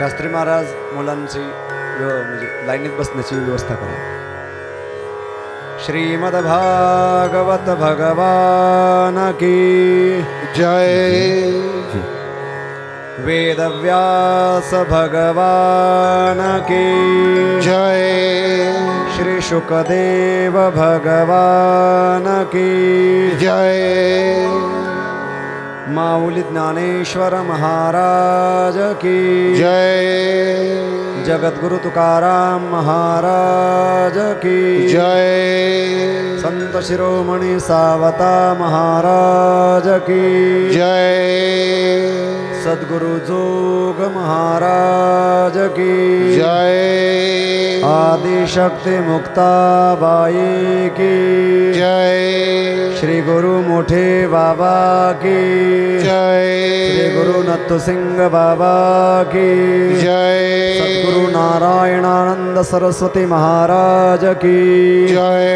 शास्त्री महाराज मुलांची म्हणजे लाईनीत बसण्याची व्यवस्था करा. श्रीमद भागवत भगवान की जय. वेदव्यास भगवान की जय. श्री शुकदेव भगवान की जय. माऊली ज्ञानेश्वर महाराज की जय. जगद्गुरु तुकाराम महाराज की जय. संत शिरोमणी सावता महाराज की जय. सद्गुरु जोग महाराज की जय. आदिशक्ति मुक्ताबाई की जय. श्री गुरु मोठे बाबा की जय. श्री गुरु नत्थु सिंह बाबा की जय. सद्गुरु नारायणानंद सरस्वती महाराज की जय.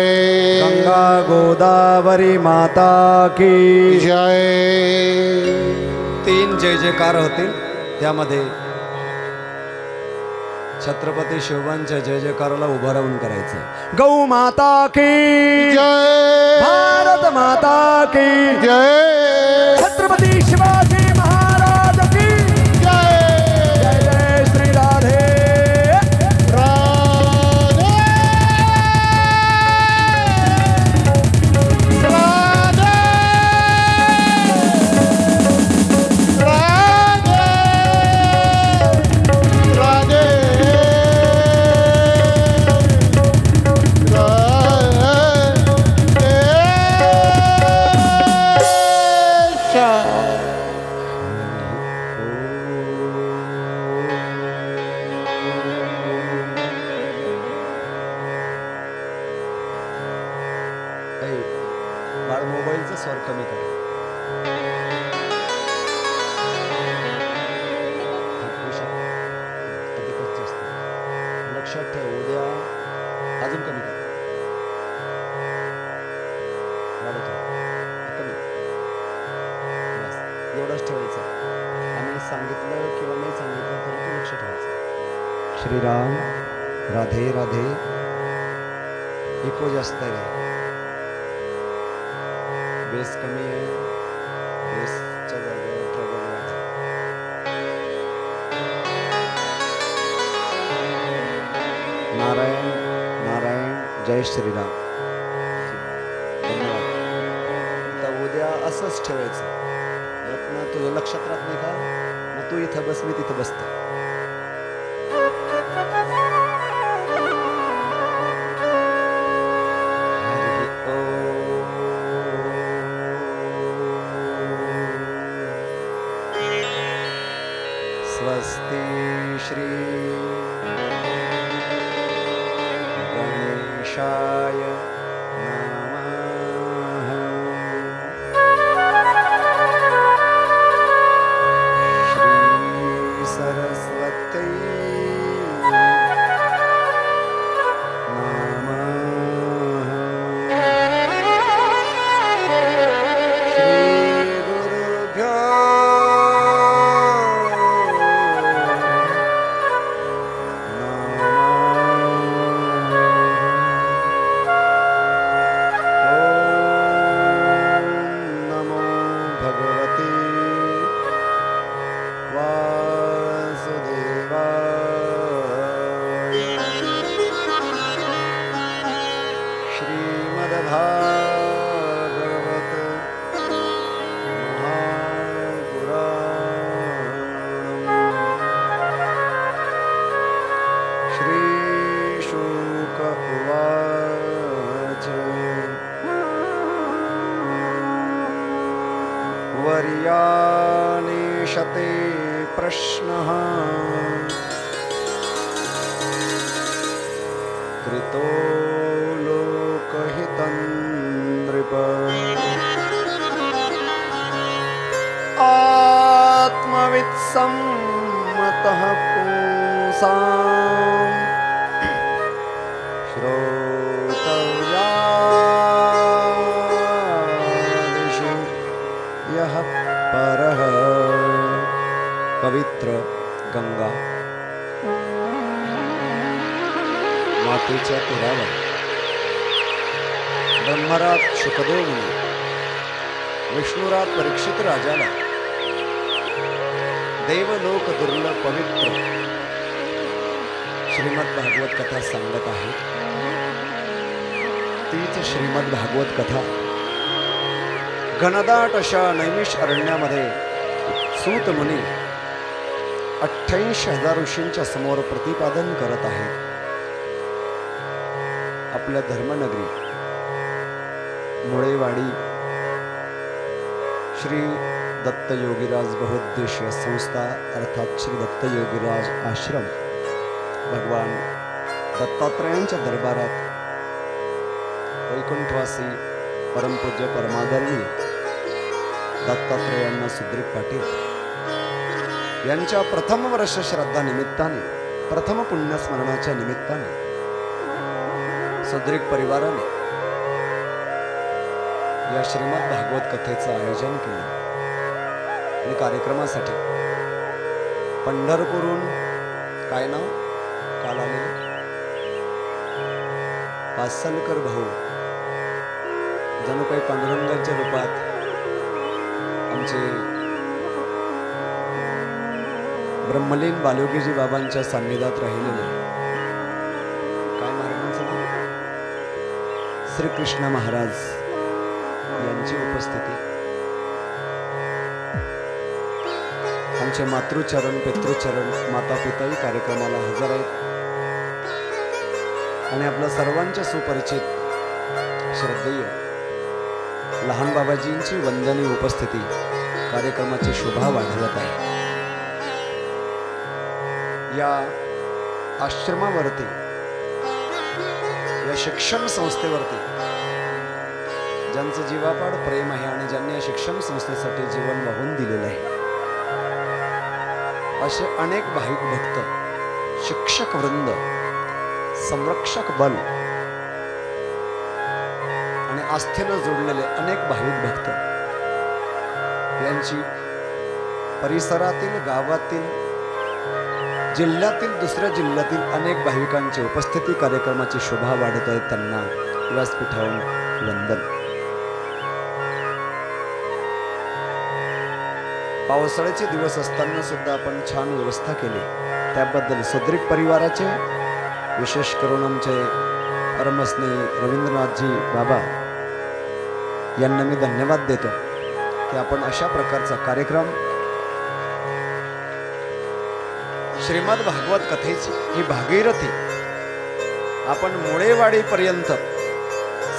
गंगा गोदावरी माता की जय. 3 जय जयकार होतील. त्यामध्ये छत्रपती शिवबांच्या जय जयकाराला उभं राहून करायचं. गौ माता की जय. भारत माता की जय. छत्रपती शिवाजी महाराज की जय. जय जय श्री राधे. राधे. राधे. राधे. राधे. बाळ मोबाईलचा स्वर कमी करा. लक्षात ठेव. उद्या अजून कमी करा. कमी. बस एवढंच ठेवायचं. आम्ही सांगितलं किंवा नाही सांगितलं तरी तू लक्ष ठेवायचं. श्रीराम राधे राधे. इको जास्त आहे. बेस कमी आहे. बेसच्या जागेवर ट्रबल वाढ. नारायण नारायण जय श्रीराम. धन्यवाद. आता उद्या असंच ठेवायचं. रत्न तुझं लक्षात राहत नाही का? मग तू इथं बस, मी तिथं बसतो. स्वस्ति श्री गणेशाय नमः. श्री सरस्वती नमः. श्री गुरुभ्यो वर्यानिशते प्रश्नः कृतो लोकहितं नृप. आत्मवित्सम्मतः पुंसाम् श्रोतव्यादिषु यः परः. पवित्र गंगा मातेच्या तीरावर ब्रह्मरात शुकदेव मुनी, विष्णुरात परीक्षित राजाला देवलोक दुर्लभ पवित्र श्रीमद भागवत कथा सांगत आहे. तीच श्रीमद भागवत कथा घनदाट अशा नैमिष अरण्यामध्ये सूत मुनी 88,000 ऋषींच्या समोर प्रतिपादन करत आहेत. आपल्या धर्मनगरी मुळेवाडी श्री दत्त योगीराज बहुउद्देशीय संस्था अर्थात श्री दत्त योगीराज आश्रम भगवान दत्तात्रयांच्या दरबारात वैकुंठवासी परमपूज्य परमादरणीय दत्तात्रयांना सुद्रीक पाटील यांच्या प्रथम वर्ष श्रद्धा निमित्ताने, प्रथम पुण्यस्मरणाच्या निमित्ताने सुद्रीक परिवाराने या श्रीमद भागवत कथेचं आयोजन केलं. आणि कार्यक्रमासाठी पंढरपूरहून काय नाव काल आलेले पासलकर भाऊ, जणू काही पांडुरंगाच्या रूपात आमचे ब्रह्मलीन बालयोगीजी बाबांच्या सान्निध्यात राहिलेले काय महाराजांचं नाव श्रीकृष्ण महाराज यांची उपस्थिती, आमचे मातृचरण पितृचरण माता पिताही कार्यक्रमाला हजर आहेत. आणि आपल्या सर्वांच्या सुपरिचित श्रद्धेय लहान बाबाजींची वंदनीय उपस्थिती कार्यक्रमाची शोभा वाढवत आहे. या आश्रमावरती, या शिक्षण संस्थेवरती ज्यांचं जीवापाड प्रेम आहे आणि ज्यांनी या शिक्षण संस्थेसाठी जीवन वाहून दिलेलं आहे, असे अनेक भाविक भक्त, शिक्षक वृंद, संरक्षक बल आणि आस्थेनं जोडलेले अनेक भाविक भक्त यांची परिसरातील, गावातील, जिल्ह्यातील, दुसऱ्या जिल्ह्यातील अनेक भाविकांची उपस्थिती कार्यक्रमाची शोभा वाढत आहे. त्यांना व्यासपीठावरून वंदन. पावसाळ्याचे दिवस असताना सुद्धा आपण छान व्यवस्था केली, त्याबद्दल सुद्रीक परिवाराचे, विशेष करून आमचे परमस्नेही रवींद्रनाथजी बाबा यांना मी धन्यवाद देतो की आपण अशा प्रकारचा कार्यक्रम श्रीमद भागवत कथेची ही भागीरथी आपण मुळेवाडीपर्यंत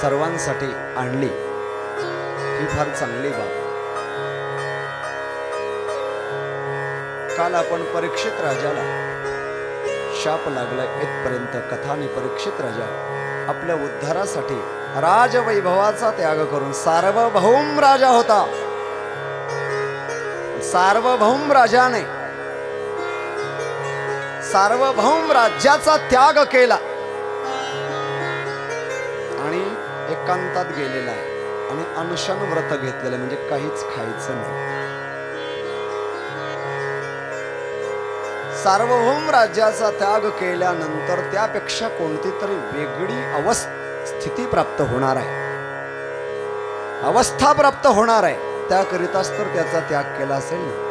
सर्वांसाठी आणली, ही फार चांगली बाब. काल आपण परीक्षित राजाला शाप लागला इथपर्यंत कथाने परीक्षित राजा आपल्या उद्धारासाठी राजवैभवाचा त्याग करून सार्वभौम राजा होता. सार्वभौम राजाने सार्वभौम राज्याचा त्याग केला आणि एकांतात गेलेला आहे आणि अनशन व्रत घेतलेलं, म्हणजे काहीच खायचं नाही. सार्वभौम राज्याचा त्याग केल्यानंतर त्यापेक्षा कोणती तरी वेगळी स्थिती प्राप्त होणार आहे, अवस्था प्राप्त होणार आहे. त्याकरिताच तर त्याचा त्याग केला असेल ना.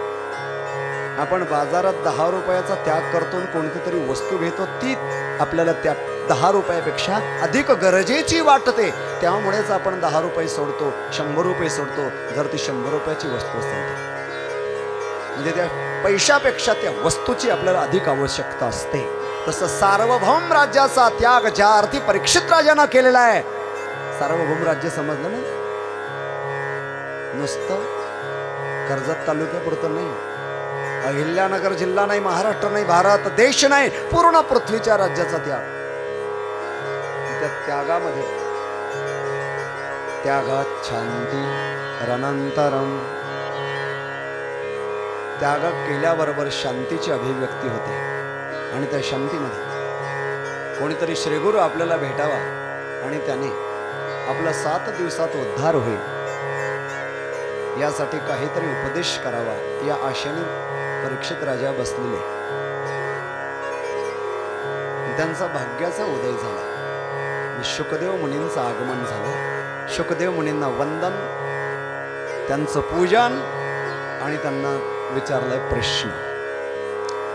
आपण बाजारात 10 रुपयाचा त्याग करतो, कोणती तरी वस्तू घेतो, ती आपल्याला त्या 10 रुपयापेक्षा अधिक गरजेची वाटते. त्यामुळेच आपण 10 रुपये सोडतो, 100 रुपये सोडतो, जर ती 100 रुपयाची वस्तू असेल तर. म्हणजे त्या पैशापेक्षा त्या वस्तूची आपल्याला अधिक आवश्यकता असते. तसं सार्वभौम राज्याचा त्याग ज्या अर्थी परीक्षित राजानं केलेला आहे, सार्वभौम राज्य समजलं ना, नुसतं कर्जत तालुक्यापुरतं नाही, अहिल्यानगर जिल्हा नाही, महाराष्ट्र नाही, भारत देश नाही, पूर्ण पृथ्वीच्या राज्याचा त्याग. त्या त्यागामध्ये त्यागात शांती रनंतरम, त्याग केल्याबरोबर शांतीची अभिव्यक्ती होते. आणि त्या शांतीमध्ये कोणीतरी श्रीगुरु आपल्याला भेटावा आणि त्याने आपला 7 दिवसात उद्धार होईल, यासाठी काहीतरी उपदेश करावा, या आशेने परीक्षित राजा बसलेले. त्यांचा भाग्याचा उदय झाला. शुकदेव मुनींचं आगमन झालं. शुकदेव मुनींना वंदन, त्यांचं पूजन, आणि त्यांना विचारलाय प्रश्न.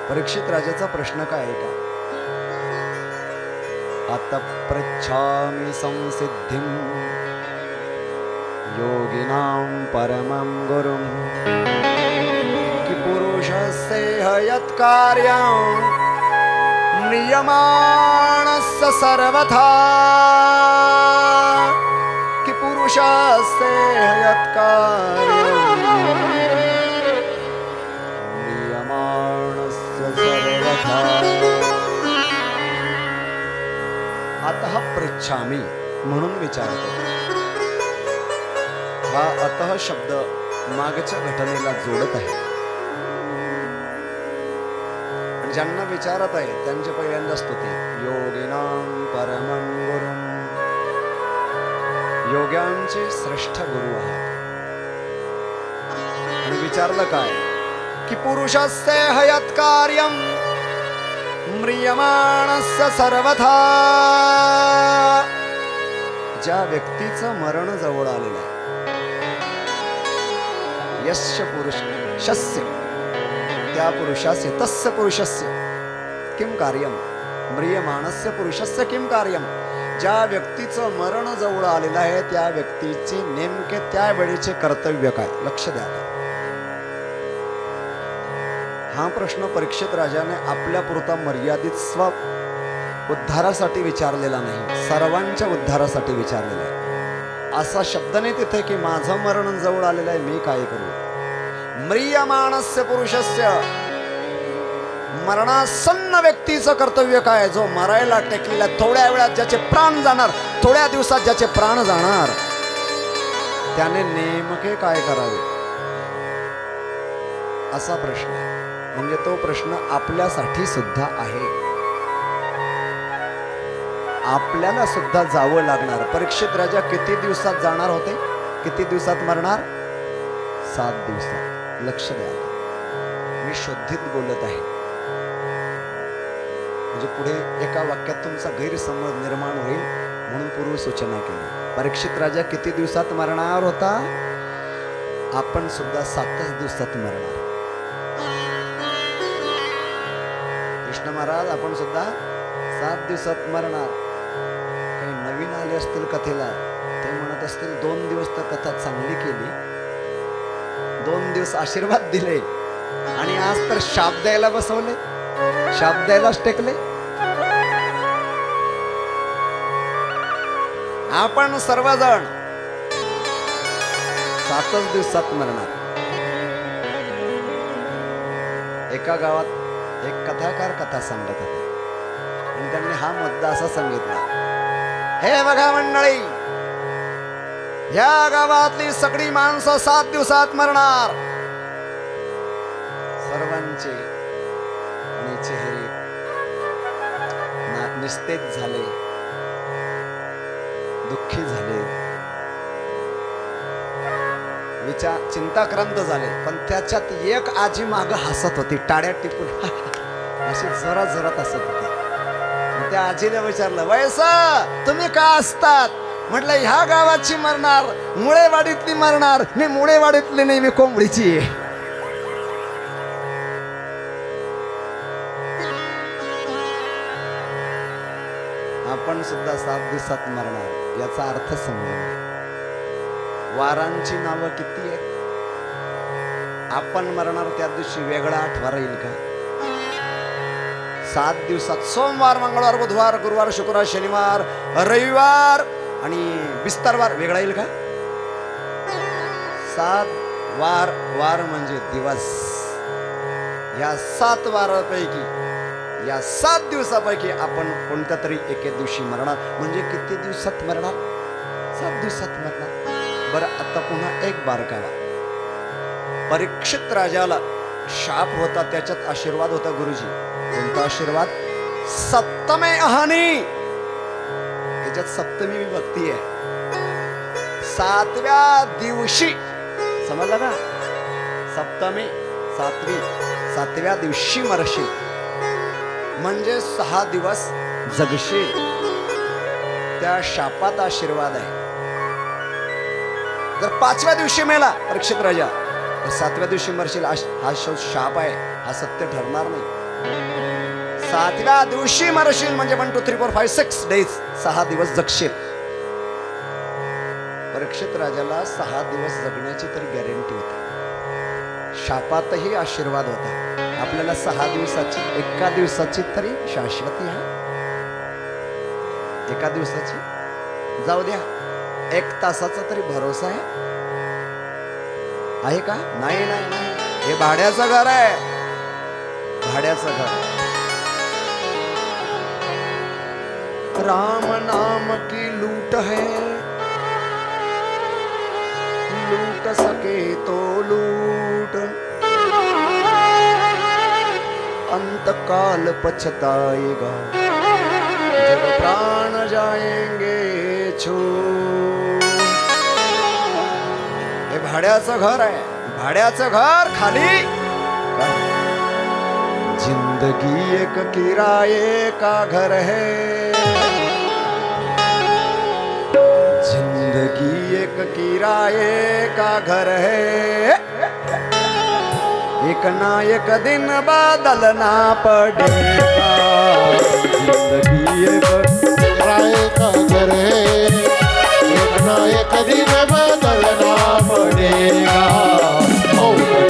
परीक्षित राजाचा प्रश्न काय आहे का? आता पृच्छामि संसिद्धिं योगिनां परमं गुरुं कि पुरुषस्य यत् कार्यं म्रियमाणस्य सर्वथा कि पुरुषस्य यत् कार्यं म्रियमाणस्य सर्वथा. अतः पृच्छामि म्हणून विचारतो. हा अतः शब्द मागच्या घटनेला जोडत आहे. ज्यांना विचारत आहे त्यांचे पहिल्यांदा स्तुती. योगिनां परमं गुरुं, योग्यांचे श्रेष्ठ गुरु आहात. आणि विचारलं काय की पुरुषस्य हयत् कार्यं म्रियमाणस्य सर्वथा. ज्या व्यक्तीचं मरण जवळ आलेलं आहे, यस्य पुरुषस्य, त्या पुरुषास्य, तस्य पुरुषस्य किं कार्यं, म्रियमाणस्य पुरुषस्य किं कार्यं. ज्या व्यक्तीचं मरण जवळ आलेलं आहे त्या व्यक्तीचे नेमके त्या वेळेचे कर्तव्य काय. लक्ष द्या. हा प्रश्न परीक्षित राजाने आपल्या पुरता मर्यादित स्व उद्धारासाठी विचारलेला नाही, सर्वांच्या उद्धारासाठी विचारलेला आहे. असा शब्द नाही तिथे की माझं मरण जवळ आलेलं आहे, मी काय करू. म्रियमाणस्य पुरुषस्य, मरणासन्न व्यक्तीचं कर्तव्य काय. जो मरायला टेकलेला, थोड्या वेळात ज्याचे प्राण जाणार, थोड्या दिवसात ज्याचे प्राण जाणार, त्याने नेमके काय करावे, असा प्रश्न आहे. म्हणजे तो प्रश्न आपल्यासाठी सुद्धा आहे. आपल्याला सुद्धा जावं लागणार. परीक्षित राजा किती दिवसात जाणार होते, किती दिवसात मरणार? 7 दिवसात. लक्ष द्या. मी शुद्धीत बोलत आहे, म्हणजे पुढे एका वाक्यात तुमचा गैरसमज निर्माण होईल म्हणून पूर्व सूचना केली. परीक्षित राजा किती दिवसात मरणार होता? आपण सुद्धा 7च दिवसात मरणार. कृष्ण महाराज आपण सुद्धा 7 दिवसात मरणार. काही नवीन आले असतील कथेला, ते म्हणत असतील 2 दिवस तर कथा चांगली केली, 2 दिवस आशीर्वाद दिले, आणि आज तर शाप द्यायला बसवले, शाप द्यायलाच टेकले. आपण सर्वजण 7च दिवसात मरणार. एका गावात एक कथाकार कथा सांगत होते आणि त्यांनी हा मुद्दा असा सांगितला. हे बघा मंडळी, ह्या गावातली सगळी माणसं 7 दिवसात मरणार. सर्वांचे आणि चेहरे निस्तेज झाले, दुःखी झाले, चिंताक्रांत झाले. पण त्याच्यात एक आजी माग हसत होती, टाळ्या टिपून अशी जरा जरात हसत होती. त्या आजीने विचारलं, वयसा तुम्ही का असतात? म्हटलं ह्या गावाची मरणार, मुळेवाडीतली मरणार. मी मुळेवाडीतली नाही, मी कोंबडीची. आपण सुद्धा 7 दिवसात मरणार. याचा अर्थ समजून. वारांची नावं किती आहेत? आपण मरणार त्या दिवशी वेगळा आठवा राहील का? 7 दिवसात सोमवार, मंगळवार, बुधवार, गुरुवार, शुक्रवार, शनिवार, रविवार आणि बिस्तरवार वेगळा येईल का? 7 वार, वार म्हणजे दिवस. या 7 वारापैकी, या 7 दिवसापैकी आपण कोणत्या तरी एके दिवशी मरणार. म्हणजे किती दिवसात मरणार? 7 दिवसात मरणार. बरं, आता पुन्हा एक बारकावा. परीक्षित राजाला शाप होता, त्याच्यात आशीर्वाद होता गुरुजी. कोणता आशीर्वाद? सप्तमे अहानी. त्याच्यात सप्तमी विभक्ती आहे. 7व्या दिवशी, समजलं ना? सप्तमी 7वी, 7व्या दिवशी मरशी. म्हणजे 6 दिवस जगशील त्या शापात आशीर्वाद आहे. जर 5व्या दिवशी मेला परीक्षित राजा तर 7व्या दिवशी मरशील, हा शाप आहे, हा सत्य ठरणार नाही. 7व्या दिवशी मरशील म्हणजे 1 2 3 4 5 6 डेज, 6 दिवस जगशील. परीक्षित राजाला 6 दिवस जगण्याची तरी गॅरंटी होती. शापातही आशीर्वाद होता. आपल्याला 6 दिवसाची, एका दिवसाची तरी शाश्वती आहे. एका दिवसाची जाऊ द्या, 1 तासाचा तरी भरोसा आहे का? नाही नाही नाही, हे भाड्याचं घर आहे, भाड्याचं घर. राम नाम की लूट है, लूट सके तो लूट, अंत काल पछताएगा जब प्राण जाएंगे छूट. हे भाड्याचं घर आहे, भाड्याचं घर. खाली जिंदगी एक किराए का घर है, जिंदगी एक किराए का घर है, एक ना एक दिन बदलना पड़ेगा. जिंदगी एक किराए का घर है, एक ना एक दिन बदलना पड़ेगा.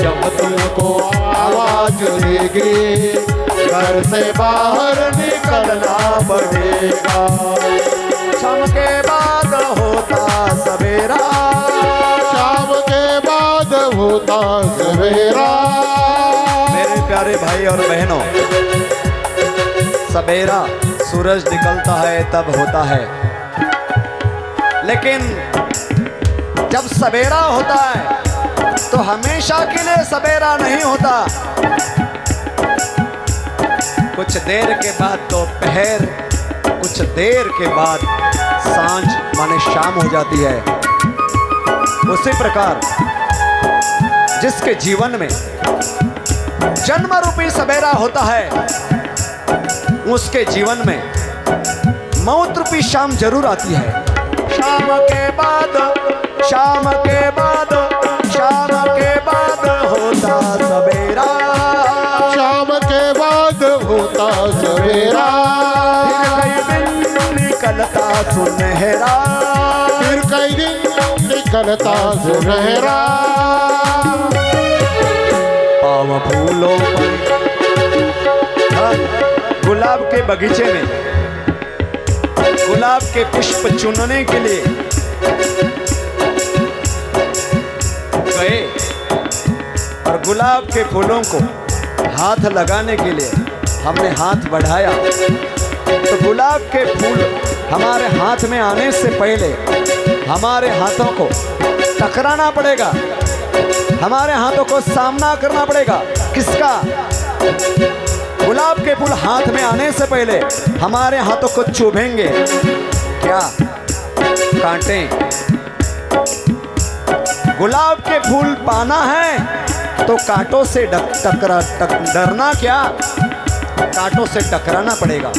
जब तुमको आवाज देगी घर से बाहर निकलना पड़ेगा. शाम के बाद होता सवेरा, शाम के बाद होता सवेरा. मेरे प्यारे भाई और बहनों, सवेरा सूरज निकलता है तब होता है, लेकिन जब सवेरा होता है तो हमेशा के लिए सवेरा नहीं होता. कुछ देर के बाद दोपहर, कुछ देर के बाद सांझ माने शाम हो जाती है. उसी प्रकार जिसके जीवन में जन्म रूपी सवेरा होता है, उसके जीवन में मौत रूपी शाम जरूर आती है. शाम के बाद, शाम के बाद, शाम के बाद होता सवेरा, शाम के बाद होता सवेरा. फिर कई दिन निकलता सुनहरा, फिर कई दिन निकलता सुनहरा. पाव फूलों पर, गुलाब के बगीचे में गुलाब के पुष्प चुनने के लिए गए और गुलाब के फूलों को हाथ लगाने के लिए हमने हाथ बढ़ाया, तो गुलाब के फूल हमारे हाथ में आने से पहले हमारे हाथों को टकराना पड़ेगा, हमारे हाथों को सामना करना पड़ेगा. किसका? गुलाब के फूल हाथ में आने से पहले हमारे हाथों को चुभेंगे. क्या? कांटे. गुलाब के फूल पाना है तो कांटों से डरना क्या? कांटों से टकराना पड़ेगा.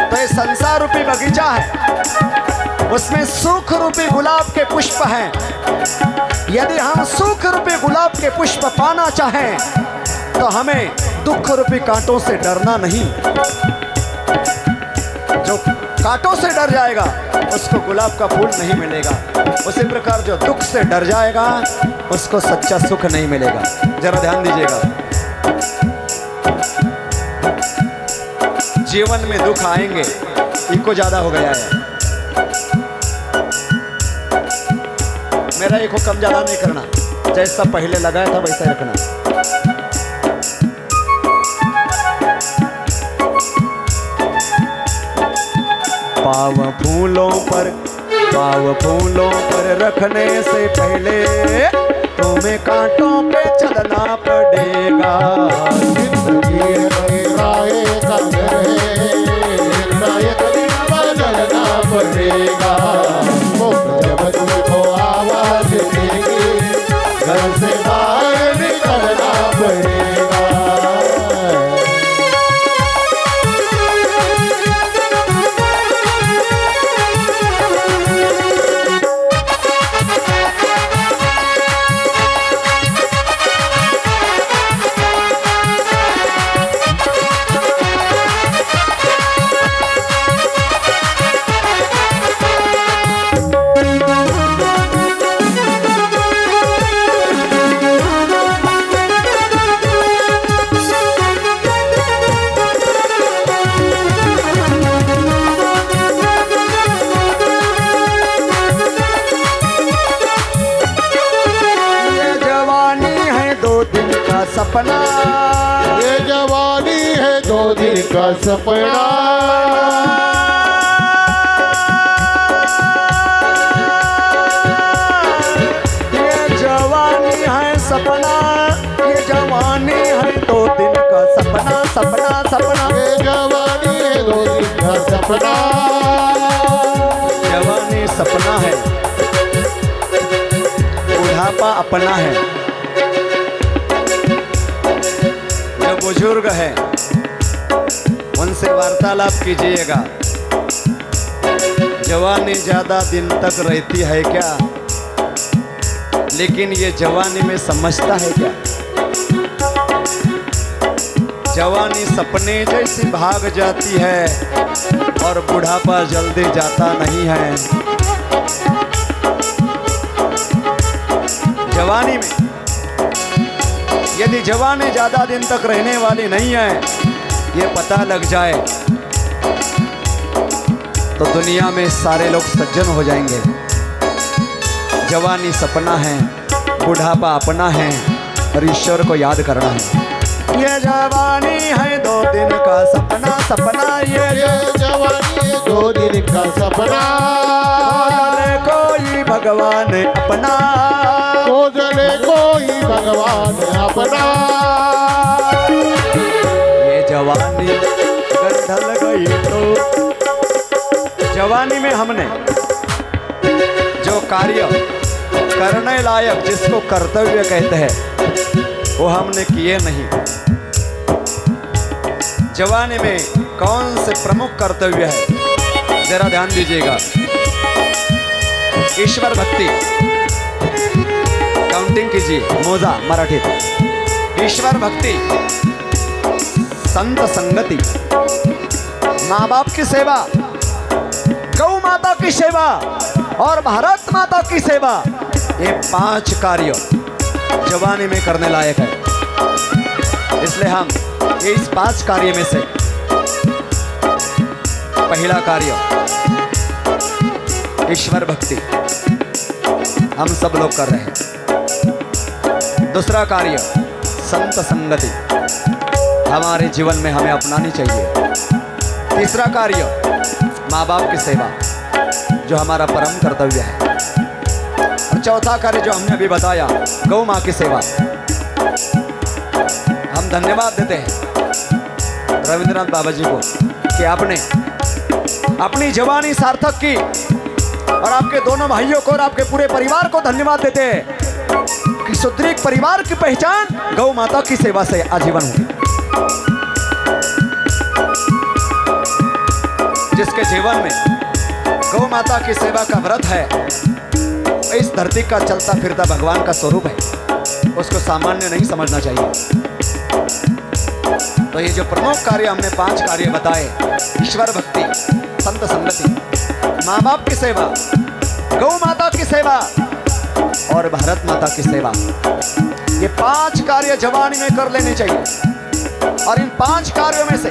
तो ये संसार रूपी बगीचा है, उसमें सुख रूपी गुलाब के पुष्प हैं. यदि हम सुख रूपी गुलाब के पुष्प पाना चाहें तो हमें दुख रूपी कांटों से डरना नहीं. जो कांटों से डर जाएगा उसको गुलाब का फूल नहीं मिलेगा. उसी प्रकार जो दुख से डर जाएगा उसको सच्चा सुख नहीं मिलेगा. जरा ध्यान दीजिएगा, जीवन में दुख आएंगे, इनको ज्यादा हो गया है. मेरा एक को कम ज्यादा नहीं करना, जैसा पहले लगाया था वैसा ही रखना. पाव फूलों पर रखने से पहले तुम्हें कांटों पे चलना पड़ेगा. जिंदगी राय का घर है, एक दिन बदलना पड़ेगा. जब तुमको आवाज देगी घर से बाहर निकलना पड़ेगा. है 2 दिन का सपना। ये जवानी है सपना, ये जवानी है 2 दिन का सपना, सपना सपना। ये जवानी है 2 दिन का सपना। जवानी सपना है, बुढ़ापा अपना है। जो बुजुर्ग है उनसे वार्तालाप कीजिएगा। जवानी ज्यादा दिन तक रहती है क्या? लेकिन ये जवानी में समझता है क्या? जवानी सपने जैसी भाग जाती है और बुढ़ापा जल्दी जाता नहीं है। जवानी में यदि जवानी ज्यादा दिन तक रहने वाली नहीं है, ये पता लग जाए तो दुनिया में सारे लोग सज्जन हो जाएंगे। जवानी सपना है, बुढ़ापा अपना है और ईश्वर को याद करना है। ये जवानी है 2 दिन का सपना, सपना। ये जवानी है 2 दिन का सपना। कोई भगवान अपना, कोजले कोई भगवान अपना। ये जवानी अगर ढल गई तो जवानी में हमने जो कार्य करने लायक, जिसको कर्तव्य कहते हैं, वो हमने किए नहीं। जवानी में कौन से प्रमुख कर्तव्य है, जरा ध्यान दीजिएगा। ईश्वर भक्ति, काउंटिंग कीजिए, मोजा मराठीत। ईश्वर भक्ति, संत संगति, माँ बाप की सेवा, गौ माता की सेवा और भारत माता की सेवा। ये 5 कार्य जवानी में करने लायक है। इसलिए हम इस 5 कार्य में से पहला कार्य ईश्वर भक्ति हम सब लोग कर रहे हैं। दूसरा कार्य संत संगति हमारे जीवन में हमें अपनानी चाहिए। तीसरा कार्य माँ बाप की सेवा, जो हमारा परम कर्तव्य है। और चौथा कार्य जो हमने अभी बताया, गौ माँ की सेवा। हम धन्यवाद देते हैं रविंद्रनाथ बाबा जी को कि आपने अपनी जवानी सार्थक की, और आपके दोनों भाइयों को और आपके पूरे परिवार को धन्यवाद देते हैं कि सुदृढ़ परिवार की पहचान गौ माता की सेवा से आजीवन होगी। जिसके जीवन में गौ माता की सेवा का व्रत है, इस धरती का चलता फिरता भगवान का स्वरूप है, उसको सामान्य नहीं समझना चाहिए। तो ये जो प्रमुख कार्य हमने 5 कार्य बताए, ईश्वर भक्ति, संत संगति, माँ बाप की सेवा, गौ माता की सेवा और भारत माता की सेवा, ये 5 कार्य जवानी में कर लेने चाहिए। और इन 5 कार्यों में से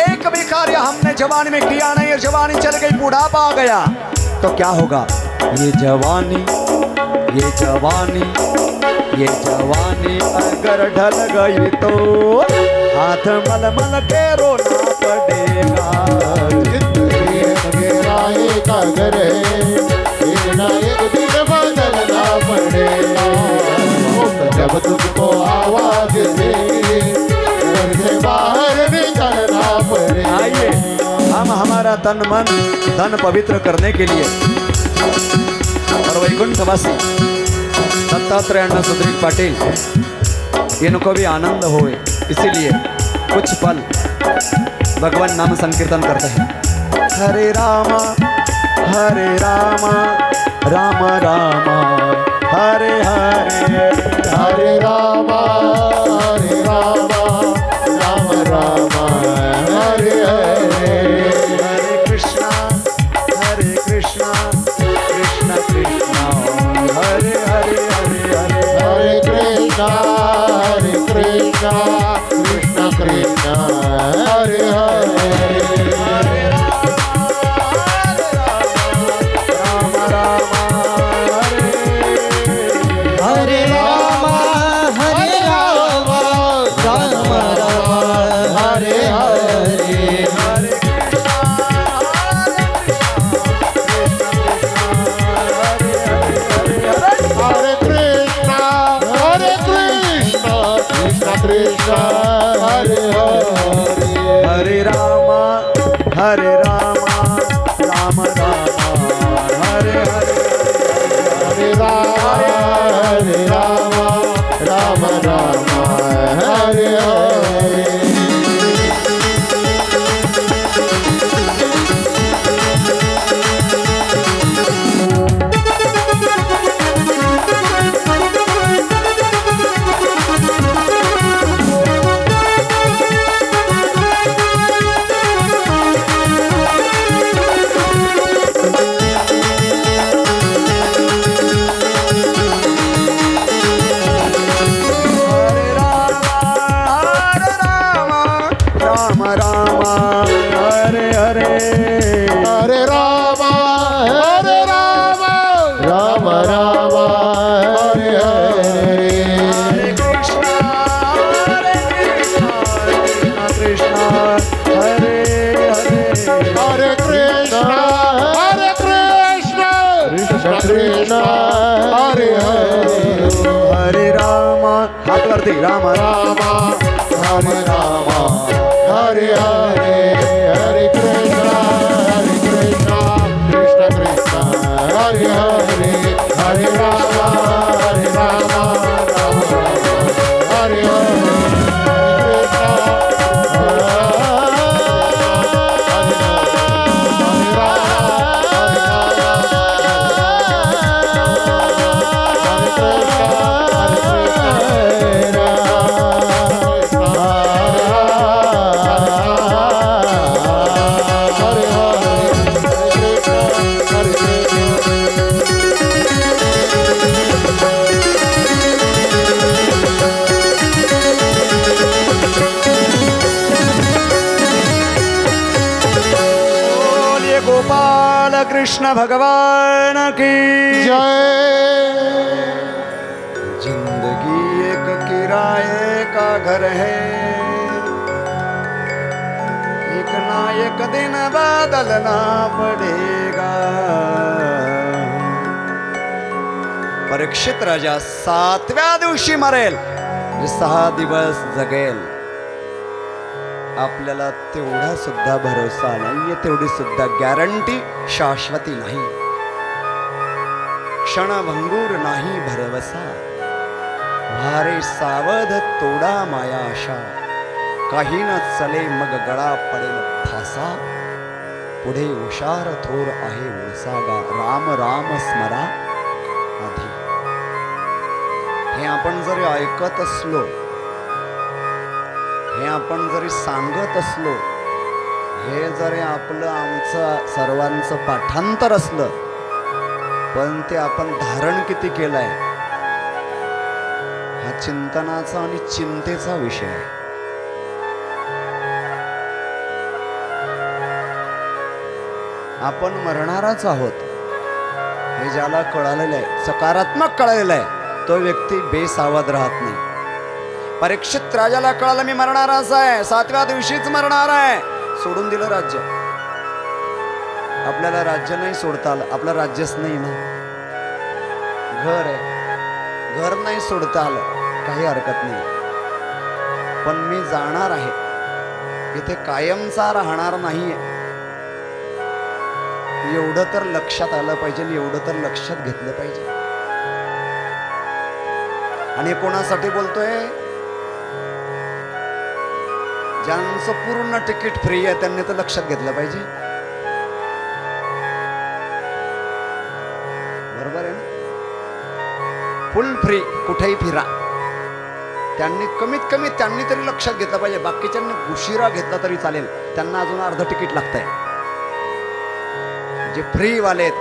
एक भी कार्य हमने जवानी में किया नहीं, और जवानी चल गई, बुढ़ापा आ गया, तो क्या होगा? ये जवानी अगर ढल गई तो हाथ मल मल के रोना पड़ेगा। का घर है, एक दिन बदलना पड़ेगा। जब तुमको आवाज देंगे, घर से बाहर निकलना पड़ेगा। आइए हम हमारा तन मन धन पवित्र करने के लिए और वैकुंठवासी दत्तात्रेय अण्णा सुदृढ़ पाटिल इनको भी आनंद होए, इसीलिए कुछ पल भगवान नाम संकीर्तन करते हैं। हरे रामा राम रामा हरे हरे, हरे रामा राम रामा हरे हरे, हरे कृष्णा कृष्णा कृष्णा हरे हरे हरे हरे, हरे कृष्णा कृष्ण कृष्ण हरे हरे, हरे राम हरे Ram Hare Rama, Rama Rama, Hare Hare. Hare Rama, Hare Rama, Rama Rama, Hare Hare. Rama Rama, Rama Rama, Hare Hare, Hare Krishna, Krishna Krishna, Hare Hare, Hare Rama, Rama Rama, Hare Hare, Krishna भगवान की जय। जिंदगी एक किराए का घर है, एक ना एक दिन बदलना पड़ेगा। परीक्षित राजा 7व्या दिवशी मरेल, 6 दिवस जगेल. आपल्याला तेवढा सुद्धा भरोसा नाहीये, तेवढी सुद्धा गॅरंटी शाश्वती नाही. क्षणभंगूर नाही भरवसा, वारे सावध तोडा माया आशा. काही न चले मग गळा पडेल फासा, पुढे हुशार थोर आहे उरसागा. राम राम स्मरा आधी. हे आपण जरी ऐकत असलो, हे आपण जरी सांगत असलो, हे जरी आपलं आमचं सर्वांचं पाठांतर असलं, पण ते आपण धारण किती केलंय हा चिंतनाचा आणि चिंतेचा विषय आहे. आपण मरणारच आहोत हे ज्याला कळालेलं आहे, सकारात्मक कळालेलं आहे, तो व्यक्ती बेसावध राहत नाही. परीक्षित राजाला कळालं मी मरणारच आहे, 7व्या दिवशीच मरणार आहे. सोडून दिलं राज्य. आपल्याला राज्य नाही सोडता आलं, आपलं राज्यच नाही ना. घर आहे, घर नाही सोडता आलं, काही हरकत नाही. पण मी जाणार आहे, इथे कायमचा राहणार नाहीये, एवढं तर लक्षात आलं पाहिजे, एवढं तर लक्षात घेतलं पाहिजे. आणि कोणासाठी बोलतोय? ज्यांचं पूर्ण तिकीट फ्री आहे त्यांनी तर लक्षात घेतलं पाहिजे. बरोबर आहे ना? फुल फ्री, कुठेही फिरा. त्यांनी कमीत कमी त्यांनी तरी लक्षात घेतलं पाहिजे. बाकीच्यांनी उशिरा घेतला तरी चालेल, त्यांना अजून अर्ध तिकीट लागतंय. जे फ्री वाले आहेत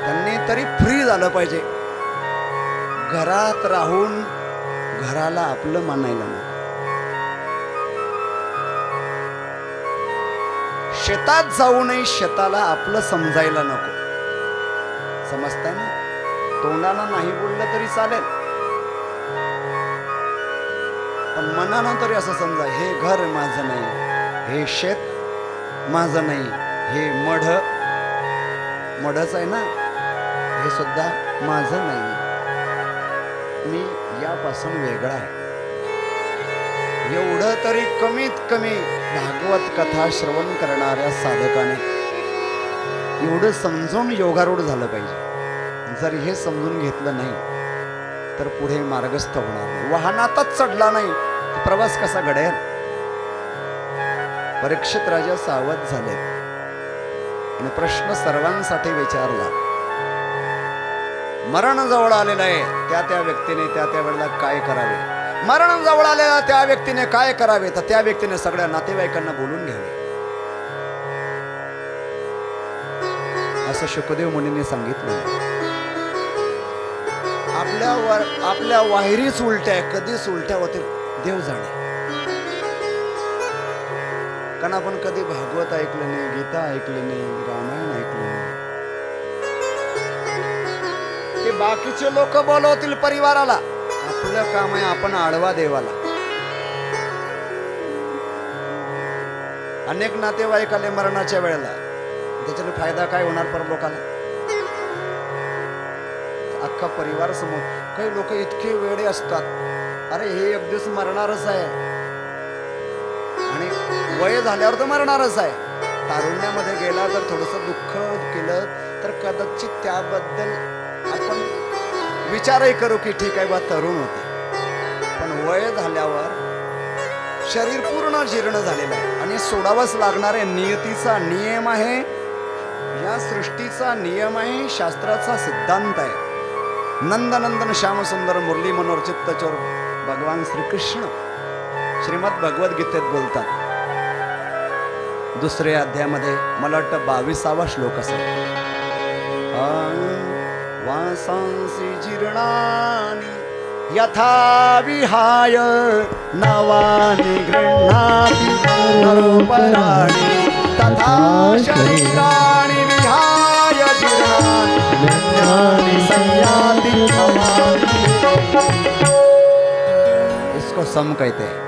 त्यांनी तरी फ्री झालं पाहिजे. घरात राहून घराला आपलं मानायला नको. शेतात जाऊनही शेताला आपलं समजायला नको. समजताय ना? तोंडाला नाही बोललं तरी चालेल, पण मनानं तरी असं समजा हे घर माझं नाही, हे शेत माझं नाही, हे मढच आहे ना, हे सुद्धा माझं नाही, मी यापासून वेगळा आहे. एवढं तरी कमीत कमी भागवत कथा श्रवण करणाऱ्या साधकाने एवढं समजून योगारूढ झालं पाहिजे. जर हे समजून घेतलं नाही तर पुढे मार्गस्थ होणार नाही. वाहनातच चढला नाही तर प्रवास कसा घडेल. परीक्षित राजा सावध झाले आणि प्रश्न सर्वांसाठी विचारला. मरण जवळ आलेलं आहे, त्या व्यक्तीने त्या वेळेला काय करावे. मरण जवळ आलेला त्या व्यक्तीने काय करावे, तर त्या व्यक्तीने सगळ्या नातेवाईकांना बोलून घ्यावे, असं शुकदेव मुनींनी सांगितलं. आपल्या वाहिरीच उलट्या आहे, कधीच उलट्या होते देव जाणे. कारण आपण कधी भागवत ऐकलं नाही, गीता ऐकली नाही, रामायण ऐकलं नाही. ते बाकीचे लोक बोलवतील परिवाराला, आपलं काम आहे आपण आडवा देवाला. अनेक नातेवाईक आले मरणाच्या वेळेला, त्याच्याने फायदा काय होणार पर लोकांना. अख्खा परिवार समोर. काही लोक इतके वेडे असतात, अरे हे एक दिवस मरणारच आहे आणि वय झाल्यावर तर मरणारच आहे. तारुण्यामध्ये गेला तर थोडस दुःख केलं तर कदाचित त्याबद्दल आपण विचारही करू की ठीक आहे बा तरुण होते. पण वय झाल्यावर शरीर पूर्ण जीर्ण झालेलं आहे आणि सोडावंच लागणार आहे. नियतीचा नियम आहे, या सृष्टीचा नियम आहे, शास्त्राचा सिद्धांत आहे. नंदनंदन श्यामसुंदर मुरली मनोहर चित्तचोर भगवान श्रीकृष्ण श्रीमद भगवद्गीतेत बोलतात. दुसऱ्या अध्यायामध्ये मला वाटतं 22वा श्लोक असेल. वासांसी जीर्णानि यथा विहाय नवानि गृह्णाति नरोपराणि तथा शरीराणि विहाय जीर्णानि संयाति नवानि. इसको सम कहते हैं.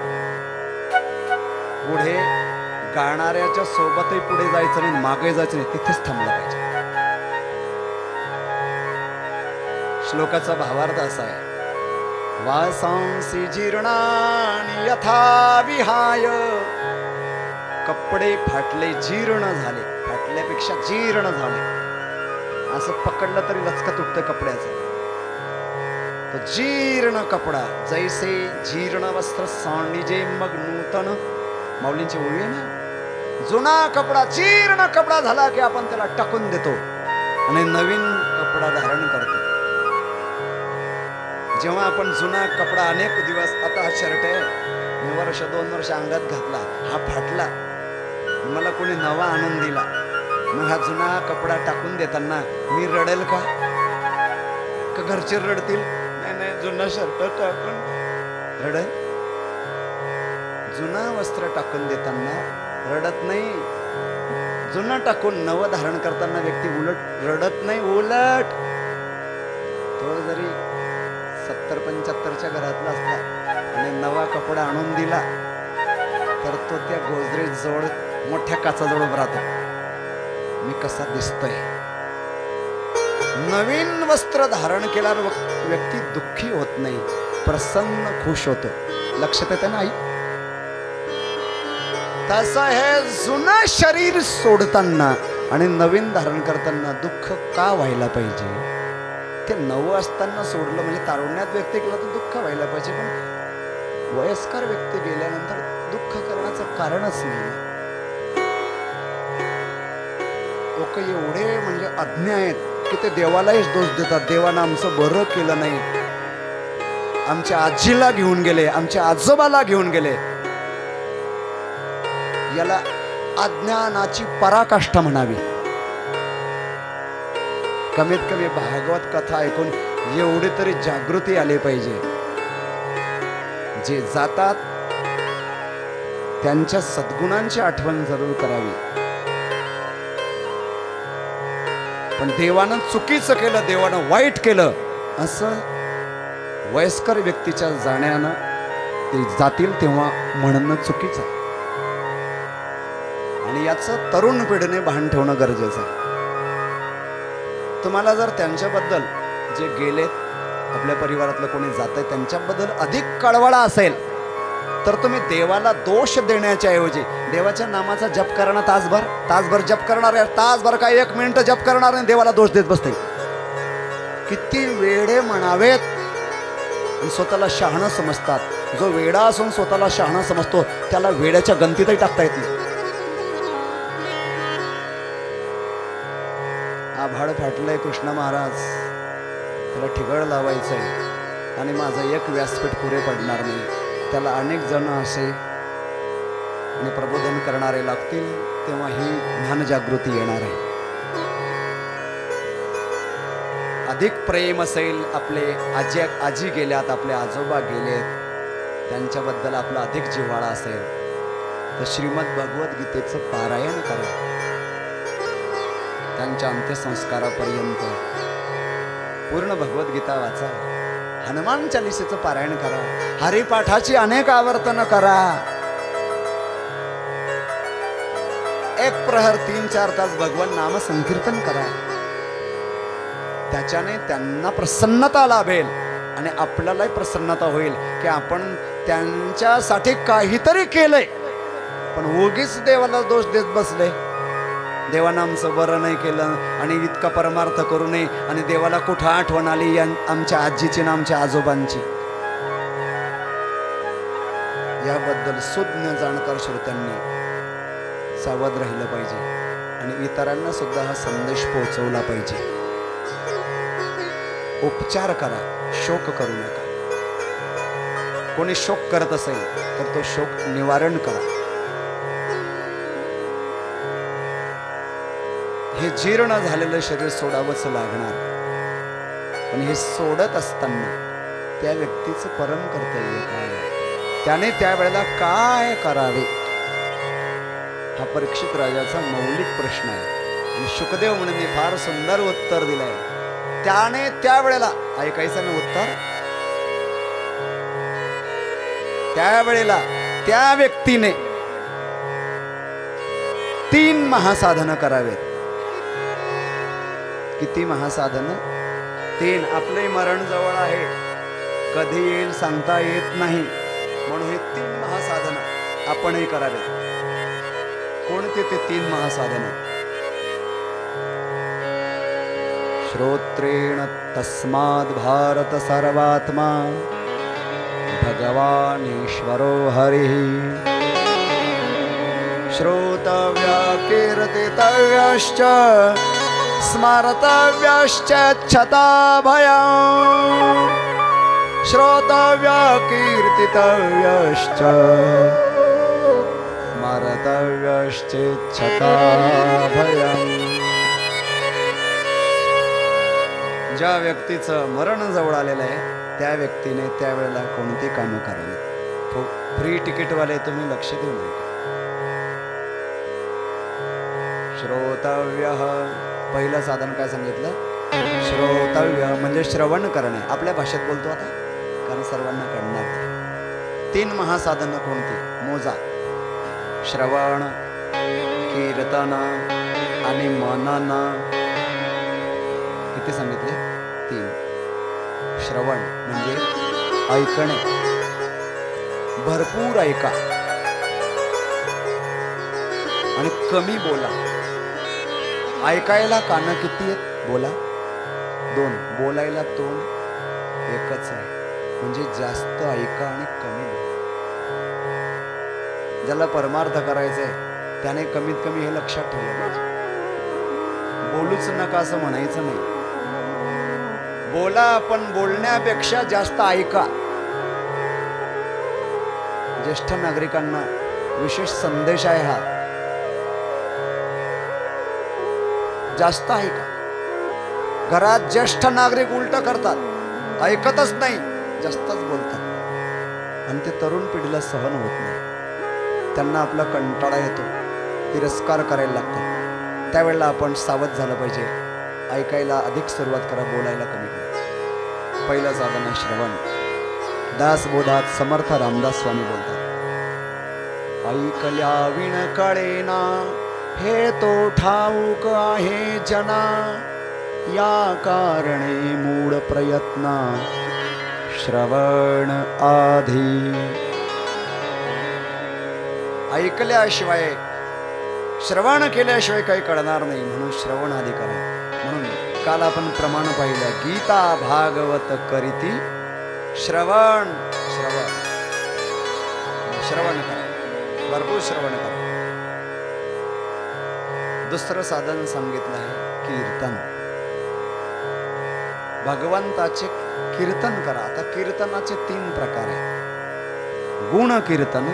पुढे गाणाऱ्याच्या सोबतही पुढे जायचं नाही, मागे जायचं नाही, तिथेच थांबलं पाहिजे. श्लोकाचा भावार्थ असा आहे. वासांसी जीर्णानि यथा विहाय. कपडे फाटले, जीर्ण झाले, फाटल्यापेक्षा जीर्ण झाले. असं पकडलं तरी लचका तुटतं कपड्याचं. तो जीर्ण कपडा जैसे जीर्ण वस्त्र सांडिजे मग नूतन. माऊलींची ओळी आहे ना. जुना कपडा, जीर्ण कपडा झाला की आपण त्याला टाकून देतो आणि नवीन कपडा धारण करतो. जेव्हा आपण जुना कपडा अनेक दिवस, आता हा शर्ट आहे, मी वर्ष 2 वर्ष अंगात घातला, हा फाटला, मला कोणी नवा आणून दिला, मग हा जुना कपडा टाकून देताना मी रडेल का घरचे रडतील? नाही, जुना शर्ट टाकून रडेल. जुना वस्त्र टाकून देताना रडत नाही. जुना टाकून नवं धारण करताना व्यक्ती उलट रडत नाही, उलट तो जरी 70-75च्या घरातला असला आणि नवा कपडा आणून दिला तर तो त्या गोदरेज जवळ मोठ्या काचाजवळ उभा राहतो, मी कसा दिसतोय. नवीन वस्त्र धारण केल्यावर व्यक्ती दुःखी होत नाही, प्रसन्न खुश होतो. लक्षात येतं ना आई? तसं हे जुनं शरीर सोडताना आणि नवीन धारण करताना दुःख का व्हायला पाहिजे? ते नवं असताना सोडलं म्हणजे तारुण्यात व्यक्ती केला तर दुःख व्हायला पाहिजे, पण वयस्कर व्यक्ती गेल्यानंतर दुःख करण्याचं कारणच नाही. लोक एवढे म्हणजे अज्ञ आहेत की ते देवालाच दोष देतात. देवानं आमचं बरं केलं नाही, आमच्या आजीला घेऊन गेले, आमच्या आजोबाला घेऊन गेले. याला अज्ञानाची पराकाष्ठा म्हणावी. कमीत कमी भागवत कथा ऐकून एवढी तरी जागृती आली पाहिजे. जे जातात त्यांच्या सद्गुणांची आठवण जरूर करावी. पण देवानं चुकीचं केलं, देवानं वाईट केलं असं वयस्कर व्यक्तीच्या जाण्यानं ते जातील तेव्हा म्हणणं चुकीचं आहे. आणि याचं तरुण पिढीने भान ठेवणं गरजेचं आहे. तुम्हाला जर त्यांच्याबद्दल जे गेलेत, आपल्या परिवारातलं कोणी जातंय त्यांच्याबद्दल अधिक कळवळा असेल तर तुम्ही देवाला दोष देण्याच्या ऐवजी देवाच्या नामाचा जप करणार, तासभर जप करणार आहे, तासभर काय 1 मिनिट जप करणार नाही, देवाला दोष देत बसते. किती वेडे म्हणावेत आणि स्वतःला शहाणं समजतात. जो वेडा असून स्वतःला शहाणं समजतो त्याला वेड्याच्या गंतीतही टाकता येत नाही. आभाळ फाटलंय कृष्ण महाराज, त्याला ठिगळ लावायचंय आणि माझं एक व्यासपीठ पुरे पडणार नाही. त्याला अनेक जण असे आणि प्रबोधन करणारे लागतील, तेव्हा ही ज्ञान जागृती येणार आहे. अधिक प्रेम असेल, आपले आजी गेल्यात, आपले आजोबा गेलेत, त्यांच्याबद्दल आपला अधिक जिव्हाळा असेल तर श्रीमद भगवद्गीतेचं पारायण करा. त्यांच्या अंत्यसंस्कारापर्यंत पूर्ण भगवद्गीता वाचा. हनुमान चालिसेचं पारायण करा. हरिपाठाची अनेक आवर्तनं करा. 1 प्रहर 3-4 तास भगवान नाम संकीर्तन करा. त्याच्याने त्यांना प्रसन्नता लाभेल आणि आपल्यालाही प्रसन्नता होईल की आपण त्यांच्यासाठी काहीतरी केलंय. पण उगीच देवाला दोष देत बसले, देवानं आमचं बरं नाही केलं आणि इतका परमार्थ करू नये आणि देवाला कुठं आठवण आली आमच्या आजीची ना आमच्या आजोबांची. याबद्दल सुज्ञ जाणकार श्रोत्यांनी सावध राहिलं पाहिजे आणि इतरांना सुद्धा हा संदेश पोहोचवला पाहिजे. उपचार करा, शोक करू नका. कोणी शोक करत असेल तर तो शोक निवारण करा. हे जीर्ण झालेलं शरीर सोडावंच लागणार, पण हे सोडत असताना त्या व्यक्तीचं परम कर्तव्य काय, त्याने त्यावेळेला काय करावे, हा परीक्षित राजाचा मौलिक प्रश्न आहे. आणि शुकदेव मुनींनी फार सुंदर उत्तर दिलंय. त्याने त्यावेळेला ऐकायचं ना उत्तर. त्यावेळेला त्या व्यक्तीने 3 महासाधनं करावेत. किती महासाधनं? 3. आपले मरण जवळ आहे, कधी येईल सांगता येत नाही, म्हणून हे 3 महासाधनं आपणही करावे. कोणते ते 3 महासाधनं? श्रोत्रेण तस्माद् भारत सर्वात्मा भगवान ईश्वरो हरिः. श्रोतव्या कीर्तितव्यश्च स्मर्तव्यश्च क्षताभयम्. श्रोतव्या कीर्तितव्यश्च स्मर्तव्यश्च क्षताभयम्. ज्या व्यक्तीचं मरण जवळ आलेलं आहे त्या व्यक्तीने त्यावेळेला कोणती कामं करावी. फ्री तिकीटवाले तुम्ही लक्ष देऊ नका. श्रोतव्य, पहिलं साधन काय सांगितलं? श्रोतव्य म्हणजे श्रवण करणे. आपल्या भाषेत बोलतो आता, कारण सर्वांना कळणार. 3 महासाधनं कोणती? मोजा. श्रवण, कीर्तन आणि मनन. किती सांगितले? 3. श्रवण म्हणजे ऐकणे, भरपूर ऐका आणि कमी बोला. ऐकायला कान किती आहेत? बोला 2. बोलायला तोंड एकच आहे. म्हणजे जास्त ऐका आणि कमी बोला. ज्याला परमार्थ करायचंय त्याने कमीत कमी हे लक्षात ठेवलं पाहिजे. बोलूच नका असं म्हणायचं नाही. बोला, पण बोलण्यापेक्षा जास्त ऐका. ज्येष्ठ नागरिकांना विशेष संदेश आहे हा. जास्त ऐका. घरात ज्येष्ठ नागरिक उलट करतात, ऐकतच नाही, जास्तच बोलतात आणि ते तरुण पिढीला सहन होत नाही. त्यांना आपला कंटाळा येतो, तिरस्कार करायला लागतात. त्यावेळेला आपण सावध झालं पाहिजे. ऐकायला अधिक सुरुवात करा, बोलायला कमी करा. पहिलं साधन आहे श्रवण. दासबोधात समर्थ रामदास स्वामी बोलतात, ऐकल्या विण कळेना हे तो ठाऊक आहे जना, या कारणे मूळ प्रयत्न श्रवण आधी. ऐकल्याशिवाय श्रवण केल्याशिवाय काही कळणार नाही, म्हणून श्रवण आधी करा. म्हणून काल आपण प्रमाण पाहिलं, गीता भागवत करीती श्रवण श्रवण श्रवण करा, भरपूर श्रवण करा. दुसरं साधन सांगितलं आहे कीर्तन. भगवंताचे कीर्तन करा. आता कीर्तनाचे 3 प्रकार आहेत: गुण कीर्तन,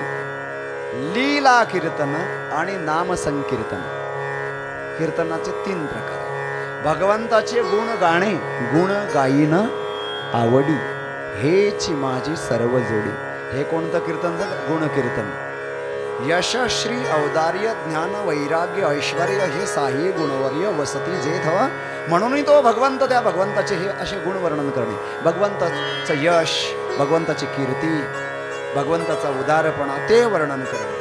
लीला कीर्तन आणि नाम संकीर्तन. कीर्तनाचे 3 प्रकार आहेत. भगवंताचे गुण गाणे, गुण गाईन आवडी, हेची माझी सर्व जोडी. हे कोणतं कीर्तन झालं? गुण कीर्तन. यश श्री औदार्य ज्ञान वैराग्य ऐश्वर्य हे साही गुणवर्य वसती जे थवा. म्हणूनही तो भगवंत, त्या भगवंताचे हे असे गुण वर्णन करणे, भगवंताचं यश, भगवंताची कीर्ती, भगवंताचा उदारपणा ते वर्णन करणे,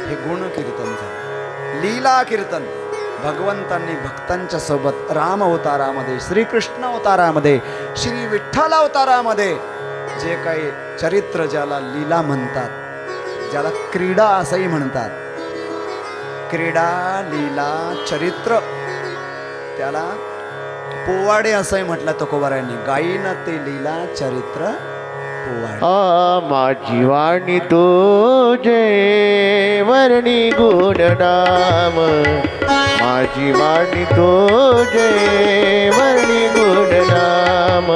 हे गुण कीर्तन झाले. लीला कीर्तन, भगवंतांनी भक्तांच्या सोबत राम अवतारामध्ये, श्रीकृष्ण अवतारामध्ये, श्री विठ्ठल अवतारामध्ये जे काही चरित्र, ज्याला लीला म्हणतात, ज्याला क्रीडा असंही म्हणतात, क्रीडा लीला चरित्र, त्याला पोवाडे असंही म्हटलं तुकोबारायांनी. गायीन ते लीला चरित्र पोवाडे. माझी वाणी तुझे वर्णी गुण नाम, माझी वाणी तुझे वर्णी गुण नाम,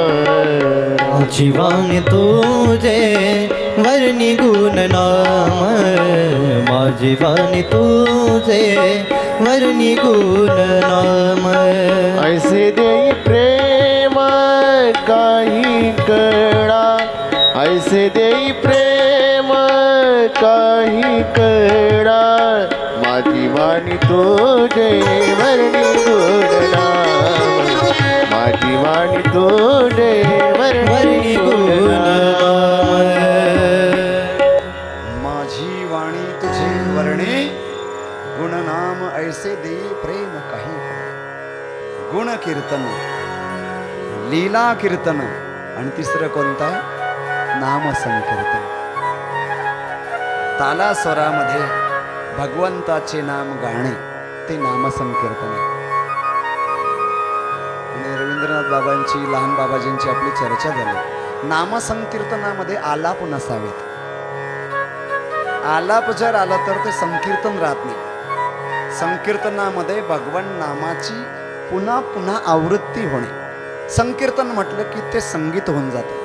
माझी वाणी तुझे वर्णी गुण नाम, माझी वाणी तुझे वर्णी गुण नाम. ऐसे देई प्रेम काही कळा, ऐसे देई प्रेम काही कळा, माझी वाणी तुझे वर्णी गुण नाम, माझी वाणी तुझे वर्णी गुण नाम. माझी वाणी तुझे वर्णे गुण नाम, ऐसे दे प्रेम काही. गुण कीर्तन, लीला कीर्तन आणि तिसरं कोणतं आहे? नाम संकीर्तन. ताला स्वरामध्ये भगवंताचे नाम गाणे ते नाम संकीर्तन आहे. आणि रवींद्रनाथ बाबांची, लहान बाबाजींची आपली चर्चा झाली. नाम संकीर्तनामध्ये आलाप नसावेत. आलाप जर आला तर ते संकीर्तन राहत नाही. संकीर्तनामध्ये भगवान नामाची पुन्हा पुन्हा आवृत्ती होणे. संकीर्तन म्हटलं की ते संगीत होऊन जाते,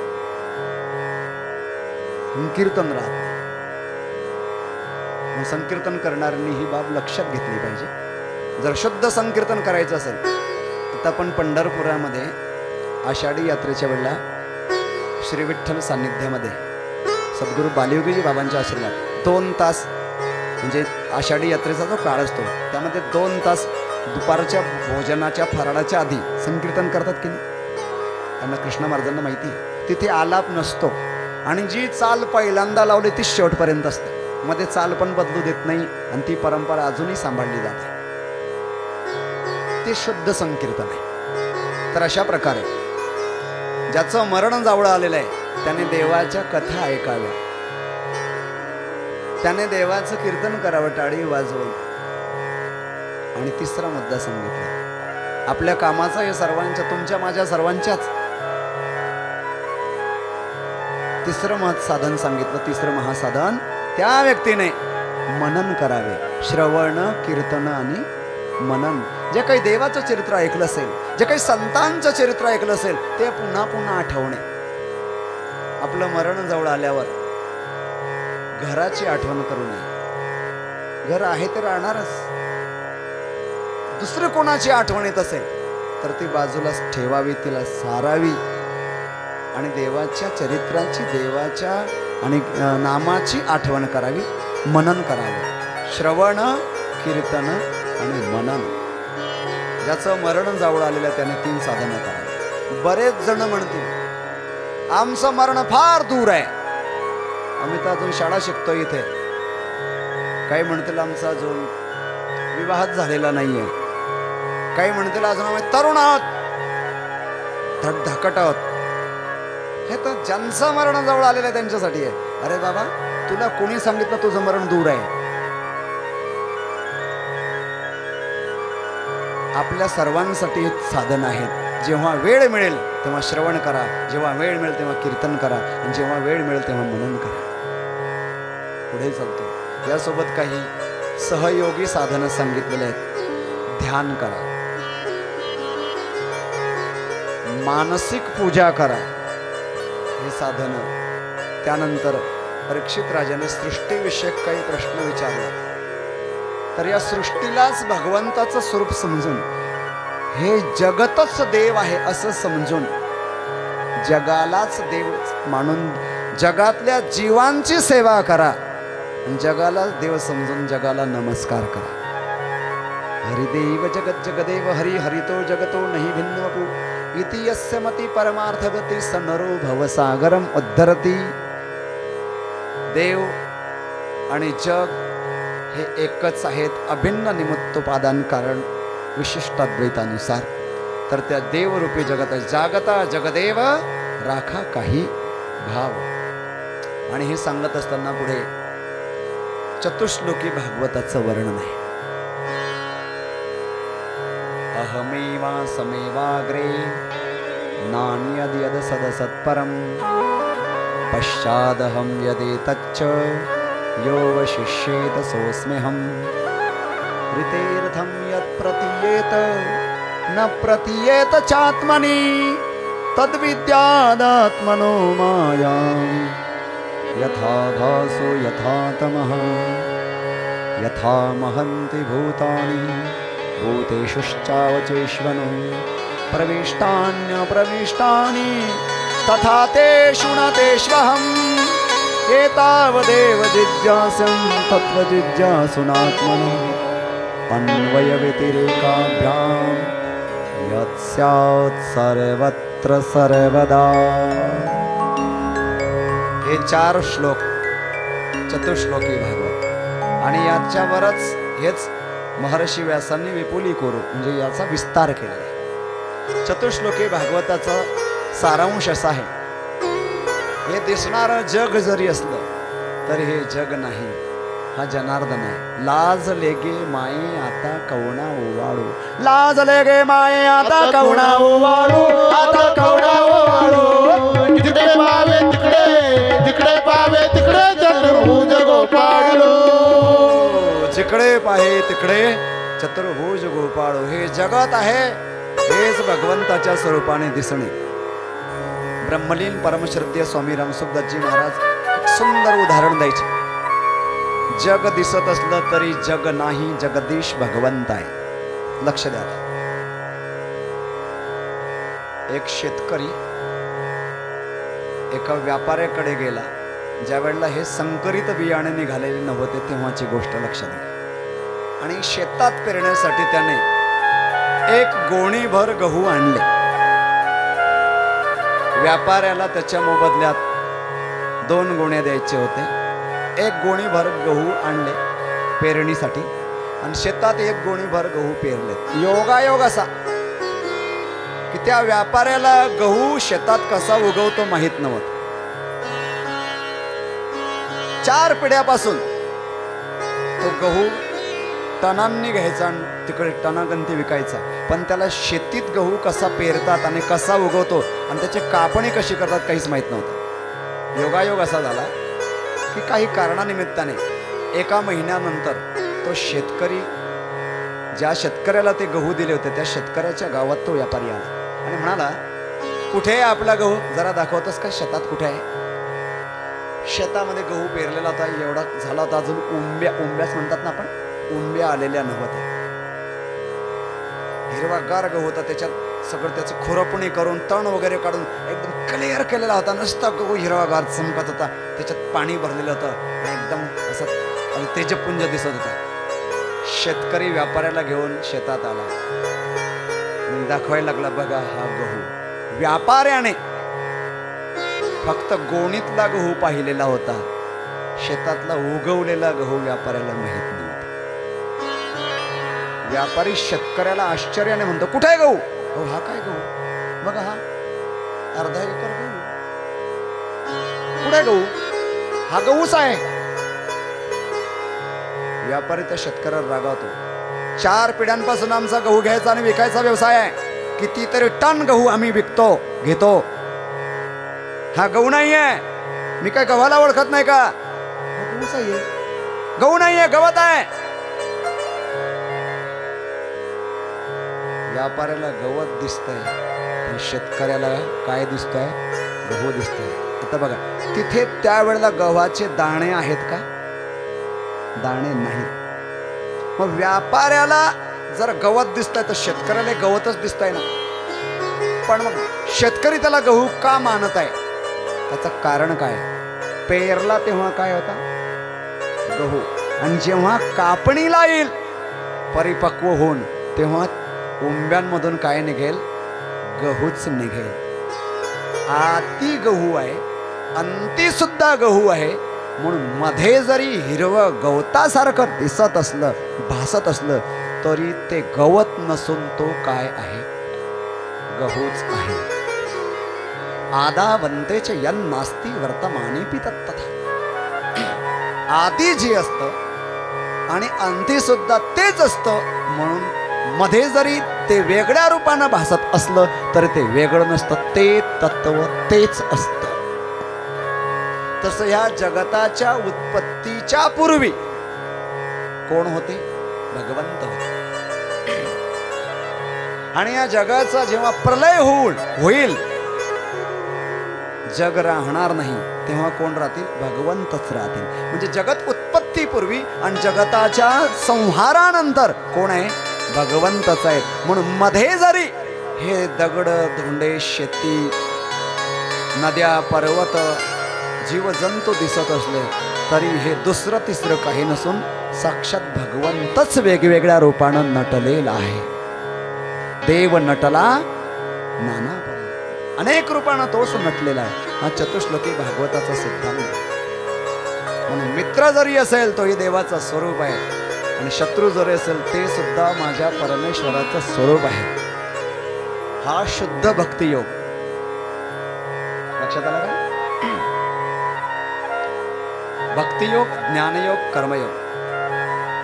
संकीर्तन राहत नाही. मग संकीर्तन करणाऱ्यांनी ही बाब लक्षात घेतली पाहिजे. जर शुद्ध संकीर्तन करायचं असेल तर आपण पंढरपुरामध्ये आषाढी यात्रेच्या वेळेला श्री विठ्ठल सान्निध्यामध्ये सद्गुरू बालयोगीजी बाबांच्या आश्रमात 2 तास, म्हणजे आषाढी यात्रेचा जो काळ असतो त्यामध्ये 2 तास दुपारच्या भोजनाच्या फराळाच्या आधी संकीर्तन करतात की नाही. त्यांना कृष्ण महाराजांना माहिती आहे तिथे आलाप नसतो आणि जी चाल पहिल्यांदा लावली ती शेवटपर्यंत असते. मध्ये चाल पण बदलू देत नाही आणि ती परंपरा अजूनही सांभाळली जाते. ते शुद्ध संकीर्तन आहे. तर अशा प्रकारे ज्याचं मरण जवळ आलेलं आहे त्याने देवाच्या कथा ऐकाव्या, त्याने देवाचं कीर्तन करावं टाळी वाजवून. आणि तिसरा मुद्दा सांगितला आपल्या कामाचा, हे सर्वांच्या, तुमच्या माझ्या सर्वांच्याच. तिसरं साधन सांगितलं. तिसरं महासाधन, त्या व्यक्तीने मनन करावे. श्रवण, कीर्तन आणि मनन. जे काही देवाचं चरित्र ऐकलं असेल, जे काही संतांचं चरित्र ऐकलं असेल ते पुन्हा पुन्हा आठवणे. आपलं मरण जवळ आल्यावर घराची आठवण करू नये. घर आहे ते राहणारच. दुसरं कोणाची आठवण येत असेल तर ती बाजूला ठेवावी, तिला सारावी आणि देवाच्या चरित्राची, देवाच्या आणि नामाची आठवण करावी, मनन करावे. श्रवण, कीर्तन आणि मनन. ज्याचं मरण जवळ आलेलं त्याने 3 साधनं करावी. बरेच जण म्हणतील आमचं मरण फार दूर आहे, आम्ही तर अजून शाळा शिकतो इथे, काही म्हणतील आमचा अजून विवाहच झालेला नाहीये, काही म्हणतील अजून आम्ही तरुण आहोत, धडधाकट आहोत. हे तर ज्यांचं मरण जवळ आलेलं आहे त्यांच्यासाठी आहे. अरे बाबा, तुला कोणी सांगितलं तुझं मरण दूर आहे? आपल्या सर्वांसाठी हे साधन आहेत. जेव्हा वेळ मिळेल तेव्हा श्रवण करा, जेव्हा वेळ मिळेल तेव्हा कीर्तन करा, आणि जेव्हा वेळ मिळेल तेव्हा मनन करा. पुढे चालतो. यासोबत काही सहयोगी साधनं सांगितलेले आहेत. ध्यान करा, मानसिक पूजा करा, हे साधनं. त्यानंतर परीक्षित राजाने सृष्टीविषयक काही प्रश्न विचारला, तर या सृष्टीलाच भगवंताचं स्वरूप समजून, हे जगतच देव आहे असं समजून, जगालाच देव मानून जगातल्या जीवांची सेवा करा, जगाला देव समजून जगाला नमस्कार करा. हरिदेव जगत जगदेव हरि हरितो जगतो नाही भिन्नवपु इति यस्य मति परमार्थगती स नरो भवसागरम उद्धरती. देव आणि जग हे एकच आहेत, अभिन्न निमित्तोपादान कारण विशिष्ट अद्वैतानुसार. तर त्या देवरूपी जगत जागता जगदेव राखा काही भाव. आणि हे सांगत असताना पुढे चतुश्लोकी भागवताचं वर्णन आहे. अहमेवा समेवाग्रे नान्यद्यद सदसत्परम पश्चादहं यदेतच्च यो वशिष्येत सोऽस्म्यहम्. ऋतेर्थं यत् प्रतीयेत न प्रतीयेत चात्मनि तद्विद्यादात्मनो मायाम्. यथा भासो यथा तमः यथा महन्ति भूतानि भूतेषुश्चावचेष्वनो प्रविष्टान्यप्रविष्टानि तथा तेषु न तेष्वहम्. एतावदेव जिज्ञासं तत्त्वजिज्ञासुनात्मनो अन्वयव्यतिरेकाभ्यां यत् स्यात् सर्वत्र सर्वदा. हे 4 श्लोक चतुश्लोकी भागवत, आणि याच्यावरच हेच महर्षी व्यासांनी विपुली करू म्हणजे याचा विस्तार केला आहे. चतुश्लोकी भागवताचा सारांश असा आहे, हे दिसणारं जग जरी असलं तरी हे जग नाही, हा जनार्दन आहे. लाज लेगे माये आता कवणा ओवाळू, लाज लेगे माये आता कवणा ओवाळू, आता कवणा ओवाळू. तिकडे पावे तिकडे, तिकडे पावे तिकडे चतुर्भुज गोपाळू. जिकडे पाहे तिकडे चतुर्भुज गोपाळू. हे जगत आहे, हेच भगवंताच्या स्वरूपाने दिसणे. ब्रह्मलीन परमश्रद्धेय स्वामी रामसुखदासजी महाराज एक सुंदर उदाहरण द्यायचे. जग दिसत असलं तरी जग नाही, जगदीश भगवंत आहे. लक्ष द्या. एक शेतकरी एका व्यापाऱ्याकडे गेला. ज्या वेळेला हे संकरित बियाणे निघालेले नव्हते तेव्हाची गोष्ट लक्षात घ्या. आणि शेतात पेरण्यासाठी त्याने 1 गोणीभर गहू आणले. व्यापाऱ्याला त्याच्या मोबदल्यात 2 गोण्या द्यायचे होते. 1 गोणीभर गहू आणले पेरणीसाठी, आणि शेतात 1 गोणीभर गहू पेरले. योगायोग असा की त्या व्यापाऱ्याला गहू शेतात कसा उगवतो माहित नव्हतं. 4 पिढ्यापासून तो गहू टनांनी घ्यायचा आणि तिकडे टनागंती विकायचा, पण त्याला शेतीत गहू कसा पेरतात आणि कसा उगवतो आणि त्याची कापणी कशी करतात काहीच माहीत नव्हतं. योगायोग असा झाला की काही कारणानिमित्ताने 1 महिन्यानंतर तो शेतकरी, ज्या शेतकऱ्याला ते गहू दिले होते त्या शेतकऱ्याच्या गावात तो व्यापारी आला आणि म्हणाला, कुठे आहे आपला गहू, जरा दाखवतोस का, शेतात कुठे आहे. शेतामध्ये गहू पेरलेला होता, एवढा झाला होता, अजून उंब्याच म्हणतात ना आपण, उंब्या आलेल्या नव्हत्या. हिरवागार गहू होता, त्याच्यात सगळं त्याचं खुरपणी करून तण वगैरे काढून एकदम क्लिअर केलेला होता. नुसता गहू हिरवागार चमकत होता, त्याच्यात पाणी भरलेलं होतं, एकदम असं आणि तेजपुंज दिसत होता. शेतकरी व्यापाऱ्याला घेऊन शेतात आला आणि दाखवायला लागला, बघा हा गहू. व्यापाऱ्याने फक्त गोणीतला गहू पाहिलेला होता, शेतातला उगवलेला गहू व्यापाऱ्याला माहित नव्हता. व्यापारी शेतकऱ्याला आश्चर्याने म्हणतो, कुठे आहे गहू? हो, हा काय गहू? बघा, हा अर्धा एकर गहू. कुठे गहू? हा गहूच आहे. व्यापारी त्या शेतकऱ्याला रागावतो. 4 पिढ्यांपासून आमचा गहू घ्यायचा आणि विकायचा व्यवसाय आहे. कितीतरी टन गहू आम्ही विकतो घेतो. हा गहू नाहीये. मी काय गव्हाला ओळखत नाही का? गहूच आहे. गहू नाहीये, गवत आहे. व्यापाऱ्याला गवत दिसतंय आणि शेतकऱ्याला काय दिसतंय? गहू दिसतंय. आता बघा, तिथे त्यावेळेला गव्हाचे दाणे आहेत का? दाणे नाहीत. मग व्यापाऱ्याला जर गवत दिसतंय तर शेतकऱ्याला गवतच दिसतंय ना. पण मग शेतकरी त्याला गहू का मानत आहे? त्याचं कारण काय? पेरला तेव्हा काय होता? गहू. आणि जेव्हा कापणीला येईल परिपक्व होऊन, तेव्हा उंब्यांमधून काय निघेल? गहूच निघेल. आती गहू आहे, अंती सुद्धा गहू आहे. म्हणून मध्ये जरी हिरवं गवतासारखं दिसत असलं, भासत असलं, तरी ते गवत नसून तो काय आहे? गहूच आहे. आदा वंतेच यन नास्ती वर्तमानी पितत्तथा. आधी जे असतं आणि अंती सुद्धा तेच असतं. म्हणून मध्ये जरी ते वेगळ्या रूपानं भासत असलं तरी ते वेगळं नसतं. ते तत्व तेच असतं. तसं ह्या जगताच्या उत्पत्तीच्या पूर्वी कोण होते? भगवंत होते. आणि या जगाचा जेव्हा प्रलय होईल, जग राहणार नाही, तेव्हा कोण राहतील? भगवंतच राहतील. म्हणजे जगत उत्पत्तीपूर्वी आणि जगताच्या संहारानंतर कोण आहे? भगवंतच आहेत. म्हणून मध्ये जरी हे दगड धोंडे, शेती, नद्या, पर्वत, जीवजंतू दिसत असले तरी हे दुसरं तिसरं काही नसून साक्षात भगवंतच वेगवेगळ्या रूपानं नटलेला आहे. देव नटला नाना परी. अनेक रूपानं तोच नटलेला आहे. हा चतुश्लोकी भागवताचा सिद्धांत. म्हणून मित्र जरी असेल तोही देवाचा स्वरूप आहे, आणि शत्रू जरी असेल ते सुद्धा माझ्या परमेश्वराचं स्वरूप आहे. हा शुद्ध भक्तियोग. लक्षात आला का? भक्तियोग, ज्ञानयोग, कर्मयोग.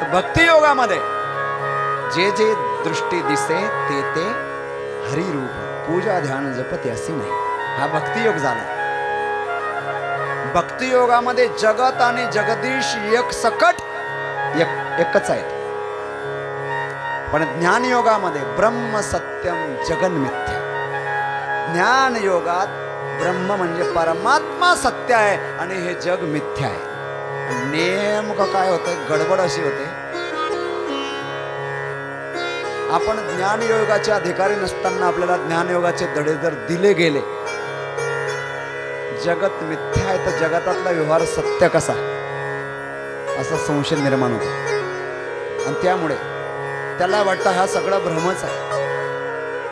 तर भक्तियोगामध्ये जे जे दृष्टी दिसे ते ते हरिरूप, पूजा ध्यान जपत असे नाही. हा भक्तियोग झाला. भक्तियोगामध्ये जगत आणि जगदीश एक सकट एकच आहेत. पण ज्ञानयोगामध्ये ब्रह्म सत्यम जगन मिथ्या. ज्ञानयोगात ब्रह्म म्हणजे परमात्मा सत्य आहे आणि हे जग मिथ्या आहे. नेमकं काय होतंय? गडबड अशी होते, आपण ज्ञानयोगाचे अधिकारी नसताना आपल्याला ज्ञानयोगाचे धडे जर दिले गेले, जगत मिथ्या आहे तर जगतातला व्यवहार सत्य कसा, असा संशय निर्माण होतो. आणि त्यामुळे त्याला वाटतं हा सगळा भ्रमच आहे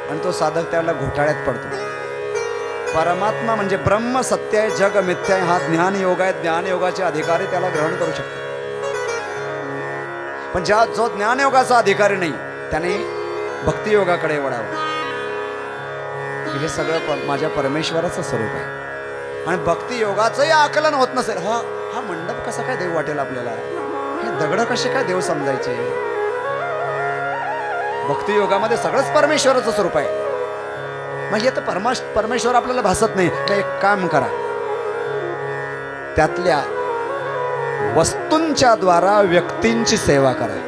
आणि तो साधक त्याला घोटाळ्यात पडतो. परमात्मा म्हणजे ब्रह्म सत्य आहे, जग मिथ्या आहे. हा ज्ञानयोग आहे. ज्ञानयोगाचे अधिकारी त्याला ग्रहण करू शकतात. पण जो ज्ञानयोगाचा अधिकारी नाही त्याने भक्तियोगाकडे वळावं. हे सगळं माझ्या परमेश्वराचं स्वरूप आहे. आणि भक्तियोगाचंही आकलन होत नसेल, हा मंडप कसा काय देव वाटेल आपल्याला, हे दगड कसे काय देव समजायचे. भक्तियोगामध्ये सगळंच परमेश्वराचं स्वरूप आहे. मग हे तर परमेश्वर आपल्याला भासत नाही. तर एक काम करा, त्यातल्या वस्तूंच्या द्वारा व्यक्तींची सेवा करा.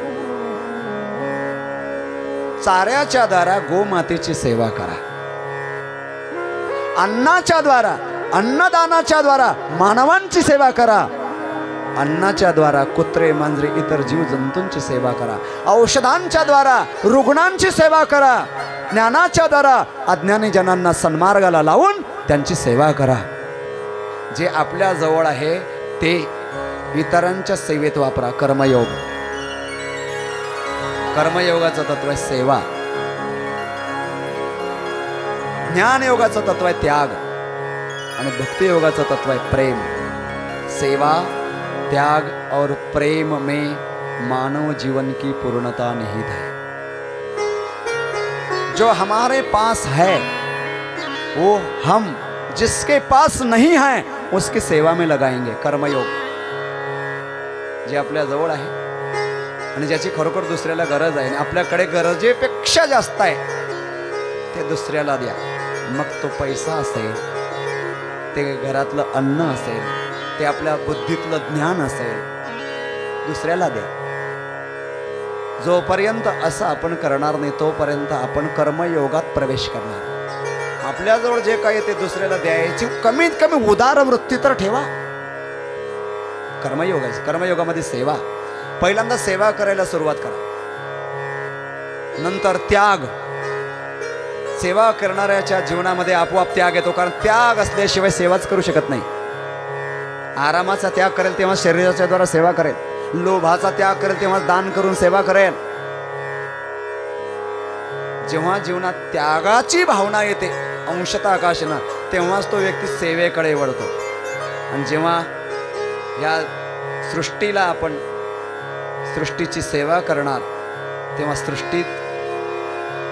चाऱ्याच्या द्वारा गोमातेची सेवा करा. अन्नाच्या द्वारा, अन्नदानाच्या द्वारा मानवांची सेवा करा. अन्नाच्या द्वारा कुत्रे, मांजरे, इतर जीव जंतूंची सेवा करा. औषधांच्या द्वारा रुग्णांची सेवा करा. ज्ञानाच्या द्वारा अज्ञानी जनांना सन्मार्गाला लावून त्यांची सेवा करा. जे आपल्या जवळ आहे ते इतरांच्या सेवेत वापरा. कर्मयोग. कर्मयोगाचं तत्व आहे सेवा. ज्ञानयोगाचं तत्व आहे त्याग आणि भक्तियोगाचं तत्व आहे प्रेम. सेवा, त्याग और प्रेम में मानव जीवन की पूर्णता निहित है। जो हमारे पास है वो हम जिसके पास नहीं है उसकी सेवा में लगाएंगे। कर्मयोग जे आपल्या जवळ आहे आणि ज्याची खरोखर दुसऱ्याला गरज आहे आणि आपल्याकडे गरजेपेक्षा जास्त आहे ते दुसऱ्याला द्या। मग तो पैसा असेल, ते घरातलं अन्न असेल, ते आपल्या बुद्धीतलं ज्ञान असेल, दुसऱ्याला द्या। जोपर्यंत असं आपण करणार नाही तोपर्यंत आपण कर्मयोगात प्रवेश करणार। आपल्याजवळ जे काही ते दुसऱ्याला द्यायची कमीत कमी उदार वृत्ती तर ठेवा। कर्मयोग आहे, कर्मयोगामध्ये सेवा। पहिल्यांदा सेवा करायला सुरुवात करा, नंतर त्याग। सेवा करणाऱ्याच्या जीवनामध्ये आपोआप त्याग येतो, कारण त्याग असल्याशिवाय सेवाच करू शकत नाही। आरामाचा त्याग करेल तेव्हा शरीराच्या द्वारा सेवा करेल, लोभाचा त्याग करेल तेव्हा दान करून सेवा करेल। जेव्हा जीवनात त्यागाची भावना येते अंशतः आकाशना, तेव्हाच तो व्यक्ती सेवेकडे वळतो। आणि जेव्हा या सृष्टीला आपण सृष्टीची सेवा करणार तेव्हा सृष्टीत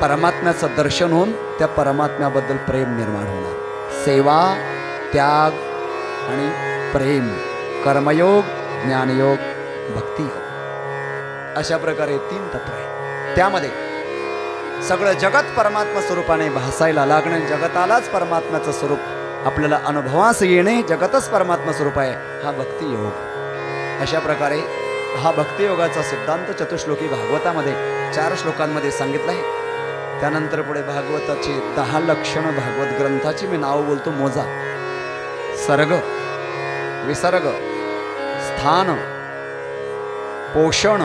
परमात्म्याचं दर्शन होऊन त्या परमात्म्याबद्दल प्रेम निर्माण होणार। सेवा, त्याग आणि प्रेम, कर्मयोग, ज्ञानयोग, भक्तियोग, अशा प्रकारे 3 तत्व आहे। त्यामध्ये सगळं जगत परमात्मा स्वरूपाने भासायला लागणे, जगतालाच परमात्म्याचं स्वरूप आपल्याला अनुभवास येणे, जगतच परमात्मा स्वरूप आहे, हा भक्तियोग। अशा प्रकारे हा भक्तियोगाचा सिद्धांत चतुश्लोकी भागवतामध्ये 4 श्लोकांमध्ये सांगितला आहे। त्यानंतर पुढे भागवताची 10 लक्षणं, भागवत ग्रंथाची मी नाव बोलतो, मोजा। सर्ग, विसर्ग, स्थान, पोषण,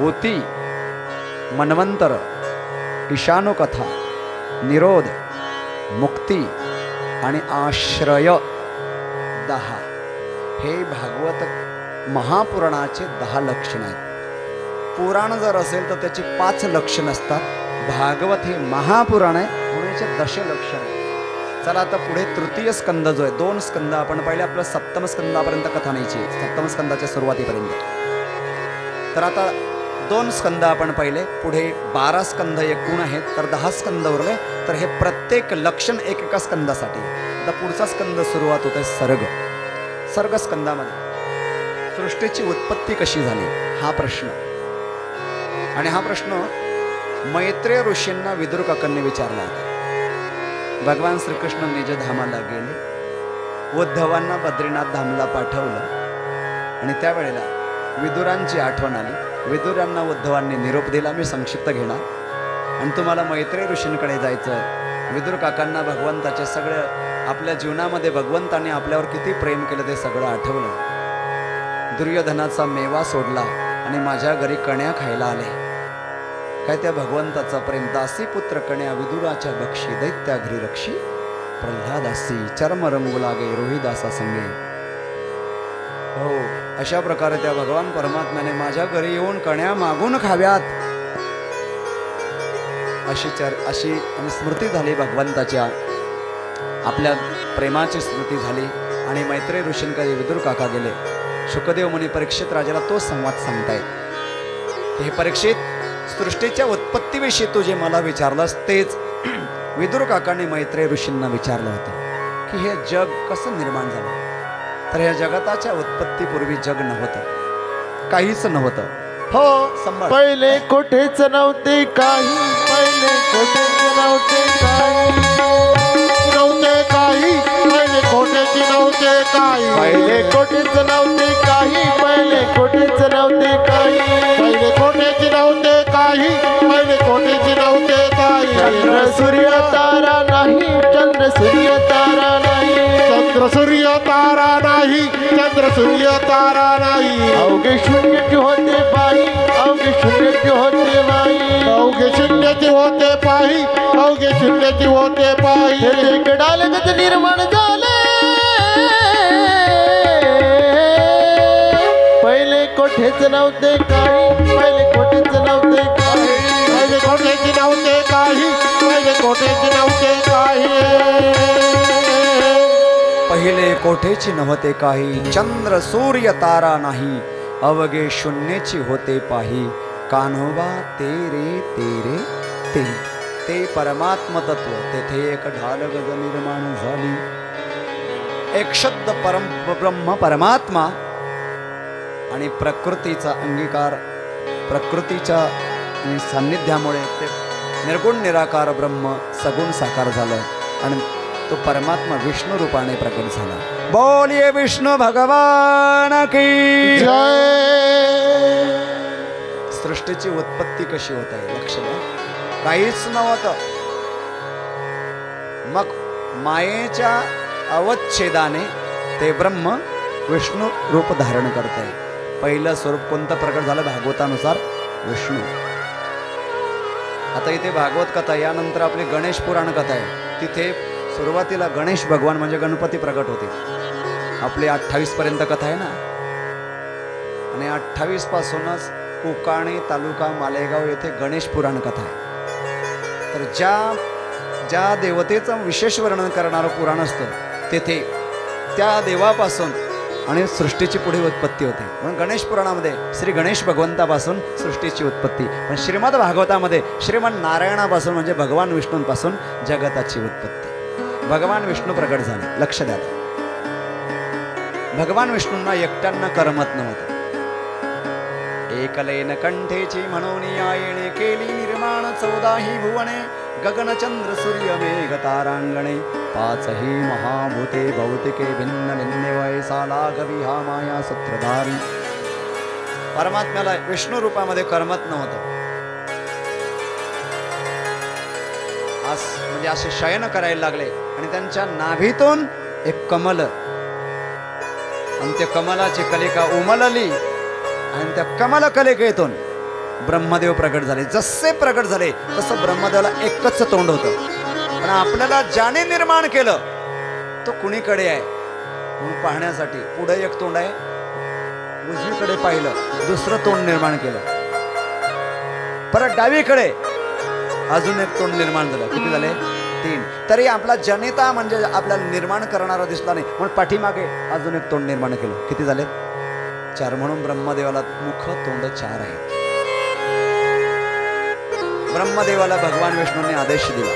ऊती, मन्वंतर, ईशानुकथा, निरोध, मुक्ती आणि आश्रय 10 हे भागवत महापुराणाचे 10 लक्षण आहेत। पुराण जर असेल तर त्याची 5 लक्षण असतात, भागवत हे महापुराण आहे म्हणून याचे 10 लक्षण आहे। चला आता पुढे तृतीय स्कंद जो आहे, 2 स्कंद आपण पहिले, आपल्या सप्तम स्कंदापर्यंत कथा न्यायची आहे, सप्तम स्कंदाच्या सुरुवातीपर्यंत। तर आता 2 स्कंद आपण पहिले, पुढे 12 स्कंद एकूण आहेत, तर 10 स्कंद उरले। तर हे प्रत्येक लक्षण एकेका स्कंदासाठी। आता पुढचा स्कंद सुरुवात होत आहे सर्ग। सर्ग स्कंदामध्ये सृष्टीची उत्पत्ती कशी झाली हा प्रश्न, आणि हा प्रश्न मैत्रेय ऋषींना विदुर काकांनी विचारला होता। भगवान श्रीकृष्ण निजधामाला गेले, उद्धवांना बद्रीनाथ धामला पाठवलं आणि त्यावेळेला विदुरांची आठवण आली। विदुरांना उद्धवांनी निरोप दिला, मी संक्षिप्त घेणार, आणि तुम्हाला मैत्रेय ऋषींकडे जायचं आहे। विदुर काकांना भगवंताचे सगळं आपल्या जीवनामध्ये भगवंताने आपल्यावर किती प्रेम केलं ते सगळं आठवलं। दुर्योधनाचा मेवा सोडला आणि माझ्या घरी कण्या खायला आले, काय त्या भगवंताचा प्रेम। दासी पुत्र कण्या विदुराच्या बक्षी, दैत्या घरी रक्षी, प्रल्हादासी चर्म रंगू लागे, रोहिदासा संगे। हो, अशा प्रकारे त्या भगवान परमात्म्याने माझ्या घरी येऊन कण्या मागून खाव्यात, अशी स्मृती झाली भगवंताच्या, आपल्या प्रेमाची स्मृती झाली। आणि मैत्रेय ऋषींकडे विदुर काका गेले। शुकदेव मुनी परीक्षित राजाला तो संवाद सांगतायत, हे परीक्षित, सृष्टीच्या उत्पत्तीविषयी तू जे मला विचारलंस तेच विदुर काकांनी मैत्रेय ऋषींना विचारलं होतं की हे जग कसं निर्माण झालं। तर या जगताच्या उत्पत्तीपूर्वी जग नव्हतं, काहीच नव्हतं। हो, संभाळ। पहिले कोठेच नव्हते काही, पहिले कोठेच नव्हते काही, नव्हते काही, पहिले कोठेच नव्हते काही, पहिले कोठेच नव्हते काही, पहिले कोठेच नव्हते काही, पहिले कोठेच नव्हते काही, पहिले कोठेच नव्हते काही। चंद्र सूर्य तारा नाही, चंद्र सूर्य तारा नाही, चंद्र सूर्य तारा नाही, चंद्र सूर्य तारा नाही। अवघे शून्यचे होते पाही, अवघे शून्यचे होते पाही, अवघे शून्यचे होते पाही, अवघे शून्यचे होते पाही। हे जगडालगत निर्माण झाले, पहिले कोठेच नव्हते काही, पहिले कोठेच नव्हते काही, पहिले कोठेच नव्हते काही, पहिले कोठेच नव्हते काही। पहिले कोठेची नव्हते काही, चंद्र सूर्य तारा नाही, अवघे शून्यची होते पाही, कान्होबा तेरे तेरे ते, ते परमात्म तत्व, तेथे एक ढाल गज निर्माण झाली, एक शब्द ब्रह्म परमात्मा आणि प्रकृतीचा अंगीकार, प्रकृतीच्या सान्निध्यामुळे ते निर्गुण निराकार ब्रह्म सगुण साकार झालं आणि तो परमात्मा विष्णू रूपाने प्रकट झाला. बोलिए विष्णू भगवान की जय. सृष्टीची उत्पत्ती कशी होत आहे लक्ष द्या. काहीच नव्हतं, मग मायेच्या अवच्छेदाने ते ब्रह्म विष्णू रूप धारण करत आहे. पहिलं स्वरूप कोणतं प्रकट झालं भागवतानुसार? विष्णू. आता इथे भागवत कथा, यानंतर आपली गणेश पुराण कथा आहे. तिथे सुरुवातीला गणेश भगवान म्हणजे गणपती प्रकट होते. आपली 28 पर्यंत कथा आहे ना, आणि 28 पासूनच कोकाणे तालुका मालेगाव येथे गणेश पुराण कथा आहे. तर ज्या देवतेचं विशेष वर्णन करणारं पुराण असतं तेथे त्या देवापासून आणि सृष्टीची पुढे उत्पत्ती होते. म्हणून गणेश पुराणामध्ये श्री गणेश भगवंतापासून सृष्टीची उत्पत्ती, पण श्रीमद भागवतामध्ये श्रीमद नारायणापासून म्हणजे भगवान विष्णूंपासून जगताची उत्पत्ती. भगवान विष्णू प्रकट झाले. लक्ष द्या. भगवान विष्णूंना एकट्यांना करमत नव्हतं. एकलेन कंठेची म्हणून येणे केली निर्माण 14 भुवने, गगनचंद्र सूर्य मेघ तारांगणे, 5 महाभूते भौतिके भिन्न भिन्न साला गवी हा माया सूत्रधारी. परमात्म्याला विष्णू रूपामध्ये करमत नव्हतं. म्हणजे असे शयन करायला लागले आणि त्यांच्या नाभीतून एक कमल आणि त्या कमलाची कलिका उमलली आणि त्या कमल कलिकेतून ब्रह्मदेव प्रकट झाले. जसे प्रकट झाले तसं ब्रह्मदेवाला एकच तोंड होतं, पण आपल्याला ज्याने निर्माण केलं तो कुणीकडे आहे म्हणून पाहण्यासाठी पुढे एक तोंड आहे, उजवीकडे पाहिलं दुसरं तोंड निर्माण केलं, परत डावीकडे अजून एक तोंड निर्माण झालं. किती झाले? 3. तरी आपला जनिता म्हणजे आपल्याला निर्माण करणारा दिसला नाही म्हणून पाठीमागे अजून एक तोंड निर्माण केलं. किती झाले? 4. म्हणून ब्रह्मदेवाला मुख तोंड 4 आहेत. ब्रह्मदेवाला भगवान विष्णूंनी आदेश दिला,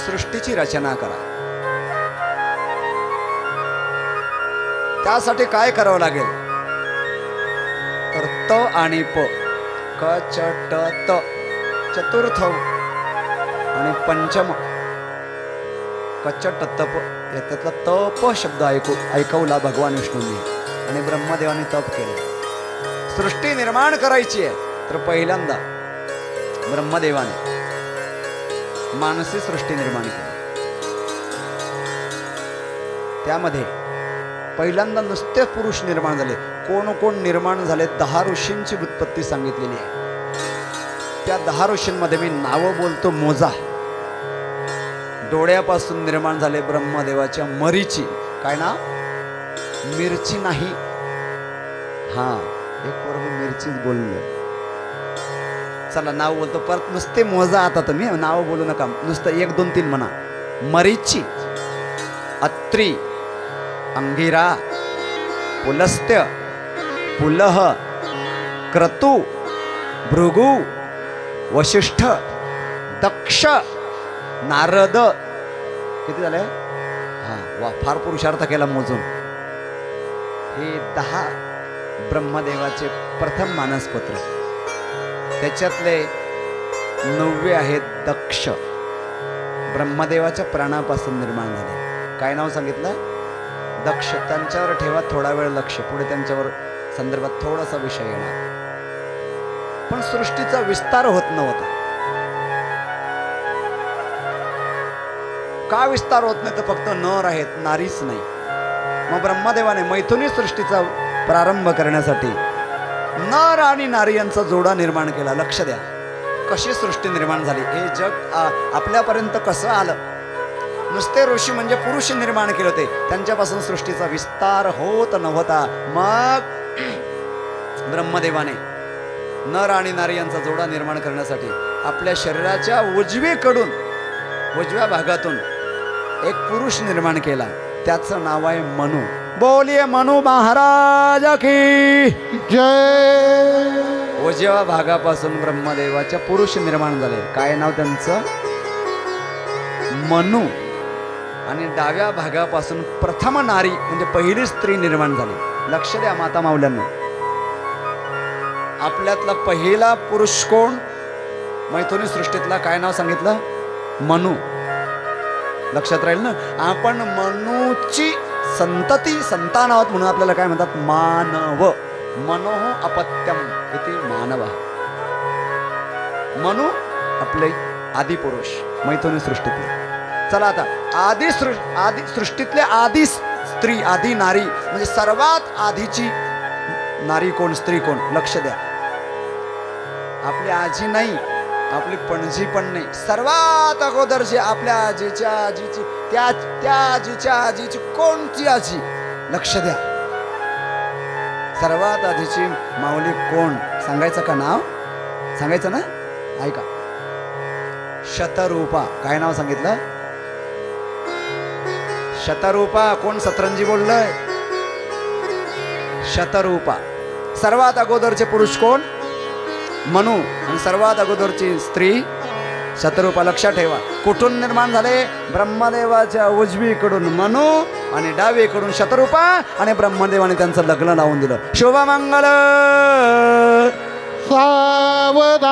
सृष्टीची रचना करा. त्यासाठी काय करावं लागेल तर त आणि प, क च ट त, चतुर्थ आणि पंचम कच्च तप, याच्यातला तप शब्द ऐकवला भगवान विष्णूंनी आणि ब्रह्मदेवाने तप केले. सृष्टी निर्माण करायची आहे तर पहिल्यांदा ब्रह्मदेवाने मानसी सृष्टी निर्माण केली. त्यामध्ये पहिल्यांदा नुसते पुरुष निर्माण झाले. कोण कोण निर्माण झाले? 10 ऋषींची उत्पत्ती सांगितलेली आहे. त्या 10 ऋषींमध्ये मी नावं बोलतो, मोजा. डोळ्यापासून निर्माण झाले ब्रह्मदेवाच्या मरीची. काय नाव? मिरची नाही, हा एक वर्ग मिरचीच बोललं. चला नाव बोलतो, परत नुसते मोजा. आता तुम्ही नाव बोलू नका, नुसतं 1 2 3 म्हणा. मरीची, अत्री, अंगिरा, पुलस्त्य, पुलह, क्रतु, भृगु, वशिष्ठ, दक्ष, नारद. किती झाले? हा वा, फार पुरुषार्थ केला मोजून. हे 10 ब्रह्मदेवाचे प्रथम मानसपुत्र. त्याच्यातले 9 आहेत दक्ष. ब्रह्मदेवाच्या प्राणापासून निर्माण झाले. काय नाव सांगितलं? दक्ष. त्यांच्यावर ठेवा थोडा वेळ लक्ष, पुढे त्यांच्यावर संदर्भात थोडासा विषय येणार. पण सृष्टीचा विस्तार होत नव्हता. का विस्तार होत नाही? तर फक्त नर आहेत, नारीच नाही. मग ब्रह्मदेवाने मैथुनी सृष्टीचा प्रारंभ करण्यासाठी नर आणि नारी यांचा जोडा निर्माण केला. लक्ष द्या कशी सृष्टी निर्माण झाली. हे जग आपल्यापर्यंत कसं आलं? नुसते ऋषी म्हणजे पुरुष निर्माण केले होते, त्यांच्यापासून सृष्टीचा विस्तार होत नव्हता. मग ब्रह्मदेवाने नर आणि नारी यांचा जोडा निर्माण करण्यासाठी आपल्या शरीराच्या उजवीकडून, उजव्या भागातून एक पुरुष निर्माण केला, त्याचं नाव आहे मनु. बोलिये मनु महाराज की जय. उजव्या भागापासून ब्रह्मदेवाच्या पुरुष निर्माण झाले. काय नाव त्यांचं? मनु. आणि डाव्या भागापासून प्रथम नारी म्हणजे पहिली स्त्री निर्माण झाली. लक्ष द्या माता माऊल्यांना, आपल्यातला पहिला पुरुष कोण? मैथुनी सृष्टीतला काय नाव सांगितलं? मनु. लक्षात राहील ना. आपण मनुची संतती संतान आहोत म्हणून आपल्याला काय म्हणतात? मानव. मनोह अपत्यम इति मानव. मनु आपले आदि पुरुष मैथुनी सृष्टीतले. चला आता आदि सृष्टीतले आदि स्त्री, आदि नारी म्हणजे सर्वात आधीची नारी कोण, स्त्री कोण? लक्ष द्या. आपली आजी नाही, आपली पणजी पण नाही. सर्वात अगोदरची आपल्या आजीच्या आजीची, त्या आजीच्या आजीची कोणती आजी? लक्ष द्या. सर्वात आधीची माऊली कोण सांगायचं का? नाव सांगायचं ना? ऐका. शतरूपा. काय नाव सांगितलं? शतरूपा. कोण सतरंजी बोललंय? शतरूपा. सर्वात अगोदरचे पुरुष कोण? मनु. आणि सर्वात अगोदरची स्त्री शतरूपा. लक्षात ठेवा. कुठून निर्माण झाले? ब्रह्मदेवाच्या उजवीकडून मनु आणि डावीकडून शतरूपा. आणि ब्रह्मदेवाने त्यांचं लग्न लावून दिलं. शुभमंगल. सावधान.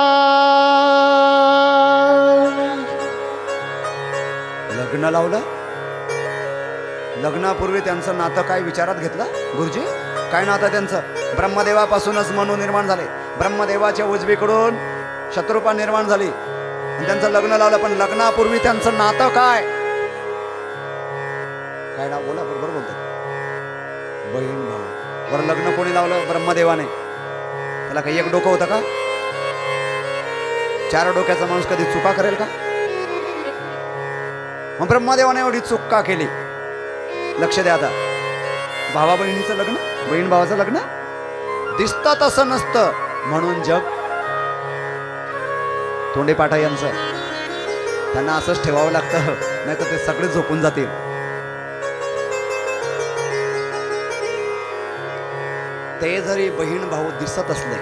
लग्न लावलं. लग्नापूर्वी त्यांचं नातं काय विचारात घेतलं गुरुजी? काय नातं त्यांचं? ब्रह्मदेवापासूनच मनु निर्माण झाले. ब्रह्मदेवाच्या उजवीकडून शत्रुपा निर्माण झाली आणि त्यांचं लग्न लावलं. पण लग्नापूर्वी त्यांचं नातं काय? काय नाव? बोला, बरोबर बोलतो. बहीण भाऊ. बरं, लग्न कोणी लावलं? ब्रह्मदेवाने. त्याला काही एक डोकं होतं का? 4 डोक्याचा माणूस कधी चुका करेल का? मग ब्रह्मदेवाने एवढी चूक का केली? लक्ष द्या. आता भावा बहिणीचं लग्न, बहीण भावाचं लग्न दिसतं तसं नसतं म्हणून जग. तोंडे पाठा यांचं त्यांना असंच ठेवावं लागतं, नाही तर ते सगळे झोपून जातील. ते जरी बहीण भाऊ दिसत असले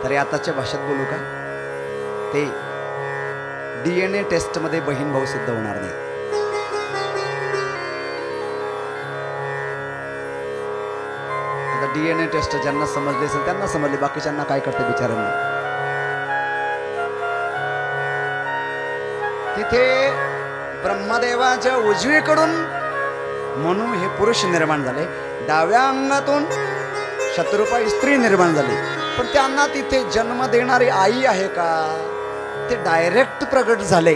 तरी आताच्या भाषेत बोलू का, ते DNA टेस्टमध्ये बहीण भाऊ सिद्ध होणार नाही. आता DNA टेस्ट ज्यांना समजले असेल त्यांना समजले, बाकीच्यांना काय करते बिचाऱ्यांना. तिथे ब्रह्मदेवाच्या उजवीकडून म्हणून हे पुरुष निर्माण झाले, डाव्या अंगातून शत्रुपा स्त्री निर्माण झाली. पण त्यांना तिथे जन्म देणारी आई आहे का? ते डायरेक्ट प्रगट झाले.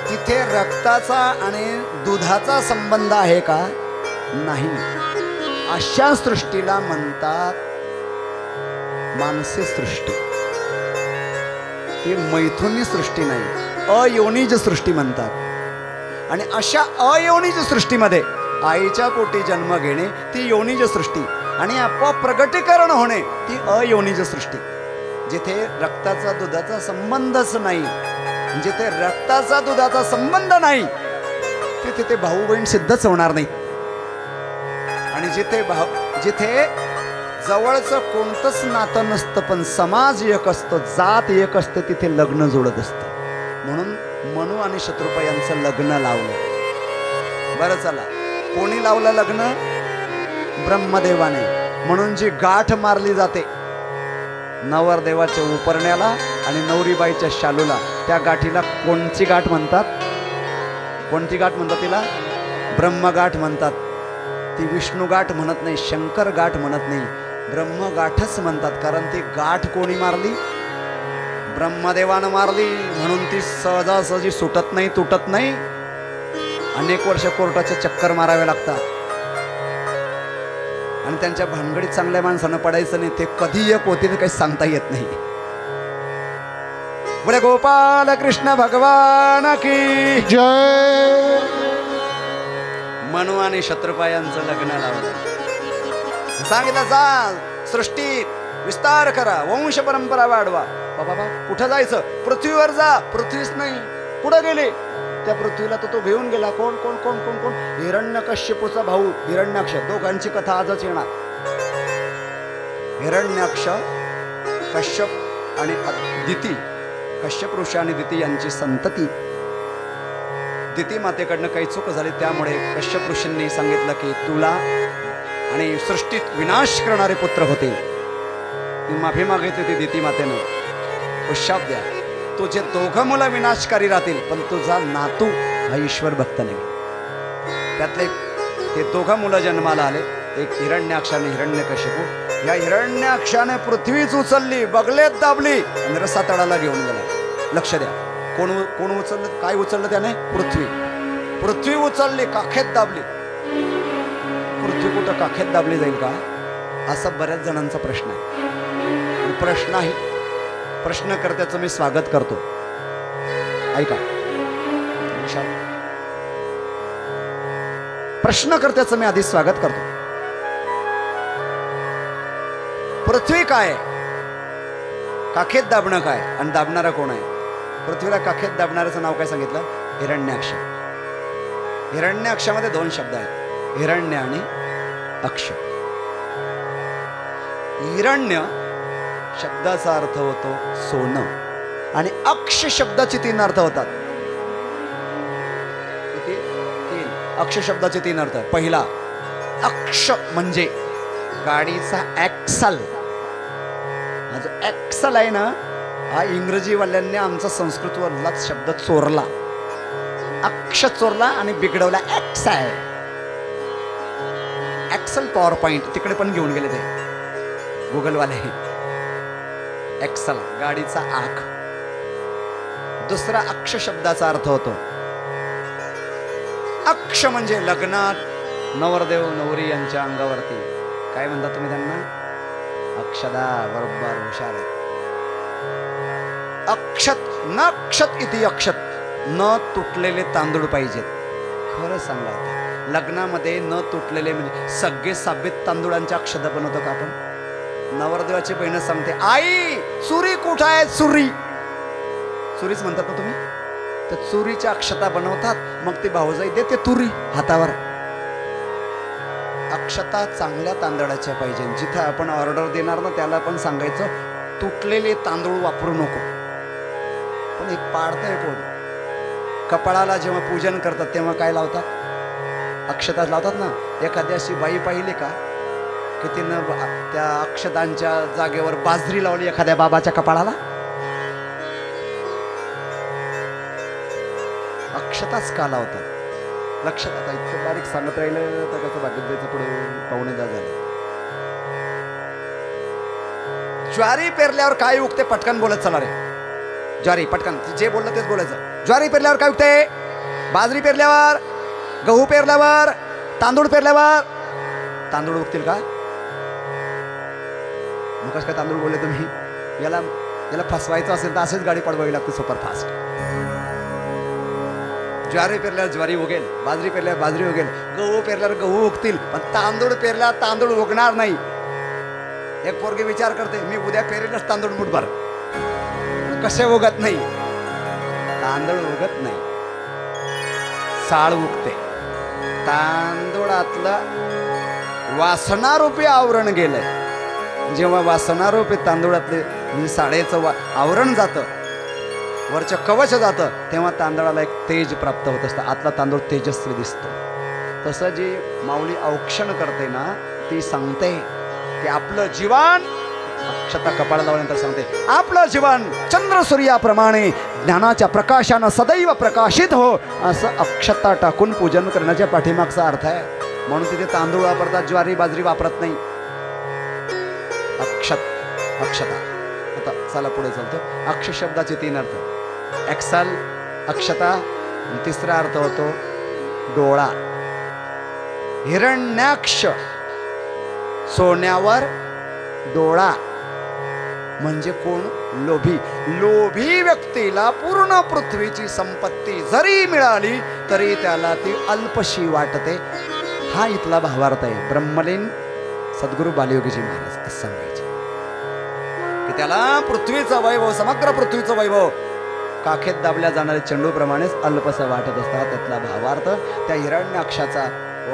तिथे रक्ताचा आणि दुधाचा संबंध आहे का? नाही. अशा सृष्टीला म्हणतात मानसी सृष्टी. ती मैथुनी सृष्टी नाही, अयोनिज सृष्टी म्हणतात. आणि अशा अयोनिज सृष्टीमध्ये आईच्या पोटी जन्म घेणे ती योनिज सृष्टी, आणि आपोआप प्रगटीकरण होणे ती अयोनिज सृष्टी. जिथे रक्ताचा दुधाचा संबंधच नाही, जिथे रक्ताचा दुधाचा संबंध नाही तिथे ते भाऊ बहीण सिद्धच होणार नाही. आणि जिथे जवळचं कोणतंच नातं नसतं पण समाज एक असतो, जात एक असते, तिथे लग्न जोडत असतं. म्हणून मनु आणि शत्रुपा यांचं लग्न लावलं. बरं, चला, कोणी लावलं लग्न? ब्रह्मदेवाने. म्हणून जी गाठ मारली जाते नवरदेवाच्या उपरण्याला आणि नवरीबाईच्या शालूला, त्या गाठीला कोणची गाठ म्हणतात? कोणती गाठ म्हणतात तिला? ब्रह्मगाठ म्हणतात. ती विष्णू गाठ म्हणत नाही, शंकर गाठ म्हणत नाही, ब्रह्मगाठच म्हणतात. कारण ती गाठ कोणी मारली? ब्रह्मदेवानं मारली. म्हणून ती सहजासहजी सुटत नाही, तुटत नाही. अनेक वर्ष कोर्टाचे चक्कर मारावे लागतात. आणि त्यांच्या भानगडीत चांगल्या माणसानं पडायचं नाही. ते कधी एक होते काही सांगता येत नाही. बोले गोपाल कृष्ण भगवान की जय. मनु आणि शत्रुपा यांचं लग्न लावलं. सांगितलं, जा सृष्टीत विस्तार करा, वंश परंपरा वाढवा. बाबा कुठं जायचं? पृथ्वीवर जा. पृथ्वीच नाही, कुठं गेले? त्या पृथ्वीला तो घेऊन गेला. कोण कोण कोण कोण कोण हिरण्यकश्यपूचा भाऊ हिरण्याक्ष. दोघांची कथा आजच येणार. हिरण्याक्ष, कश्यप आणि दिती, कश्यप ऋषी आणि दिती यांची संतती. दिती मातेकडनं काही चूक झाली, त्यामुळे कश्यप ऋषींनी सांगितलं की तुला आणि सृष्टीत विनाश करणारे पुत्र होते. ती माफी मागितली ती दिती मातेनं, उशाप द्या, तुझे दोघं मुलं विनाशकारी राहतील, पण तुझा नातू हा ईश्वर भक्त नाही. त्यातले ते दोघं मुलं जन्माला आले, एक हिरण्याक्ष आणि हिरण्यकश्यपू. या हिरण्याक्षाने पृथ्वीच उचलली, बगलेत दाबली आणि रसातळाला घेऊन गेला. लक्ष द्या, कोण उचललं, काय उचललं त्याने? पृथ्वी. पृथ्वी उचलली, काखेत दाबली. पृथ्वी कुठं काखेत दाबली जाईल का, असा बऱ्याच जणांचा प्रश्न आहे. प्रश्न आहे, प्रश्नकर्त्याचं मी स्वागत करतो. ऐका, प्रश्नकर्त्याचं मी आधी स्वागत करतो. पृथ्वी काय, काखेत दाबणं काय, आणि दाबणारा कोण आहे? पृथ्वीला काखेत दाबणाऱ्याचं नाव काय सांगितलं? हिरण्याक्ष. हिरण्याक्षामध्ये दोन शब्द आहेत, हिरण्य आणि अक्ष. हिरण्य शब्दाचा अर्थ होतो सोनं, आणि अक्ष शब्दाचे 3 अर्थ होतात. किती? 3. अक्ष शब्दाचे 3 अर्थ. पहिला, अक्ष म्हणजे गाडीचा ॲक्सल. हा जो ॲक्सल आहे ना, हा इंग्रजीवाल्यांनी आमचा संस्कृतवरलाच शब्द चोरला. अक्ष चोरला आणि बिघडवला ॲक्स आहे. ॲक्सल पॉवर पॉइंट तिकडे पण घेऊन गेले ते गुगलवाले. ॲक्सल गाडीचा आख. दुसरा, अक्ष शब्दाचा अर्थ होतो, अक्ष म्हणजे लग्नात नवरदेव नवरी यांच्या अंगावरती काय म्हणतात तुम्ही त्यांना? अक्षदा. बरोबर, हुशार आहे. अक्षत न अक्षत इति अक्षत. न तुटलेले तांदूळ पाहिजेत. खरं सांगा, लग्नामध्ये न तुटलेले म्हणजे सगळे साबीत तांदूळांच्या अक्षता बनवतो का आपण? नवरदेवाची बहीण सांगते, आई चुरी कुठं आहे? चुरी, चुरीच म्हणतात ना तुम्ही. तर चुरीच्या अक्षता बनवतात, मग ती भाऊजाई देते तुरी हातावर. अक्षता चांगल्या तांदळाच्या पाहिजे. जिथं आपण ऑर्डर देणार ना, त्याला पण सांगायचं तुटलेले तांदूळ वापरू नको. पण एक पाडतंय कोण? कपाळाला जेव्हा पूजन करतात तेव्हा काय लावतात? अक्षता लावतात ना. एखादी अशी बाई पाहिली का की तिनं त्या अक्षतांच्या जागेवर बाजरी लावली एखाद्या बाबाच्या कपाळाला? अक्षताच का लावतात? लक्षात. आता इतकं बारीक सांगत राहिलं तर कसं बाकीत जायचं, पुढे पाहुणे जा झालं. ज्वारी पेरल्यावर काय उगते? पटकन बोलत चला रे. ज्वारी पटकन, जे बोललं तेच बोलायचं. ज्वारी पेरल्यावर काय उगते? बाजरी पेरल्यावर, गहू पेरल्यावर, तांदूळ पेरल्यावर. तांदूळ उगतील का? मग कसं काय तांदूळ बोलले तुम्ही? याला फसवायचं असेल तर असेच गाडी पडवावी लागते सुपरफास्ट. ज्वारी पेरल्यावर ज्वारी उगेल, बाजरी पेरल्यावर बाजरी उगेल, गहू पेरल्यावर गहू उगतील, पण तांदूळ पेरल्यावर तांदूळ उगणार नाही. एक पोरगी विचार करते, मी उद्या पेरेलच तांदूळ मुठभर. कसे उगत नाही? तांदूळ उगत नाही, साळ उगते. तांदूळातलं वासनारूपी आवरण गेलंय. जेव्हा वासनारूपी तांदूळातले म्हणजे साडेचं आवरण जातं, वरचं कवच जातं, तेव्हा तांदळाला एक तेज प्राप्त होत असतं. आतला तांदूळ तेजस्वी दिसतो. तसं जी माऊली औक्षण करते ना, ती सांगते की आपलं जीवन, अक्षता कपाळाला लावल्यानंतर सांगते, आपलं जीवन चंद्र सूर्याप्रमाणे ज्ञानाच्या प्रकाशानं सदैव प्रकाशित हो, असं अक्षता टाकून पूजन करण्याच्या पाठीमागचा अर्थ आहे. म्हणून तिथे तांदूळ वापरतात, ज्वारी बाजरी वापरत नाही. अक्षता. आता चला पुढे चालतो. अक्ष शब्दाचे 3 अर्थ, एक्सल, अक्षता. तिसरा अर्थ होतो डोळा. हिरण्याक्ष, सोन्यावर डोळा म्हणजे कोण? लोभी. लोभी व्यक्तीला पूर्ण पृथ्वीची संपत्ती जरी मिळाली तरी त्याला ती अल्पशी वाटते. हा इथला भावार्थ आहे. ब्रह्मलीन सद्गुरू बालयोगीजी महाराज असं सांगायचे की त्याला पृथ्वीचं वैभव, समग्र पृथ्वीचं वैभव काखेत दाबल्या जाणारे चेंडूप्रमाणेच अल्पसा वाटत असतात. त्यातला भावार्थ त्या हिरण्याक्षाचा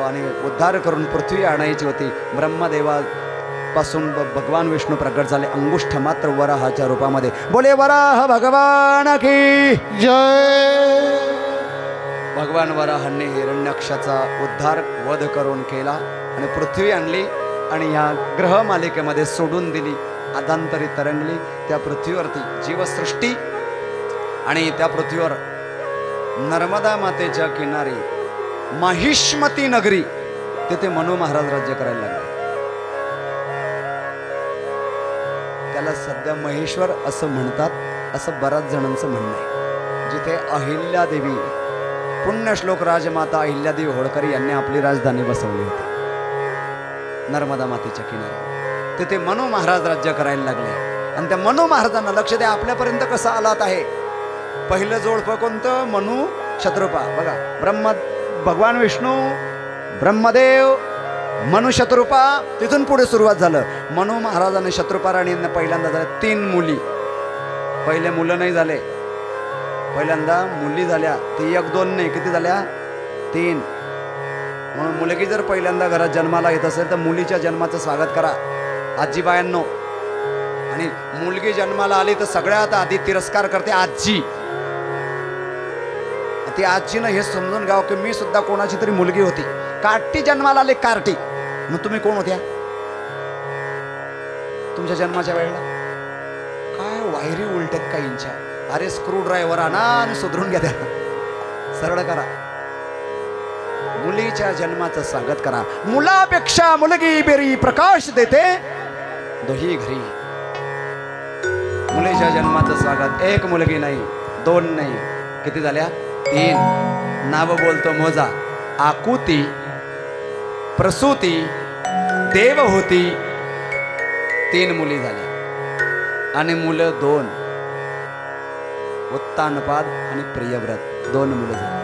आणि उद्धार करून पृथ्वी आणायची होती. ब्रह्मदेवापासून भगवान विष्णू प्रकट झाले अंगुष्ठ मात्र वराहाच्या रूपामध्ये. बोले वराह भगवान की जय. भगवान वराहांनी हिरण्याक्षाचा उद्धार वध करून केला आणि पृथ्वी आणली आणि या ग्रहमालिकेमध्ये सोडून दिली. अधांतरी तरंगली त्या पृथ्वीवरती जीवसृष्टी. आणि त्या पृथ्वीवर नर्मदा मातेच्या किनारी माहिष्मती नगरी, तिथे मनु महाराज राज्य करायला लागले. त्याला सध्या महेश्वर असं म्हणतात, असं बऱ्याच जणांचं म्हणणं आहे. जिथे अहिल्यादेवी, पुण्यश्लोक राजमाता अहिल्यादेवी होळकर यांनी आपली राजधानी बसवली होती नर्मदा मातेच्या किनारी. तिथे मनु महाराज राज्य करायला लागले. आणि त्या मनु महाराजांना लक्ष द्या, आपल्यापर्यंत कसं आलात आहे. पहिलं जोडपं कोणतं? मनु शत्रुपा. बघा, भगवान विष्णू, ब्रह्मदेव, मनु शत्रुपा, तिथून पुढे सुरुवात झालं. मनु महाराजांनी शत्रुपा राणींना पहिल्यांदा झाल्या 3 मुली. पहिले मुलं नाही झाले, पहिल्यांदा मुली झाल्या. ती 1-2 नाही, किती झाल्या? 3. म्हणून मुलगी जर पहिल्यांदा घरात जन्माला येत असेल तर मुलीच्या जन्माचं स्वागत करा आजीबायांनो. आणि मुलगी जन्माला आली तर सगळ्यात आधी तिरस्कार करते आजी. ती आजीनं हे समजून घ्यावं की मी सुद्धा कोणाची तरी मुलगी होती. कार्टी जन्माला आले, कार्टी. मग तुम्ही कोण होत्या तुमच्या जन्माच्या वेळेला? काय वायरी उलट्यात काहींच्या. अरे स्क्रू ड्रायव्हर आणा आणि सुधरून घ्या, त्याला सरळ करा. मुलीच्या जन्माचं स्वागत करा. मुलापेक्षा मुलगी बेरी प्रकाश देते दोही घरी. मुलीच्या जन्माचं स्वागत. 1 मुलगी नाही, 2 नाही, किती झाल्या? 3. नाव बोलतो मोजा. आकुती, प्रसूती, देवहूती, 3 मुली झाल्या. आणि मुलं 2, उत्तानपाद आणि प्रियव्रत, 2 मुलं झाली.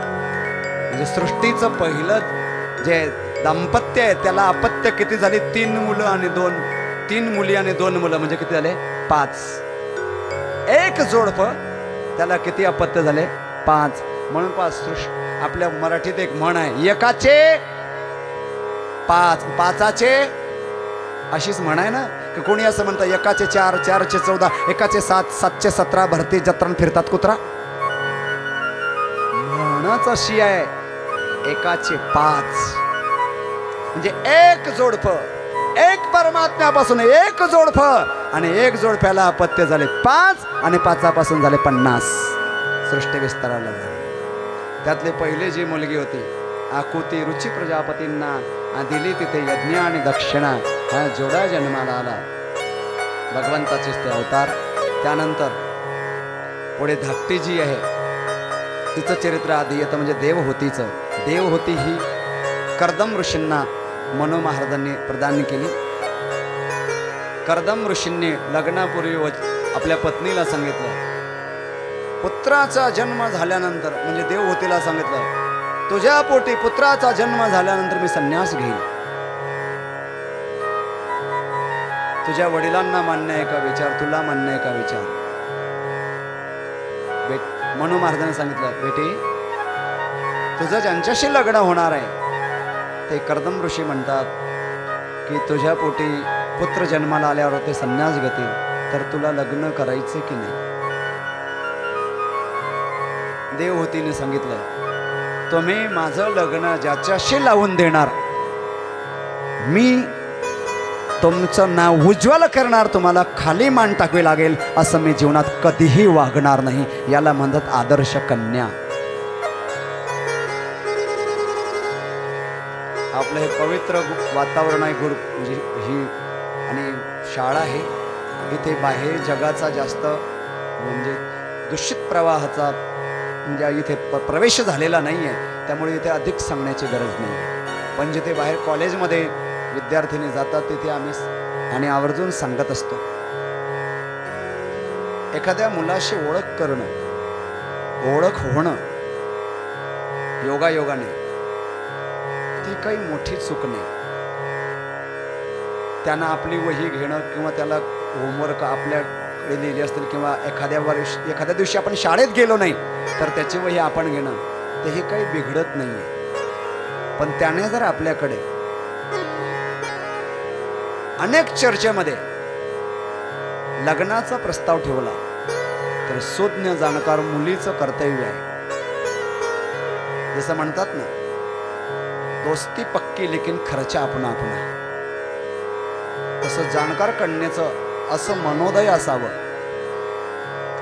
म्हणजे सृष्टीचं पहिलं जे दाम्पत्य आहे त्याला अपत्य किती झाली? 3 मुलं आणि 3 मुली आणि 2 मुलं, म्हणजे किती झाले? 5. 1 जोडपं त्याला किती अपत्य झाले? 5. म्हणून आपल्या मराठीत एक म्हण आहे, एकाचे 5, 5चे अशीच म्हण आहे ना. की कोणी असं म्हणतं एकाचे 4, 4चे 14, एकाचे 7, 7चे 17, भरती जत्रान फिरतात कुत्रा. म्हणच अशी आहे, एकाचे 5 म्हणजे 1 जोडपं. 1 परमात्म्यापासून 1 जोडपं आणि 1 जोडप्याला अपत्य झाले 5 आणि 5पासून झाले 50. सृष्टी विस्ताराला झाली. त्यातले पहिले जी मुलगी होती आकुती, रुची प्रजापतींना दिली तिथे यज्ञ आणि दक्षिणा. हा जोडा जन्माला आला, भगवंताचेच ते अवतार. त्यानंतर पुढे धाकटी जी आहे तिचं चरित्र आधी येतं, म्हणजे देवहूतीचं. देवहूती ही कर्दम ऋषींना मनु महाराजांनी प्रदान केली. कर्दम ऋषींनी लग्नापूर्वी आपल्या पत्नीला सांगितलं, पुत्राचा जन्म झाल्यानंतर, म्हणजे देवहूतीला सांगितलं, तुझ्या पोटी पुत्राचा जन्म झाल्यानंतर मी संन्यास घेईल. तुझ्या वडिलांना मान्य आहे का विचार, तुला मान्य आहे का विचार. मनु महाराजांनी सांगितलं, बेटी तुझं ज्यांच्याशी लग्न होणार आहे ते कर्दम ऋषी म्हणतात की तुझ्या पोटी पुत्र जन्माला आल्यावर ते संन्यास घेतील, तर तुला लग्न करायचे की नाही. देवहूतीने सांगितलं, तुम्ही माझं लग्न ज्याच्याशी लावून देणार, मी तुमचं नाव उज्ज्वल करणार, तुम्हाला खाली मान टाकावी लागेल असं मी जीवनात कधीही वागणार नाही. याला म्हणतात आदर्श कन्या. आपलं हे पवित्र वातावरण आहे, म्हणजे ही आणि शाळा आहे. इथे बाहेर जगाचा जास्त म्हणजे दूषित प्रवाहाचा म्हणजे इथे प्रवेश झालेला नाही आहे, त्यामुळे इथे अधिक सांगण्याची गरज नाही आहे. पण जिथे बाहेर कॉलेजमध्ये विद्यार्थीने जातात तिथे आम्ही आणि आवर्जून सांगत असतो, एखाद्या मुलाशी ओळख करणं, ओळख होणं योगायोगाने, ती काही मोठी चूक नाही. त्यांना आपली वही घेणं किंवा त्याला होमवर्क आपल्या वेळी लिहिली असतील किंवा एखाद्या दिवशी आपण शाळेत गेलो नाही तर त्याची वही आपण घेणं तेही काही बिघडत नाही आहे. पण त्याने जर आपल्याकडे अनेक चर्चेमध्ये लग्नाचा प्रस्ताव ठेवला तर सुज्ञ जाणकार मुलीचं कर्तव्य आहे. जसं म्हणतात ना, दोस्ती पक्की लेकिन खर्चा अपना अपना, तसं जाणकार कन्येचं असं मनोदय असावं,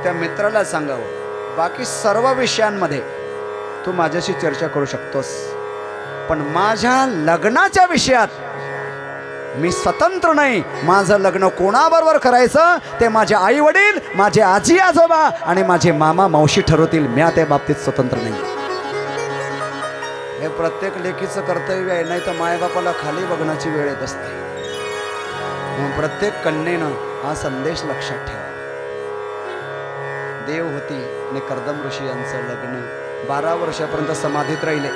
त्या मित्राला सांगावं, बाकी सर्व विषयांमध्ये तू माझ्याशी चर्चा करू शकतोस, पण माझ्या लग्नाच्या विषयात मी स्वतंत्र नाही. माझं लग्न कोणाबरोबर करायचं ते माझे आई वडील, माझे आजी आजोबा आणि माझे मामा मावशी ठरवतील. मी त्या बाबतीत स्वतंत्र नाही. हे प्रत्येक लेकीचं कर्तव्य आहे, नाही तर मायबापाला खाली बघण्याची वेळ येत असते. म्हणून प्रत्येक कन्येनं हा संदेश लक्षात ठेवा. देवहूती आणि कर्दम ऋषी यांचं लग्न 12 वर्षापर्यंत समाधीत राहिले.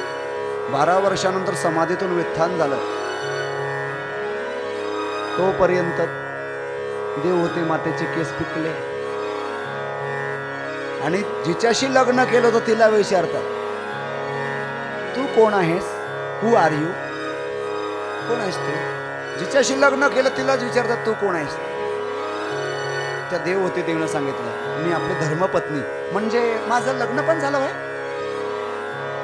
12 वर्षानंतर समाधीतून वित्थान झालं. तोपर्यंत देवहूती मातेचे केस पिकले आणि जिच्याशी लग्न केलं होतं तिला विचारतात, तू कोण आहेस? Who are you? कोण आहेस तू? जिच्याशी लग्न केलं तिलाच विचारतात, तू कोण आहेस? त्या देवहूती देवनं सांगितलं, मी आपली धर्मपत्नी. म्हणजे माझं लग्न पण झालं आहे?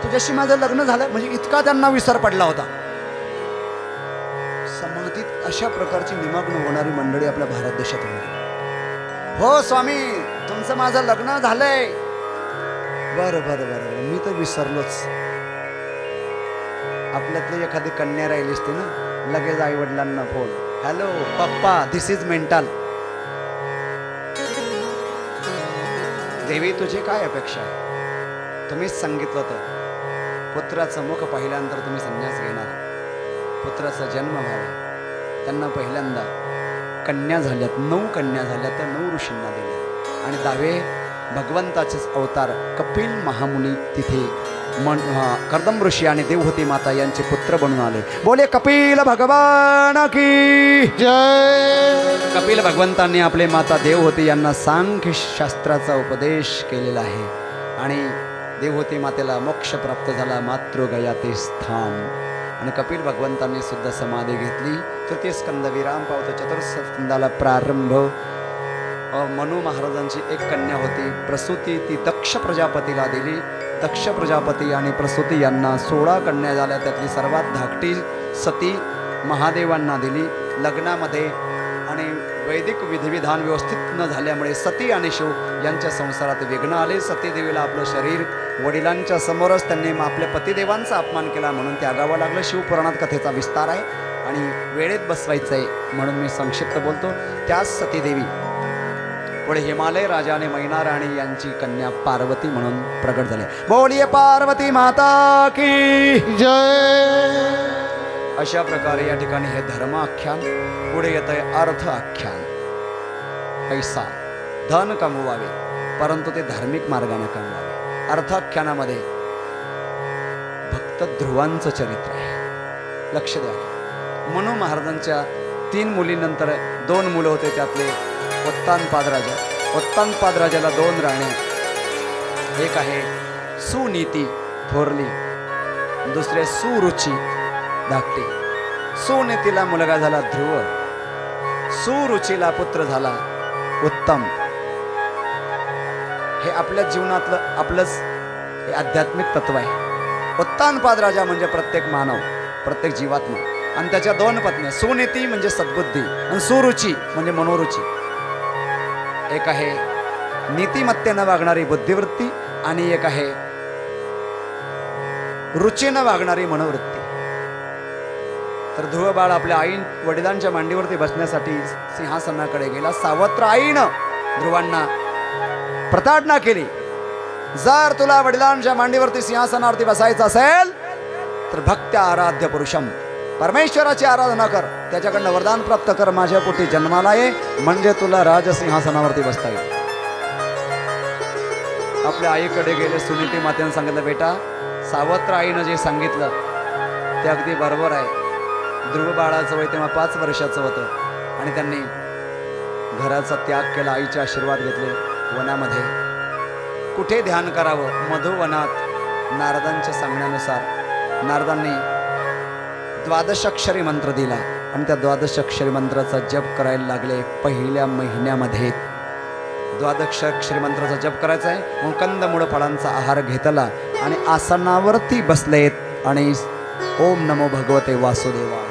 तुझ्याशी माझं लग्न झालं? म्हणजे इतका त्यांना विसर पडला होता. समाधीत अशा प्रकारची निमग्न होणारी मंडळी आपल्या भारत देशात होती. हो स्वामी, तुमचं माझं लग्न झालंय. बरं बरं बरं, मी तर विसरलोच. आपल्यातली एखादी कन्या राहिली असते ना, लगेच आई वडिलांना फोन, हॅलो पप्पा, दिस इज मेंटल. देवी, तुझी काय अपेक्षा आहे? तुम्हीच सांगितलं होतं पुत्राचं मुख पाहिल्यानंतर तुम्ही संन्यास घेणार, पुत्राचा जन्म व्हावा. त्यांना पहिल्यांदा कन्या झाल्यात, 9 कन्या झाल्या, तर 9 ऋषींना दिल्या. आणि 10वे भगवंताचेच अवतार कपिल महामुनी तिथे कर्दम ऋषी आणि देवहूती माता यांचे पुत्र बनून आले. बोले कपिल भगवान की जय. कपिल भगवंतांनी आपले माता देवहूती यांना सांख्य शास्त्राचा उपदेश केलेला आहे आणि देवहूती मातेला मोक्ष प्राप्त झाला. मातृगया ते स्थान. आणि कपिल भगवंतांनी सुद्धा समाधी घेतली. तृतीय स्कंद विराम पावतो. चतुर्थ स्कंदाला प्रारंभ. मनु महाराजांची एक कन्या होती प्रसूती, ती दक्ष प्रजापतीला दिली. दक्ष प्रजापती आणि प्रसूती यांना 16 कन्या झाल्या. त्यातली सर्वात धाकटी सती महादेवांना दिली. लग्नामध्ये आणि वैदिक विधिविधान व्यवस्थित न झाल्यामुळे सती आणि शिव यांच्या संसारात विघ्न आले. सतीदेवीला आपलं शरीर वडिलांच्या समोरच त्यांनी आपल्या पतिदेवांचा अपमान केला म्हणून त्यागावं लागलं. शिवपुराणात कथेचा विस्तार आहे आणि वेळेत बसवायचं आहे म्हणून मी संक्षिप्त बोलतो. त्याच सतीदेवी पुढे हिमालय राजा आणि मैना राणी यांची कन्या पार्वती म्हणून प्रगट झाले. बोलिये पार्वती माता की जय. अशा प्रकारे या ठिकाणी हे धर्म आख्यान. पुढे येत आहे अर्थ आख्यान. पैसा धन कमवावे परंतु ते धार्मिक मार्गाने कमवावे. अर्थाख्यानामध्ये भक्त ध्रुवांचं चरित्र आहे. लक्ष द्या. मनु महाराजांच्या 3 मुलीनंतर 2 मुलं होते. त्यातले उत्तानपाद राजा. उत्तानपाद राजाला 2 राण्या. एक आहे सुनीती थोरली, दुसरे सुरुची धाकटी. सुनीतीला मुलगा झाला ध्रुव, सुरुचीला पुत्र झाला उत्तम. हे आपल्या जीवनातलं आपलंच हे आध्यात्मिक तत्व आहे. उत्तानपाद राजा म्हणजे प्रत्येक मानव, प्रत्येक जीवात्मा. आणि त्याच्या 2 पत्न्या. सुनीती म्हणजे सद्बुद्धी आणि सुरुची म्हणजे मनोरुची. एक आहे नीतिमत्तेनं वागणारी बुद्धिवृत्ती आणि एक आहे रुचीनं वागणारी मनोवृत्ती. तर ध्रुव बाळ आपल्या आई वडिलांच्या मांडीवरती बसण्यासाठी सिंहासनाकडे गेला. सावत्र आईनं ध्रुवांना प्रताडना केली, जर तुला वडिलांच्या मांडीवरती सिंहासनावरती बसायचं असेल तर भक्त्या आराध्य पुरुषम, परमेश्वराची आराधना कर, त्याच्याकडनं वरदान प्राप्त कर, माझ्या पोटी जन्माला ये, म्हणजे तुला राजसिंहासनावरती बसता येईल. आपल्या आईकडे गेले. सुनीती मातेनं सांगितलं, बेटा सावत्र आईनं जे सांगितलं ते अगदी बरोबर आहे. ध्रुव बाळाचं वय तेव्हा 5 वर्षाचं होतं आणि त्यांनी घराचा त्याग केला, आईचे आशीर्वाद घेतले, वनामध्ये कुठे ध्यान करावं, मधुवनात नारदांच्या सांगण्यानुसार नारदांनी द्वादशाक्षरी मंत्र दिला आणि त्या द्वादशाक्षरी मंत्राचा जप करायला लागले. पहिल्या महिन्यामध्ये द्वादशाक्षरी मंत्राचा जप करायचा आहे. मग कंदमुळ फळांचा आहार घेतला आणि आसनावरती बसलेत आणि ओम नमो भगवते वासुदेवाय.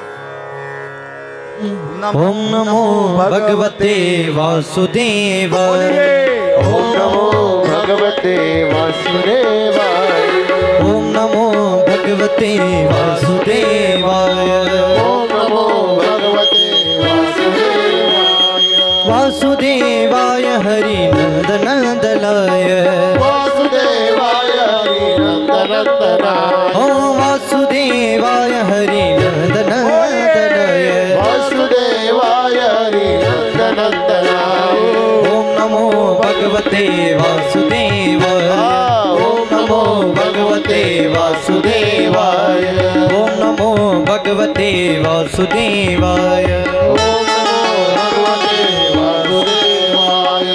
ओम नमो भगवते वासुदेवाय. ओम नमो भगवते वासुदेवाय. ओम नमो भगवते वासुदेवाय. ओम नमो भगवते वासुदेवाय. वासुदेवाय हरिनंदनंदनाय. वासुदेवाय हरिनंदनंदनाय. ओ वासुदेवाय हरिनंदनंदनाय. वासुदेवाय हरिनंदनंदनाय. ओम नमो भगवते वासुदेवाय. ओम नमो भगवते वासुदेवाय. ओम नमो भगवते वासुदेवाय. ओम नमो भगवते वासुदेवाय.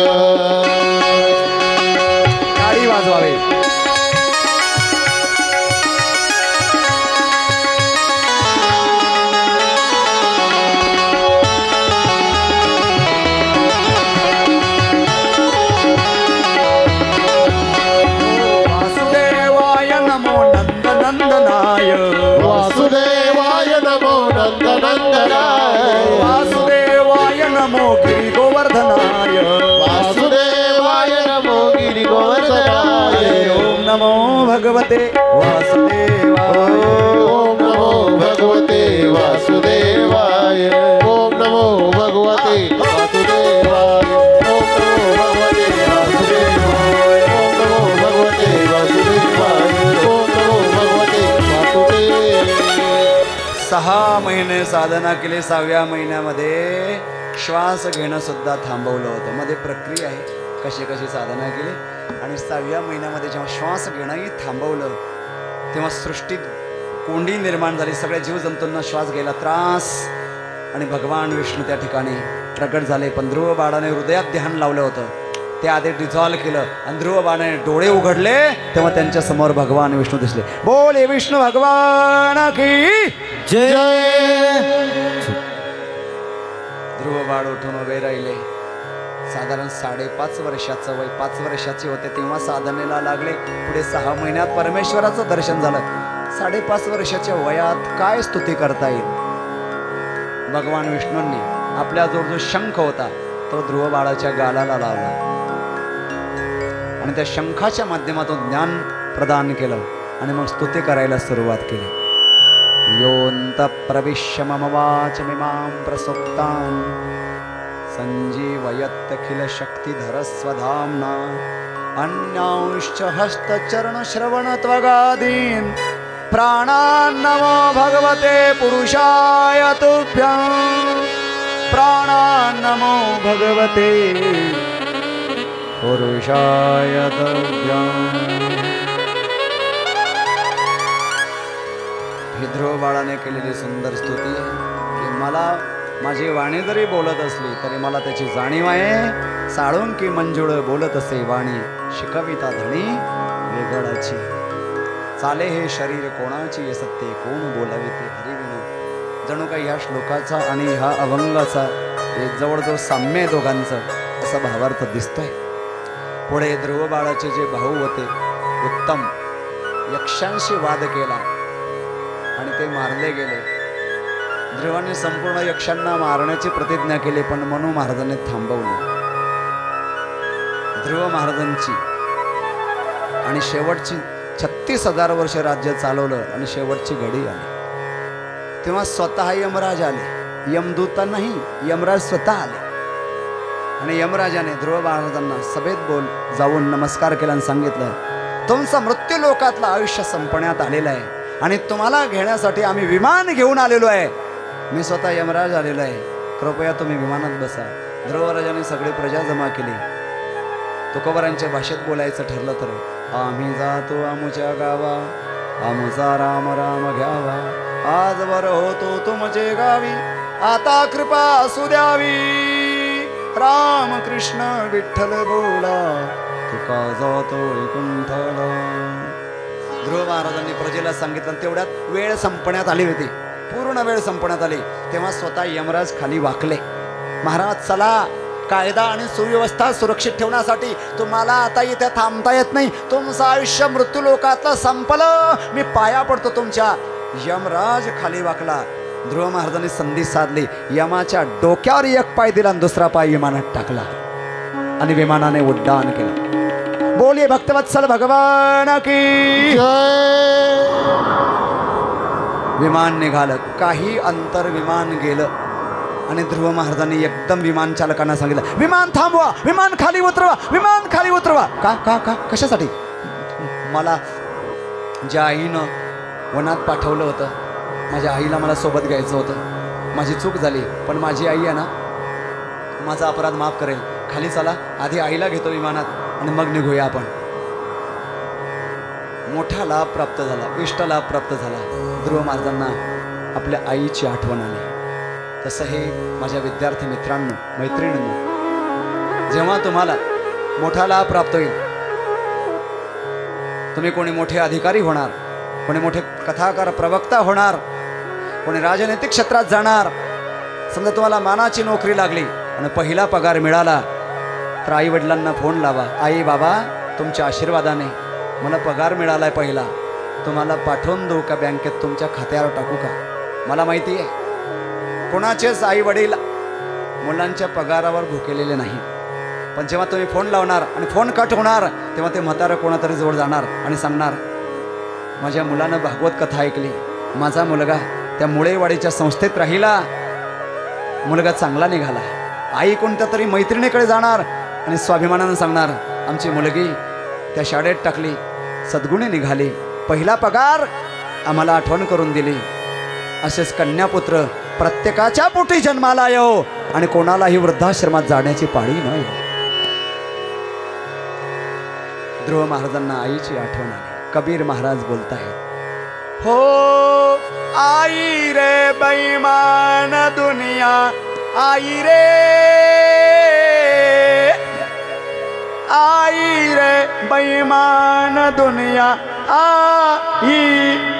टाळी वाजवावे. वासुदेवाय नमो नंदनंदनाय. वासुदेवाय नमो नंदनंदनाय. वासुदेवाय नमो गिरी गोवर्धनाय. वासुदेवाय नमो गिरिगोवर्धनाय. ओम नमो भगवते वासुदेवाय. ओम नमो भगवते वासुदेवाय. ओम नमो भगवते वासुदेवाय. ओम नमो भगवते वासुदेवाय. ओम नमो भगवते वासुदेवाय. ओम नमो भगवते वासुदेवाय. 6 महिने साधना केली. 6व्या महिन्यामध्ये श्वास घेणं सुद्धा थांबवलं होतं. मध्ये प्रक्रिया आहे कशी कशी साधना केली आणि 6व्या महिन्यामध्ये जेव्हा श्वास घेणंही थांबवलं तेव्हा सृष्टीत कोंडी निर्माण झाली. सगळ्या जीवजंतूंना श्वास घ्यायला त्रास आणि भगवान विष्णू त्या ठिकाणी प्रकट झाले. पण ध्रुव बाळाने हृदयात ध्यान लावलं होतं. ते आधी डिझॉल्व केलं आणि ध्रुव बाळाने डोळे उघडले तेव्हा त्यांच्या समोर भगवान विष्णू दिसले. बोले विष्णू भगवान की जय. ध्रुव बाळ उठून उभे राहिले. साधारण 5.5 वर्षाचं वय, 5 वर्षाचे होते तेव्हा साधनेला लागले. पुढे 6 महिन्यात परमेश्वराचं दर्शन झालं. 5.5 वर्षाच्या वयात काय स्तुती करता येईल. भगवान विष्णूंनी आपल्या जो शंख होता तो ध्रुव बाळाच्या गालाला लावला आणि त्या शंखाच्या माध्यमातून ज्ञान प्रदान केलं आणि मग स्तुती करायला सुरुवात केली. योऽन्त प्रविश्य मम वाचमिमां प्रसुप्तां संजीवयत्यखिल शक्तिधरस्वधाम्ना अन्यांश्च हस्तचरणश्रवणत्वगादीन् प्राणान्नमो भगवते पुरुषाय तुभ्यं. प्राणान्नमो भगवते पुरुषाय तुभ्यं. ही ध्रुव बाळाने केलेली सुंदर स्तुती आहे की मला माझी वाणी जरी बोलत असली तरी मला त्याची जाणीव आहे. साळुंकी मंजुळ बोलत असे वाणी शिकविता धणी वेगळाची. चाले हे शरीर कोणाची सत्य कोण बोलाविते हरिविना. जणू काही ह्या श्लोकाचा आणि ह्या अभंगाचा जवळजवळ साम्य आहे दोघांचं असा भावार्थ दिसतोय. पुढे ध्रुव बाळाचे जे भाऊ होते उत्तम यक्षांशी वाद केला आणि ते मारले गेले. ध्रुवाने संपूर्ण यक्षांना मारण्याची प्रतिज्ञा केली पण मनु महाराजांनी थांबवली. ध्रुव महाराजांची आणि शेवटची 36,000 वर्ष राज्य चालवलं आणि शेवटची घडी आली तेव्हा स्वतः यमराज आले. यमदूता नाही, यमराज स्वतः आले आणि यमराजाने ध्रुव महाराजांना सभेत जाऊन नमस्कार केला आणि सांगितलं तुमचं मृत्यू लोकातलं आयुष्य संपण्यात आलेलं आहे आणि तुम्हाला घेण्यासाठी आम्ही विमान घेऊन आलेलो आहे. मी स्वतः यमराज आलेलो आहे, कृपया तुम्ही विमानात बसा. ध्रुवराजाने सगळी प्रजा जमा केली. तुकोबारांच्या भाषेत बोलायचं ठरलं तर आम्ही जातो आमुच्या गावा आमुचा राम राम घ्यावा. आजवर होतो तुमचे गावी आता कृपा असू द्यावी. राम कृष्ण विठ्ठल बोला तुका जातो वैकुंठाला. ध्रुव महाराजांनी प्रजेला सांगितलं. तेवढ्यात वेळ संपण्यात आली होती, पूर्ण वेळ संपण्यात आली. तेव्हा स्वतः यमराज खाली वाकले. महाराज चला, कायदा आणि सुव्यवस्था सुरक्षित ठेवण्यासाठी तुम्हाला आता इथे थांबता येत नाही. तुमचं आयुष्य मृत्यू लोकातलं संपलं. मी पाया पडतो तुमच्या. यमराज खाली वाकला. ध्रुव महाराजांनी संधी साधली. यमाच्या डोक्यावर एक पाय दिला आणि दुसरा पाय विमानात टाकला आणि विमानाने उड्डाण केलं. बोलिए भक्तवत्सल भगवान की जय. विमान निघालं. काही अंतर विमान गेलं आणि ध्रुव महाराजांनी एकदम विमान चालकांना सांगितलं, विमान थांबवा, विमान खाली उतरवा, विमान खाली उतरवा. का का का कशासाठी? मला ज्या आईनं वनात पाठवलं होतं, माझ्या आईला मला सोबत घ्यायचं होतं. माझी चूक झाली, पण माझी आई आहे ना, माझा अपराध माफ करेल. खाली चला, आधी आईला घेतो विमानात आणि मग निघूया आपण. मोठा लाभ प्राप्त झाला, इष्ट लाभ प्राप्त झाला. ध्रुव महाराजांना आपल्या आईची आठवण आली. तसं हे माझ्या विद्यार्थी मित्रांनो, मैत्रिणींनो, जेव्हा तुम्हाला मोठा लाभ प्राप्त होईल, तुम्ही कोणी मोठे अधिकारी होणार, कोणी मोठे कथाकार प्रवक्ता होणार, कोणी राजनैतिक क्षेत्रात जाणार, समजा तुम्हाला मानाची नोकरी लागली आणि पहिला पगार मिळाला, तर आई वडिलांना फोन लावा. आई बाबा, तुमच्या आशीर्वादाने मला पगार मिळालाय पहिला, तुम्हाला पाठवून देऊ का बँकेत, तुमच्या खात्यावर टाकू का? मला माहिती आहे कोणाचेच आई वडील मुलांच्या पगारावर भुकेलेले नाही. पण जेव्हा तुम्ही फोन लावणार आणि फोन कट होणार, तेव्हा ते म्हातारं कोणातरी जवळ जाणार आणि सांगणार, माझ्या मुलानं भागवत कथा ऐकली, माझा मुलगा त्या मुळेवाडीच्या संस्थेत राहिला, मुलगा चांगला निघाला. आई कोणत्या तरी मैत्रिणीकडे जाणार आणि स्वाभिमानानं सांगणार, आमची मुलगी त्या शाळेत टाकली, सद्गुणी निघाली, पहिला पगार आम्हाला आठवण करून दिली. असेच कन्यापुत्र प्रत्येकाच्या पोटी जन्माला येऊ आणि कोणालाही वृद्धाश्रमात जाण्याची पाळी न येऊ. ध्रुव महाराजांना आईची आठवण आली. कबीर महाराज बोलतायत, हो आई रे बैमान दुनिया, आई रे, आई रे बैमान दुनिया, आई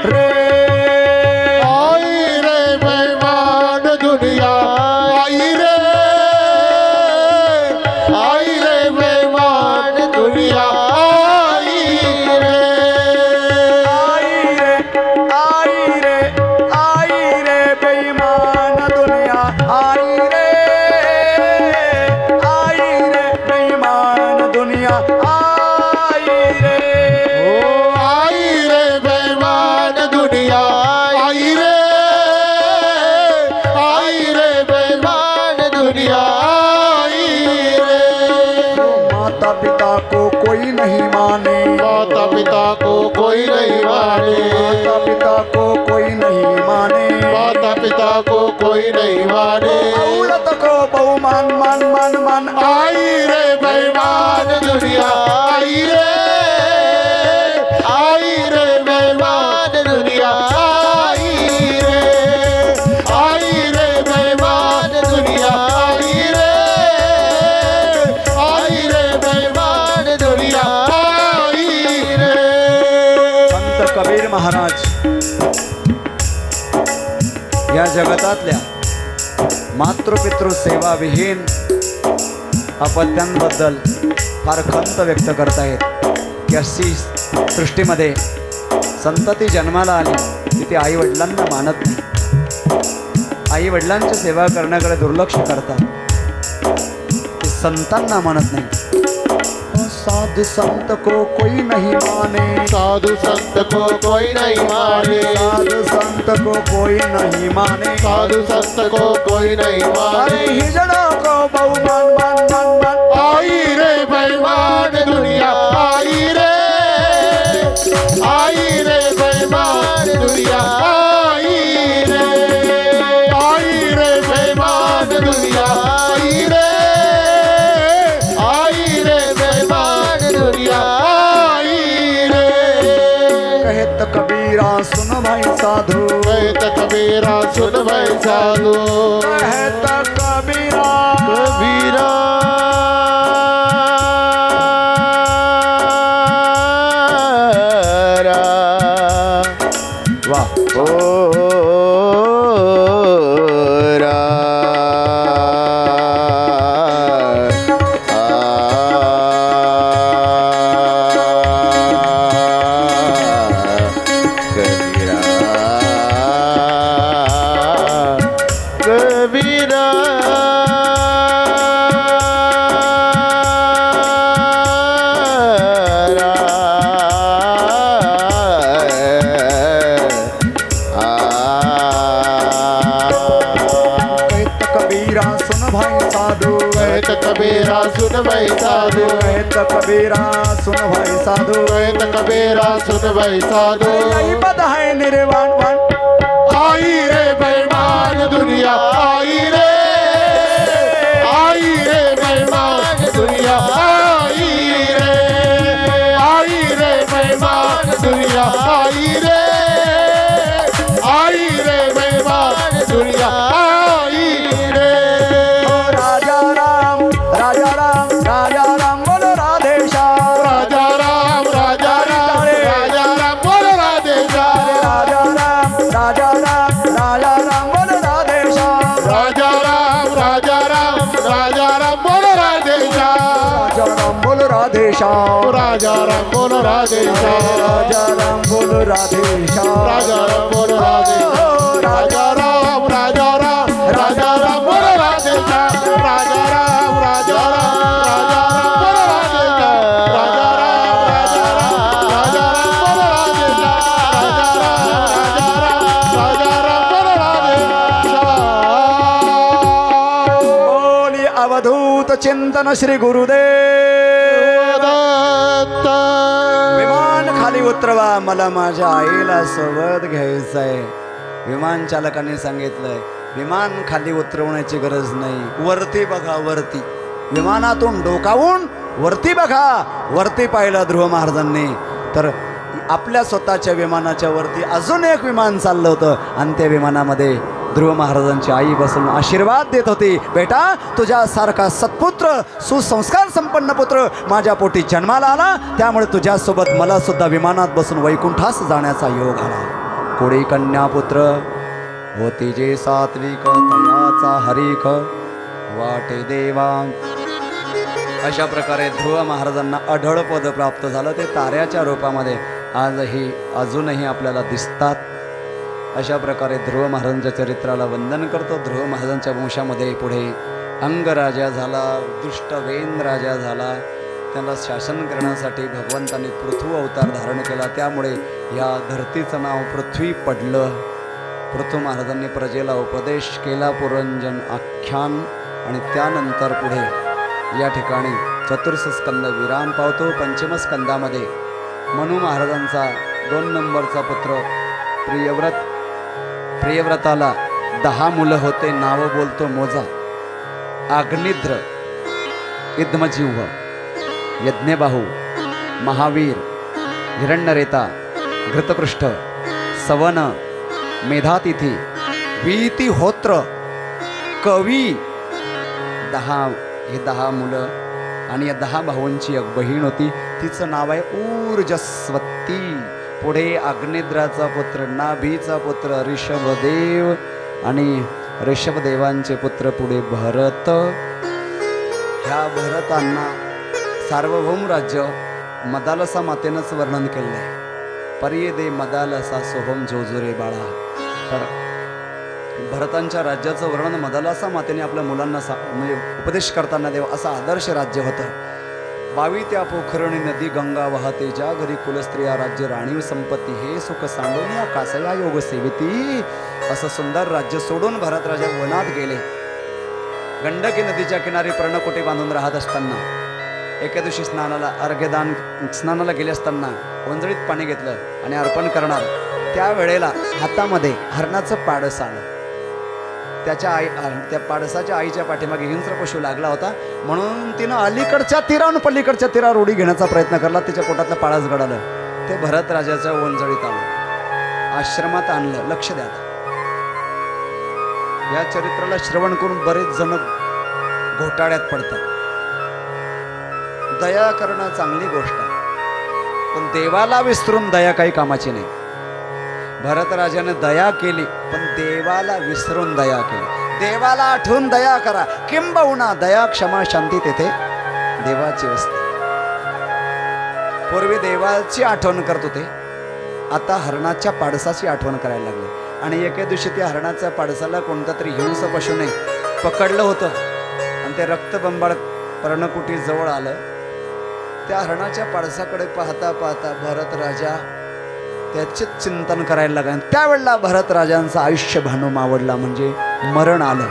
रे, आई रे बेईमान दुनिया, आई रे, आई रे बेईमान दुनिया, आई रे, आई रे, आई रे, आई रे बेईमान दुनिया, आई रे, आई रे बेईमान दुनिया, आई रे, ओ आई रे बेईमान दुनिया, आई रे, आई रे बेईमान दुनिया, आई रे. माता पिता को कोई नहीं माने, माता पिता को कोई नहीं माने, माता पिता को कोई नहीं माने, माता पिता को कोई नहीं माने, औरत को बहुमान मान मान मान, आई रे बेईमान दुनिया, आई रे, आई रे बेईमान दुनिया, आई रे, आई रे बेईमान दुनिया, आई रे, आई रे बेईमान दुनिया, आई रे. संत कबीर महाराज या जगतातल्या मातृपितृ सेवा विहीन अपत्यांबद्दल फार खंत व्यक्त करतायत की अशी सृष्टीमध्ये संतती जन्माला आली की ती आई वडिलांना मानत नाही, आई वडिलांची सेवा करण्याकडे दुर्लक्ष करतात, ते संतांना मानत नाही. साधु संत को कोई नहीं माने, साधु संत को कोई नहीं माने, साधु संत को कोई नहीं माने, साधु संत को कोई नहीं माने, हिजड़ों को बहुमान मान मान मान, आई रे बेईमान दुनिया, आई रे, आई रे बेईमान दुनिया, आई रे, आई रे बेईमान दुनिया, आई रे, आई रे बेईमान दुनिया, आई रे. कहत कबीरा सुन भाई साधु, कहत कबीरा सुन भाई साधु, कहत कबीरा कबीरा कबीरा सुन भाई साधु कहत कबीरा सुन भाई साधु कहत कबीरा सुन भाई साधु कहत कबीरा सुन भाई साधु यही बद है निर्वाण वाण आई रे बेईमान दुनिया आई रे बेईमान दुनिया आई रे बेईमान दुनिया आई रे बेईमान दुनिया आई रे राजा राम बोलो राधे श्याम राजा राम बोलो राधे श्याम राजा राम बोलो राधे श्याम राजा राम बोलो राधे श्याम राजा राम बोलो राधे श्याम राजा राम बोलो राधे श्याम राजा राम बोलो राधे श्याम राजा राम बोलो राधे राजा राम बोलो राधे श्याम राजा राम बोलो राधे श्याम राजा राम बोलो राधे श्याम बोली अवधूत चिंतन श्री गुरुदेव दत्त विमान खाली उतरवा मला माझ्या आईला सोबत घ्यायचंय विमान चालकाने सांगितलंय विमान खाली उतरवण्याची गरज नाही वरती बघा वरती विमानातून डोकावून वरती बघा वरती पाहिलं ध्रुव महाराजांनी तर आपल्या स्वतःच्या विमानाच्या वरती अजून एक विमान चाललं होतं आणि त्या विमानामध्ये ध्रुव महाराजांची आई बसून आशीर्वाद देत होती बेटा तुझ्यासारखा सत्पुत्र सुसंस्कार संपन्न पुत्र माझ्या पोटी जन्माला आला त्यामुळे तुझ्यासोबत मला सुद्धा विमानात बसून वैकुंठास जाण्याचा योग आला कोळी कन्यापुत्र होती जे सात्विक तयाचा हरिख वाटे देवा अशा प्रकारे ध्रुव महाराजांना अढळ पद प्राप्त झालं ते ताऱ्याच्या रूपामध्ये अजूनही आपल्याला दिसतात अशा प्रकारे ध्रुव महाराजांच्या चरित्राला वंदन करतो ध्रुव महाराजांच्या वंशामध्ये पुढे अंगराजा झाला दुष्टवेन राजा झाला त्याला शासन करण्यासाठी भगवंतांनी पृथ्वी अवतार धारण केला त्यामुळे या धरतीचं नाव पृथ्वी पडलं पृथ्वी महाराजांनी प्रजेला उपदेश केला पुरंजन आख्यान आणि त्यानंतर पुढे या ठिकाणी चतुर्थ स्कंद विराम पावतो पंचम स्कंदामध्ये मनु महाराजांचा 2 नंबरचा पुत्र प्रियव्रताला 10 मुलं होते नाव बोलतो मोजा अग्निद्र इद्मजिह्व यज्ञबाहू महावीर हिरण्यरेता घृतपृष्ठ सवन मेधातिथी वीतिहोत्र कवी 10 मुलं आणि या 10 भावांची एक बहीण होती तिचं नाव आहे ऊर्जस्वती पुढे अग्निद्राचा पुत्र नाभीचा पुत्र ऋषभदेव आणि ऋषभदेवांचे पुत्र पुढे भरत ह्या भरतांना सार्वभौम राज्य मदालसा मातेनंच वर्णन केलं आहे पर्ये दे मदालसा सोहम जोजुरे बाळा तर भरतांच्या राज्याचं वर्णन मदालसा मातेने आपल्या मुलांना म्हणजे उपदेश करताना देव असं आदर्श राज्य होतं 22 त्या पोखरणी नदी गंगा वाहते ज्या घरी कुलस्त्रिया राज्य राणीव संपत्ती हे सुख सांडून या कासया योग सेविती असं सुंदर राज्य सोडून भरत राजा वनात गेले गंडकी नदीच्या किनारी पर्णकुटी बांधून राहत असताना एके दिवशी स्नानाला गेले असताना ओंजळीत पाणी घेतलं आणि अर्पण करणार त्यावेळेला हातामध्ये हरणाचं पाडस आलं त्या पाडसाच्या आईच्या पाठीमागे हिंस्र पशु लागला होता म्हणून तिनं अलीकडच्या तीरावरून पलीकडच्या तीरावर उडी घेण्याचा प्रयत्न करला तिच्या पोटातलं पाळस गडालं ते भरत राजाच्या ओंजळीत आलं आश्रमात आणलं लक्ष द्या या चरित्राला श्रवण करून बरेच जण घोटाळ्यात पडतात दया करणं चांगली गोष्ट आहे पण देवाला विसरून दया काही कामाची नाही भरत राजाने दया केली पण देवाला विसरून दया केली देवाला आठवून दया करा किंबहुना दया क्षमा शांती तेथे देवाची असते पूर्वी देवाची आठवण करत होते आता हरणाच्या पाडसाची आठवण करायला लागले आणि एके दिवशी त्या हरणाच्या पाडसाला कोणत्या तरी हिंस्र पशुने पकडलं होतं आणि ते रक्तबंबाळ पर्णकुटी जवळ आलं त्या हरणाच्या पाडसाकडे पाहता पाहता भरत राजा त्याचे चिंतन करायला लागला त्यावेळेला भरत राजांचं आयुष्य भानू मावडला म्हणजे मरण आलं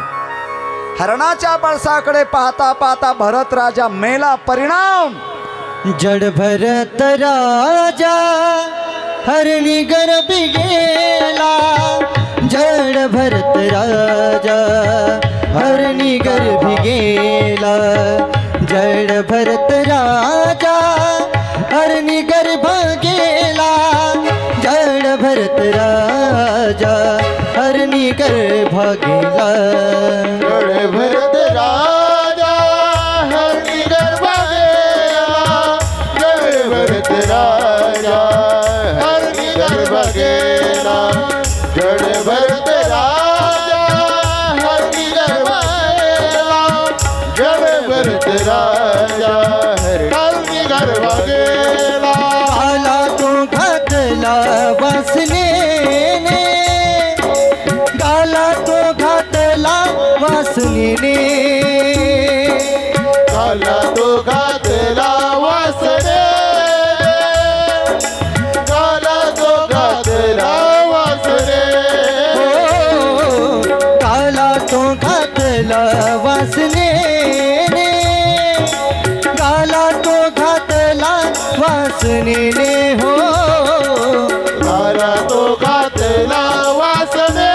हरणाच्या पळसाकडे पाहता पाहता भरत राजा मेला. परिणाम जड भरत राजा हरणी गर्भी गेला. जड भरत राजा हरणी गर्भी गेला. जड भरत राजा हरणी गर्भ गेला. जड भरत राजा हरणी गर्भ गेला. जड भरत राजा हरणी गर्भ गेला. जड भरत राजा हरणी गर्भ गेला. जड भरत राजा हरणी गर्भ गेला. जड भरत राजा हरणी गर्भ गेला. आला तो घातला वासनेने. गाला तो घातला वासनेने. गाला तो घातला वासने. गाला तो घातला वासने. हो गाला तो घातला वासनेने. गाला तो घातला वासनेने. हो गाला तो घातला वासने.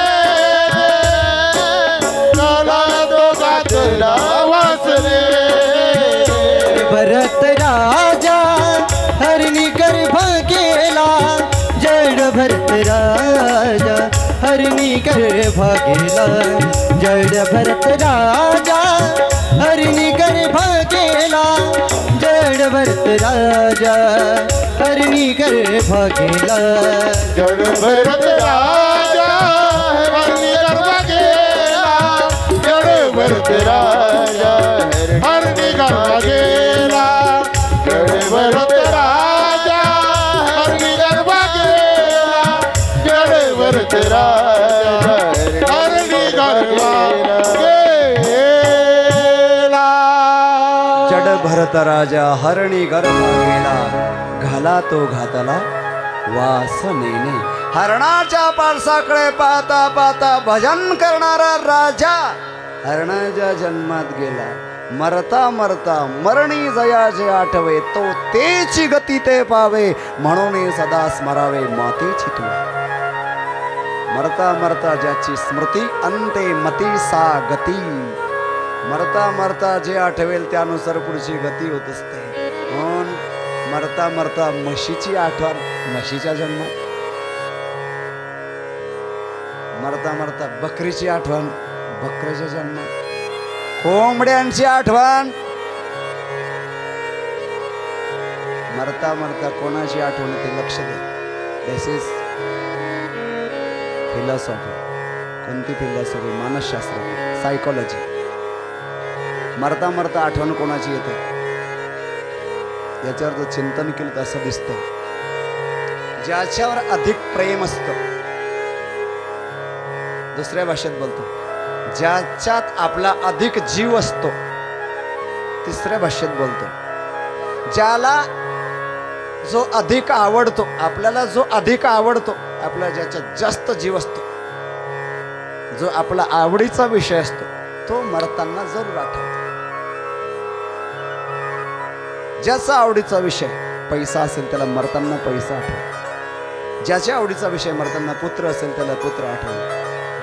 गाला तो घातला वासने. भरत राजा हरणी गर्भ गेला. जड भरत राजा हरणी गर्भ गेला. जड भरत राजा हरणी गर्भ गेला. जड भरत राजा हरणी गर्भ गेला. जड भरत राजा हरणी गर्भ गेला. जड भरत राजा हरणी गर्भ गेला. जड भरत राजा हरणी गर्भ गेला. जड भरत राजा हरणी गर्भ गेला. जड भरत राजा हरणी गर्भ गेला. घाला तो घातला वासनेने. हरणाच्या पाळसाकडे पाहता पाहता भजन करणारा राजा हरणाच्या जन्मात गेला. मरता मरता मरणी जयाचे आठवे. तो तेची गती ते पावे. म्हणून सदा स्मरावे मातेची तुला. मरता मरता ज्याची स्मृती अंते मती सा गती. मरता मरता जे आठवेल त्यानुसार पुढची गती होत असते. म्हणून मरता मरता म्हशीची आठवण म्हशीच्या जन्मात. मरता मरता बकरीची आठवण बकरीच्या जन्मात. कोंबड्यांची आठवण. मरता मरता कोणाची आठवण ते लक्ष दे. दिस इज फिलॉसॉफी. कोणती फिलॉसॉफी? मानसशास्त्र, सायकोलॉजी. मरता मरता आठवण कोणाची येते याच्यावर जर चिंतन केलं तर असं दिसतं ज्याच्यावर अधिक प्रेम असतं. दुसऱ्या भाषेत बोलतो ज्याच्यात आपला अधिक जीव असतो. तिसऱ्या भाषेत बोलतो ज्याला जो अधिक आवडतो. आपल्याला जो अधिक आवडतो, आपला ज्याच्यात जास्त जीव असतो, जो आपला आवडीचा विषय असतो, तो मरताना जरूर आठवतो. ज्याचा आवडीचा विषय पैसा असेल त्याला मरताना पैसा आठवेल. ज्याच्या आवडीचा विषय मरताना पुत्र असेल त्याला पुत्र आठवेल.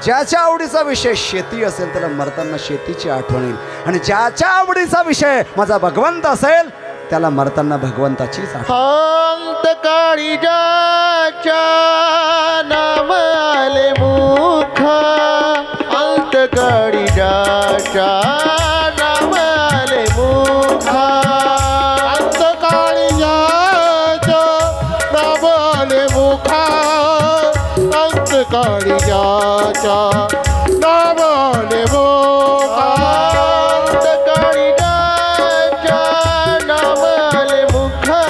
ज्याच्या आवडीचा विषय शेती असेल त्याला मरताना शेतीची आठवण येईल. आणि ज्याच्या आवडीचा विषय माझा भगवंत असेल त्याला मरताना भगवंताचीच आठवण. अंतकाळी ज्याच्या नाम आले मुखा. अंतकाळी ज्याच्या नाम आले मुखा. अंतकाळी ज्याच्या नाम आले मुखा. अंतकाळी ज्याच्या नाम आले मुखा. अंतकाळी ज्याच्या नाम आले मुखा.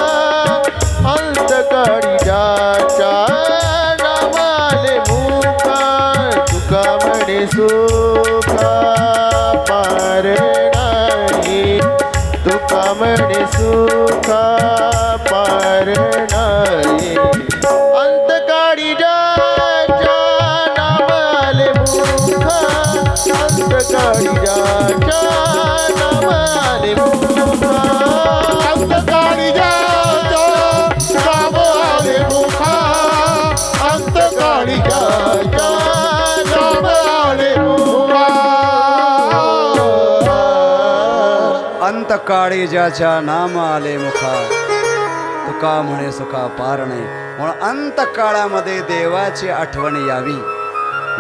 अंतकाळी ज्याच्या नाम आले मुखा. तुका म्हणे सुखा पार नाही. तुका म्हणे सुखा पार नाही. अंतकाळी ज्याच्या नाम आले मुखा. अंतकाळी ज्या अंतकाळी ज्याच्या नाम आले मुखा तुका म्हणे सुखा पार नाही. म्हणून अंतकाळामध्ये देवाची आठवण यावी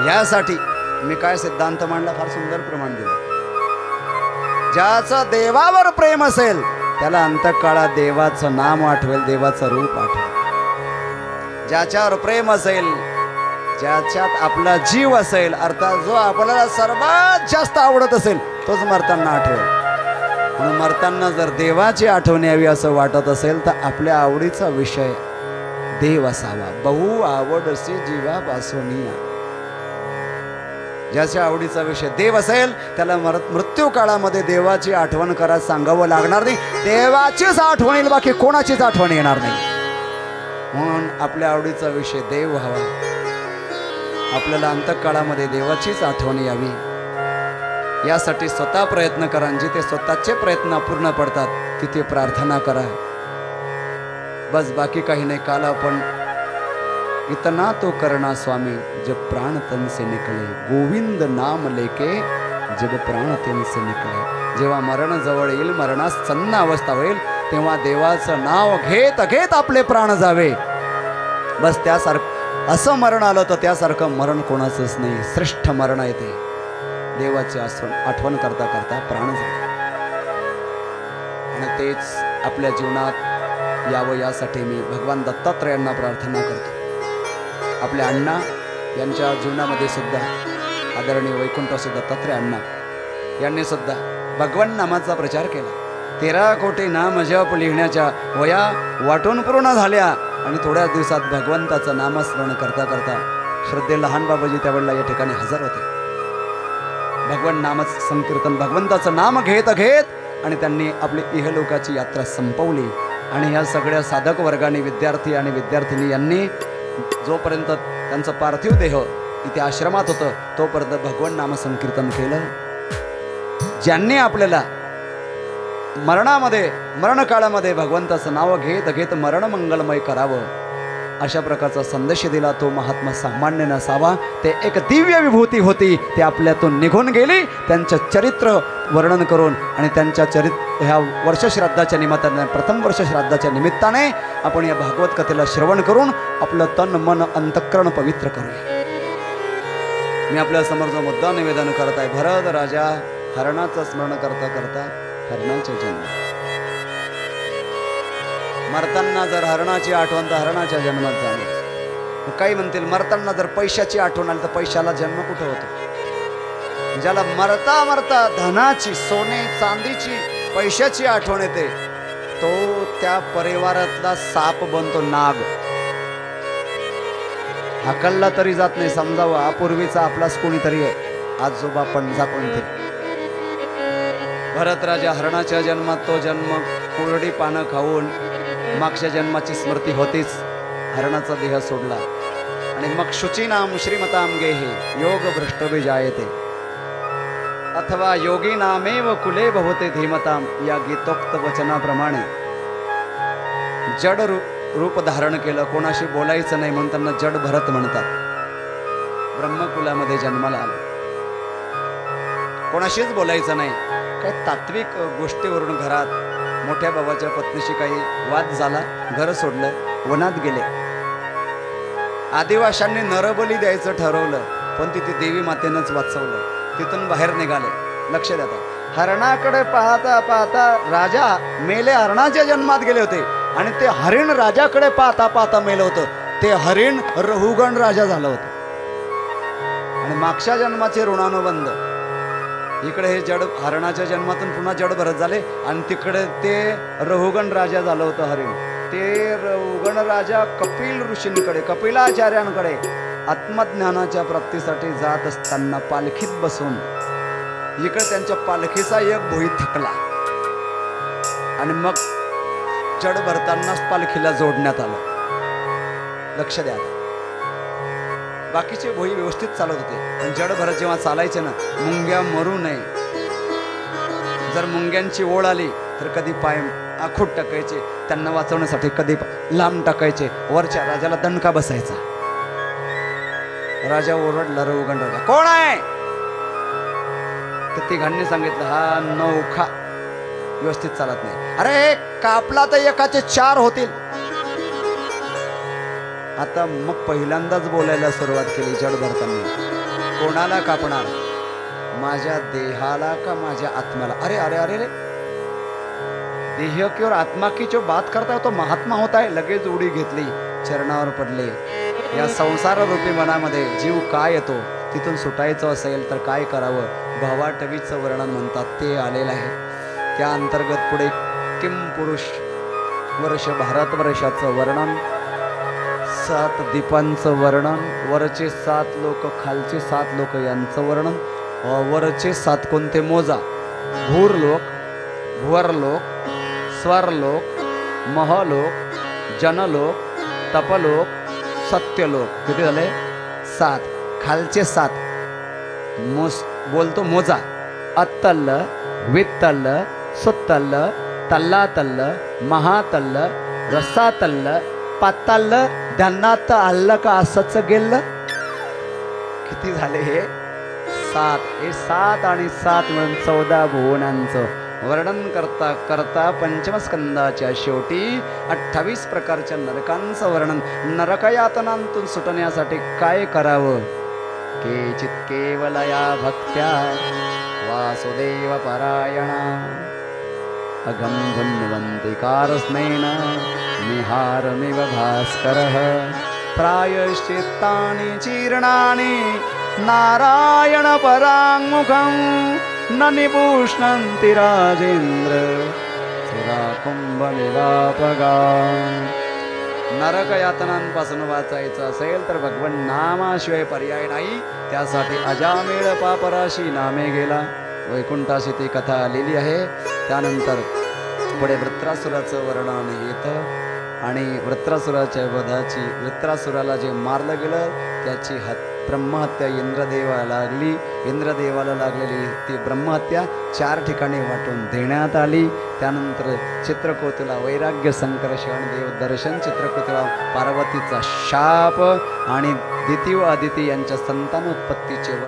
यासाठी मी काय सिद्धांत मांडला, फार सुंदर प्रमाण दिलं. ज्याचं देवावर प्रेम असेल त्याला अंतकाळात देवाचं नाम आठवेल, देवाचं रूप आठवेल. ज्याच्यावर प्रेम असेल, ज्याच्यात आपला जीव असेल, अर्थात जो आपल्याला सर्वात जास्त आवडत असेल तोच मरताना आठवेल. म्हणून मरताना जर देवाची आठवण यावी असं वाटत असेल तर आपल्या आवडीचा विषय देव असावा. बहु आवडसे जीवापासून. ज्याच्या आवडीचा विषय देव असेल त्याला मृत्यू काळामध्ये देवाची आठवण करायला सांगावं लागणार नाही. देवाचीच आठवण येईल, बाकी कोणाचीच आठवण येणार नाही. म्हणून आपल्या आवडीचा विषय देव व्हावा. आपल्याला अंतकाळामध्ये देवाचीच आठवण यावी यासाठी स्वतः प्रयत्न करा. जिथे स्वतःचे प्रयत्न अपूर्ण पडतात तिथे प्रार्थना करा. बस, बाकी काही नाही. काल आपण इतना तो करना स्वामी जब प्राण तन से निकले, गोविंद नाम लेके जब प्राण तन से निकले. जेव्हा मरण जवळ येईल, मरणासन्न अवस्था होईल, तेव्हा देवाचं नाव घेत घेत आपले प्राण जावे. बस त्यासारखं असं मरण आलं तर त्यासारखं मरण कोणाचंच नाही. श्रेष्ठ मरण आहे ते. देवाची आठवण करता करता प्राण जावे. आणि तेच आपल्या जीवनात यावं यासाठी मी भगवान दत्तात्रयांना प्रार्थना करतो. आपल्या अण्णा यांच्या जीवनामध्ये सुद्धा आदरणीय वैकुंठवासी दत्तात्रय अण्णा यांनी सुद्धा भगवान नामाचा प्रचार केला. 13 कोटी नाम जप लिहिण्याच्या वया वाटून पूर्ण झाल्या आणि थोड्याच दिवसात भगवंताचं नामस्मरण करता करता श्रद्धे लहान बाबाजी त्यावेळेला या ठिकाणी हजर होते. भगवान नाम संकीर्तन, भगवंताचं नाम घेत घेत आणि त्यांनी आपली इहलोकाची यात्रा संपवली. आणि ह्या सगळ्या साधक वर्गाने, विद्यार्थी आणि विद्यार्थिनी यांनी जोपर्यंत त्यांचं पार्थिव देह इथे आश्रमात होतं तोपर्यंत भगवान नाम संकीर्तन केलं. ज्यांनी आपल्याला मरणामध्ये, मरणकाळामध्ये भगवंताचं नाव घेत घेत मरण मंगलमय करावं अशा प्रकारचा संदेश दिला तो महात्मा सामान्य नसावा. ते एक दिव्य विभूती होती, ते आपल्यातून निघून गेली. त्यांचं चरित्र वर्णन करून आणि त्यांच्या ह्या वर्षश्राद्धाच्या निमित्ताने, प्रथम वर्षश्राद्धाच्या निमित्ताने आपण या भागवत कथेला श्रवण करून आपलं तन मन अंतःकरण पवित्र करूया. मी आपल्या समोर जो मुद्दा निवेदन करत आहे, भरत राजा हरणाचं स्मरण करता करता हरणाचा जन्म. मरताना जर हरणाची आठवण तर हरणाच्या जन्मात जाणे. काही म्हणतील मरताना जर पैशाची आठवण आली तर पैशाला जन्म कुठं होतो. ज्याला मरता मरता धनाची, सोने चांदीची, पैशाची आठवण येते तो त्या परिवारातला साप बनतो, नाग. हाकलला तरी जात नाही. समजावं अपूर्वीचा आपलाच कोणीतरी आहे, आजोबा पणजा कोणतरी. भरत राजा हरणाच्या जन्मात तो जन्म कोरडी पानं खाऊन मागच्या जन्माची स्मृती होतीच. हरणाचा देह सोडला आणि मग शुचीनाम श्रीमताम गेहे योग भ्रष्ट विजायते अथवा योगी नामेव कुले भवते धीमताम या गीतोक्त वचनाप्रमाणे जड रूप धारण केलं. कोणाशी बोलायचं नाही म्हणून त्यांना जड भरत म्हणतात. ब्रह्मकुलामध्ये जन्माला आलं, कोणाशीच बोलायचं नाही. काही तात्विक गोष्टीवरून घरात मोठ्या बाबाच्या पत्नीशी काही वाद झाला, घर सोडलं, वनात गेले. आदिवाशांनी नरबली द्यायचं ठरवलं पण तिथे देवी मातेनंच वाचवलं. तिथून बाहेर निघाले. लक्ष द्या, हरणाकडे पाहता पाहता राजा मेले, हरणाच्या जन्मात गेले होते आणि ते हरिण राजाकडे पाहता पाहता मेलं होतं. ते हरिण रहुगण राजा झालं होतं आणि मागच्या जन्माचे ऋणानुबंध. इकडे हे जड हरणाच्या जन्मातून पुन्हा जड भरत झाले आणि तिकडे ते रहुगण राजा झालं होतं हरिण. ते रहुगण राजा कपिल ऋषींकडे, कपिलाचार्यांकडे आत्मज्ञानाच्या प्राप्तीसाठी जात असताना पालखीत बसून इकडे त्यांच्या पालखीचा एक भोई थकला आणि मग जड भरतानाच पालखीला जोडण्यात आलं. लक्ष द्या, बाकीचे भोई व्यवस्थित चालत होते पण जड भरत जेव्हा चालायचे ना, मुंग्या मरू नये. जर मुंग्यांची ओढ आली तर कधी पाय आखूट टाकायचे, त्यांना वाचवण्यासाठी कधी लांब टाकायचे. वरच्या राजाला दणका बसायचा. राजा ओरडला, रहुगण राजा, कोण आहे? तर तिघांनी सांगितलं, हा नौखा व्यवस्थित चालत नाही. अरे कापला तर एकाचे 4 होतील. आता मग पहिल्यांदाच बोलायला सुरुवात केली जड भरताना. कोणाला कापणार? माझ्या देहाला का माझ्या आत्म्याला? अरे अरे अरे रे, देह की और आत्मा की जो बात करता है तो महात्मा होता है. लगेच उडी घेतली, चरणावर पडले. या संसार रूपी मनामध्ये जीव काय येतो, तिथून सुटायचं असेल तर काय करावं, भावाटवीचं वर्णन म्हणतात ते आलेलं आहे. त्या अंतर्गत पुढे किम पुरुष वर्ष भारतवर्षाचं वर्णन, 7 दीपांचं वर्णन, वरचे 7 लोक खालचे 7 लोक यांचं वर्णन. वरचे 7 कोणते मोजा? भूरलोक, भुवरलोक, स्वरलोक, महलोक, जनलोक, तपलोक, सत्यलोक. किती झाले? 7. खालचे 7 बोलतो मोजा. अत्तल्ल, वित्तल्ल, सुत्तल्ल, तल्लातल्ल, महातल्ल, रसातल्ल, पाताल्ल, ध्यानात आल्ल का असंच गेलं. किती झाले हे? 7. हे 7 आणि 7 म्हणून 14 भुवनांचं वर्णन करता करता पंचमस्कंदाच्या शेवटी 28 प्रकारच्या नरकांचं वर्णन. नरकयातनांतून सुटण्यासाठी काय करावं? केचित केवलया भक्त्या वासुदेव परायणा अगम धन्वन्ति कारस्नेन निहारमिव भास्करः प्रायश्चित्तानि चीर्णानि नारायण पराङ्मुखं न निपूष्णन्ति राजेन्द्र सुरा कुंभमिवापगा. नरक यातनांपासून वाचायचं असेल तर भगवन नामाशिवाय पर्याय नाही. त्यासाठी अजामेळ पापराशी नामे गेला. वैकुंठाशी ती कथा आलेली आहे. त्यानंतर पुढे वृत्रासुराचं वर्णन येतं आणि वृत्रासुराच्या वधाची, वृत्रासुराला जे मारलं गेलं त्याची ब्रह्महत्या इंद्रदेवाला लागली. इंद्रदेवाला लागलेली ती ब्रह्महत्या 4 ठिकाणी वाटून देण्यात आली. त्यानंतर चित्रकोतीला वैराग्य संकर्षण देव दर्शन, चित्रकोतीला पार्वतीचा शाप आणि दिती व अदिती यांच्या संतानोत्पत्तीचे